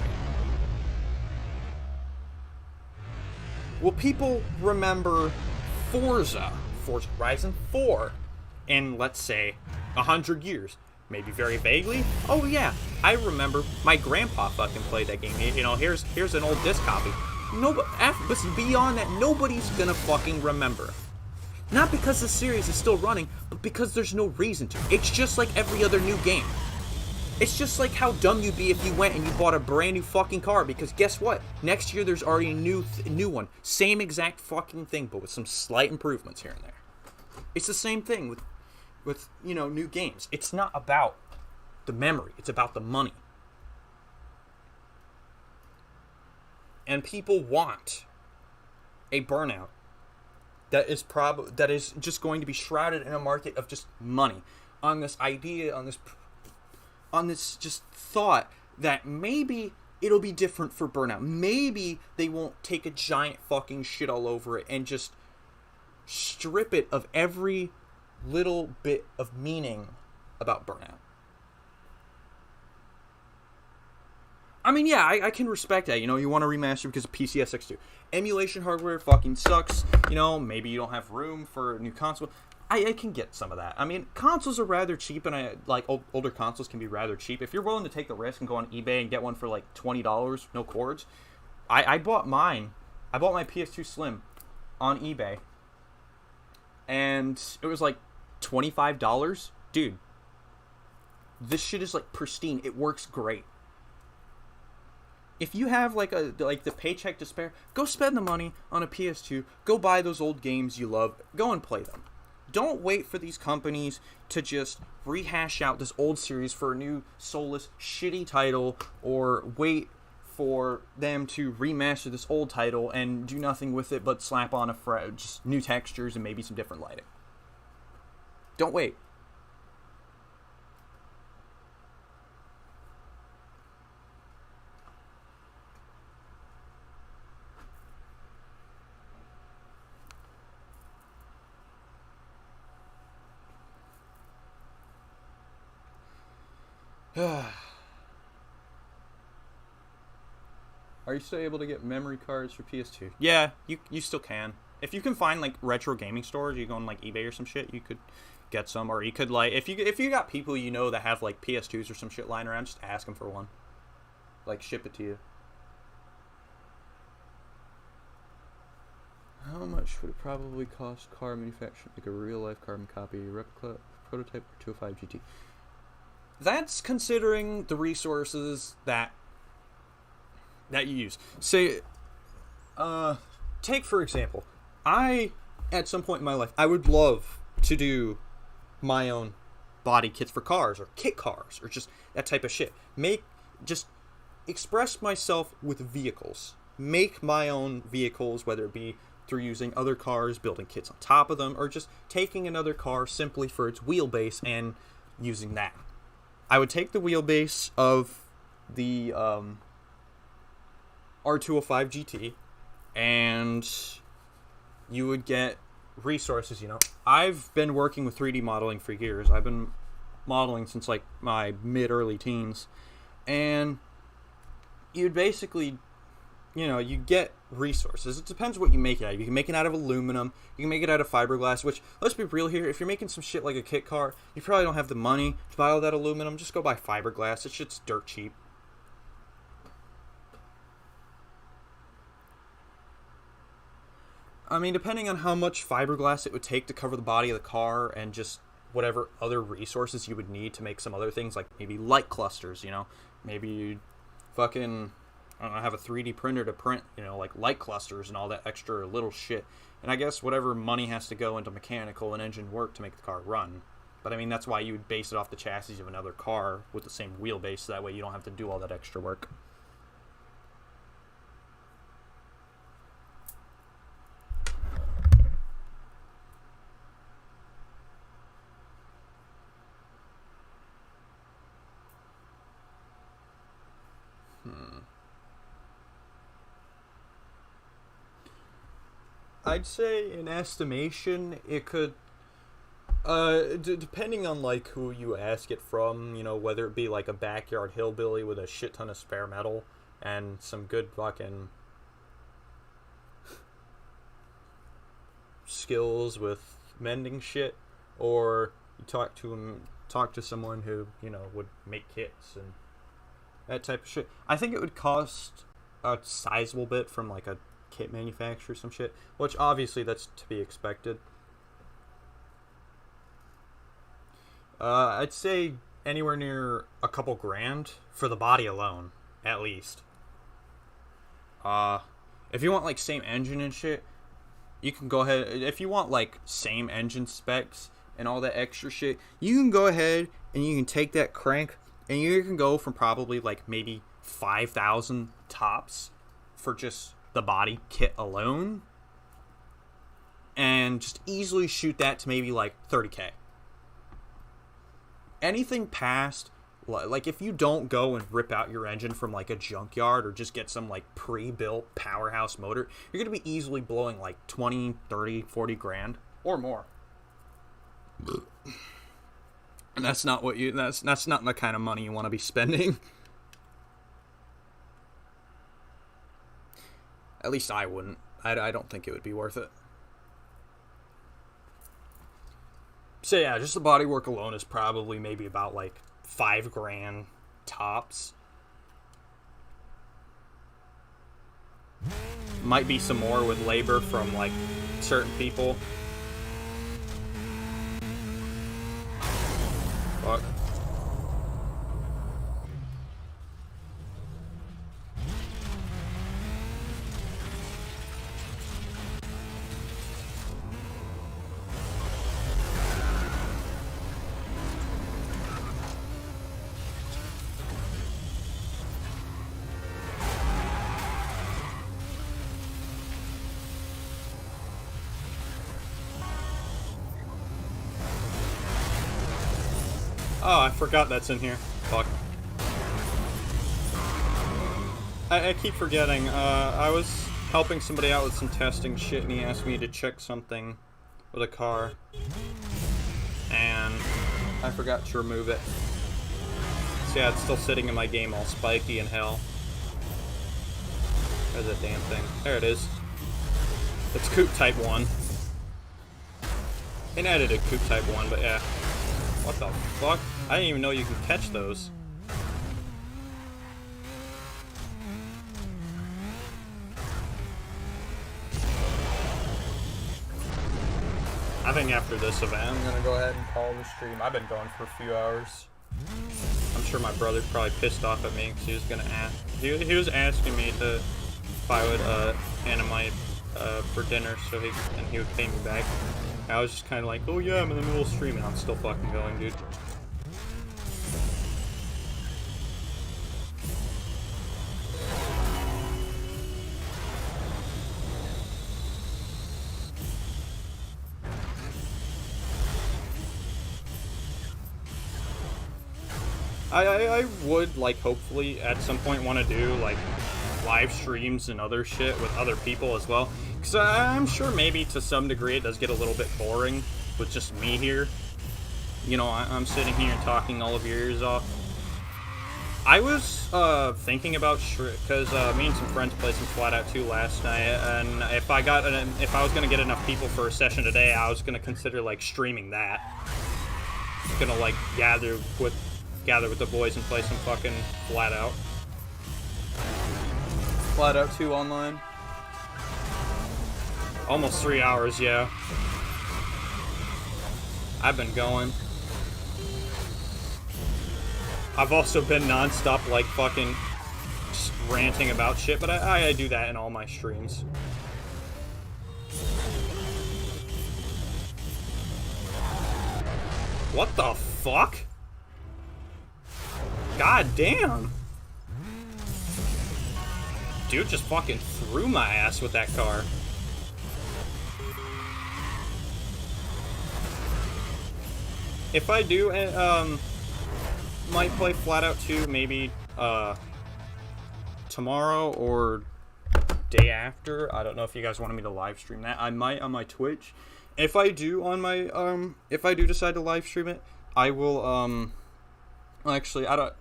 Will people remember Forza Horizon 4 in, let's say, 100 years? Maybe very vaguely. Oh yeah, I remember my grandpa fucking played that game. You know, here's an old disc copy. But beyond that, nobody's gonna fucking remember. Not because the series is still running, but because there's no reason to. It's just like every other new game. It's just like how dumb you'd be if you went and you bought a brand new fucking car, because guess what? Next year there's already a new one. Same exact fucking thing, but with some slight improvements here and there. It's the same thing with you know, new games. It's not about the memory, it's about the money. And people want a Burnout that is just going to be shrouded in a market of just money, on this idea, on this just thought that maybe it'll be different for Burnout. Maybe they won't take a giant fucking shit all over it and just strip it of every little bit of meaning about Burnout. I mean, yeah, I can respect that. You know, you want to remaster because of PCSX2. Emulation hardware fucking sucks. You know, maybe you don't have room for a new console. I can get some of that. I mean, consoles are rather cheap, and older consoles can be rather cheap. If you're willing to take the risk and go on eBay and get one for like $20, no cords. I bought mine. I bought my PS2 Slim on eBay, and it was like $25. Dude, this shit is like pristine. It works great. If you have like the paycheck to spare, go spend the money on a PS2. Go buy those old games you love. Go and play them. Don't wait for these companies to just rehash out this old series for a new soulless shitty title, or wait for them to remaster this old title and do nothing with it but slap on just new textures and maybe some different lighting. Don't wait. Are you still able to get memory cards for PS2? Yeah, you still can. If you can find like retro gaming stores, you go on like eBay or some shit, you could get some, or you could like if you got people you know that have like PS2s or some shit lying around, just ask them for one. Like ship it to you. How much would it probably cost car manufacturer to make a real life carbon copy, replica, prototype, or 205 GT? That's considering the resources that you use. Say, take for example, at some point in my life, I would love to do my own body kits for cars, or kit cars, or just that type of shit. Just express myself with vehicles. Make my own vehicles, whether it be through using other cars, building kits on top of them, or just taking another car simply for its wheelbase and using that. I would take the wheelbase of the R205 GT, and you would get resources, I've been working with 3D modeling for years. I've been modeling since like my mid-early teens, and you'd basically, you get resources. It depends what you make it out of. You can make it out of aluminum, you can make it out of fiberglass, which, let's be real here, if you're making some shit like a kit car, you probably don't have the money to buy all that aluminum. Just go buy fiberglass. That shit's dirt cheap. I mean, depending on how much fiberglass it would take to cover the body of the car, and just whatever other resources you would need to make some other things, like maybe light clusters, maybe you'd fucking, I don't know, have a 3D printer to print, like light clusters and all that extra little shit. And I guess whatever money has to go into mechanical and engine work to make the car run. But I mean, that's why you would base it off the chassis of another car with the same wheelbase, so that way you don't have to do all that extra work. I'd say in estimation, it could, depending on like who you ask it from, whether it be like a backyard hillbilly with a shit ton of spare metal and some good fucking skills with mending shit, or you talk to someone who, would make kits and that type of shit. I think it would cost a sizable bit from like a kit manufacturer, some shit, which obviously that's to be expected. I'd say anywhere near a couple grand for the body alone, at least. If you want like same engine and shit, you can go ahead. If you want like same engine specs and all that extra shit, you can go ahead and you can take that crank, and you can go from probably like maybe 5,000 tops for just the body kit alone, and just easily shoot that to maybe like 30K. Anything past, like if you don't go and rip out your engine from like a junkyard, or just get some like pre-built powerhouse motor, you're gonna be easily blowing like 20, 30, 40 grand or more. And that's not what that's not the kind of money you want to be spending. At least I wouldn't. I don't think it would be worth it. So yeah, just the bodywork alone is probably maybe about like 5 grand tops. Might be some more with labor from like certain people. Fuck. Oh, I forgot that's in here. Fuck. I keep forgetting. I was helping somebody out with some testing shit, and he asked me to check something with a car. And I forgot to remove it. Yeah, it's still sitting in my game all spiky and hell. There's a damn thing. There it is. It's Coop Type 1. An edited Coop Type 1, but yeah. What the fuck? I didn't even know you could catch those. I think after this event, I'm gonna go ahead and call the stream. I've been going for a few hours. I'm sure my brother's probably pissed off at me because he was gonna ask. He was asking me if I would animate for dinner, so he would pay me back. I was just kind of like, oh yeah, I'm in the middle of streaming. I'm still fucking going, dude. I would, like, hopefully at some point want to do, like, live streams and other shit with other people as well. Because I'm sure maybe to some degree it does get a little bit boring with just me here. You know, I'm sitting here and talking all of your ears off. I was thinking about, because me and some friends played some Flat Out 2 last night, and if I was going to get enough people for a session today, I was going to consider, like, streaming that. Gonna, like, gather with the boys and play some fucking Flat Out. Flat Out 2 online. Almost 3 hours, yeah. I've been going. I've also been non-stop, like, fucking just ranting about shit, but I do that in all my streams. What the fuck? God damn. Dude just fucking threw my ass with that car. If I do, might play Flat Out 2 maybe tomorrow or day after. I don't know if you guys wanted me to live stream that. I might on my Twitch. If I do on my if I do decide to live stream it, I will actually, I don't,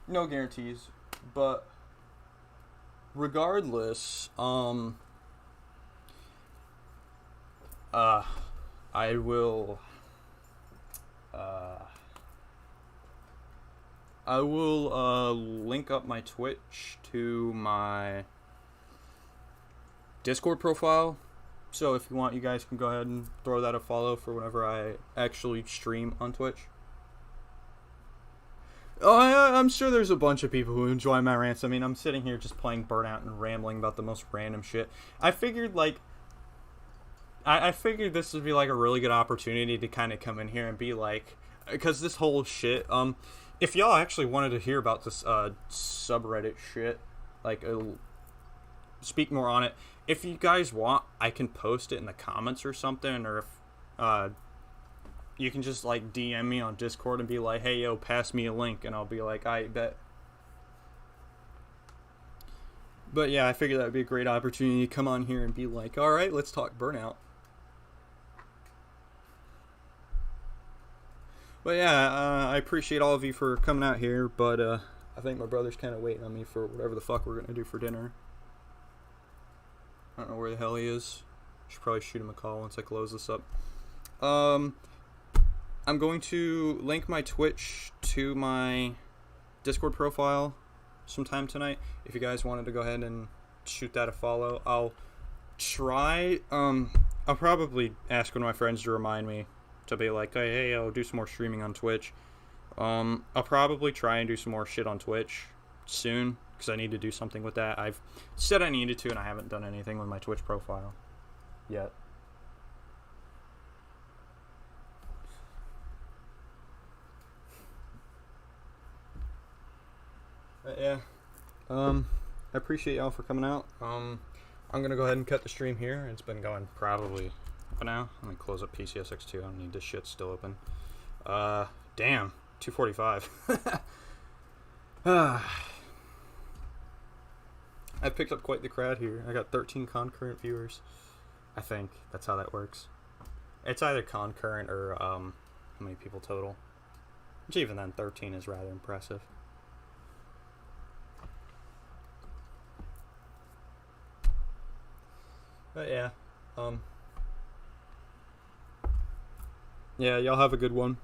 no guarantees, but regardless, I will link up my Twitch to my Discord profile. So if you want, you guys can go ahead and throw that a follow for whenever I actually stream on Twitch. Oh, I'm sure there's a bunch of people who enjoy my rants. I mean, I'm sitting here just playing Burnout and rambling about the most random shit. I figured, like, I figured this would be, like, a really good opportunity to kind of come in here and be, like, because this whole shit, if y'all actually wanted to hear about this, subreddit shit, like, speak more on it, if you guys want, I can post it in the comments or something, or if, you can just, like, DM me on Discord and be like, hey, yo, pass me a link, and I'll be like, I bet. But, yeah, I figured that would be a great opportunity to come on here and be like, alright, let's talk Burnout. But, yeah, I appreciate all of you for coming out here, but, I think my brother's kind of waiting on me for whatever the fuck we're going to do for dinner. I don't know where the hell he is. Should probably shoot him a call once I close this up. I'm going to link my Twitch to my Discord profile sometime tonight. If you guys wanted to go ahead and shoot that a follow, I'll try. I'll probably ask one of my friends to remind me to be like, hey, I'll do some more streaming on Twitch. I'll probably try and do some more shit on Twitch soon, because I need to do something with that. I've said I needed to, and I haven't done anything with my Twitch profile yet. Yeah, I appreciate y'all for coming out. I'm gonna go ahead and cut the stream here. It's been going probably up now. Let me close up PCSX2. I don't need this shit still open. Damn, 2:45. I picked up quite the crowd here. I got 13 concurrent viewers. I think that's how that works. It's either concurrent or how many people total. Which even then, 13 is rather impressive. But yeah, yeah, y'all have a good one.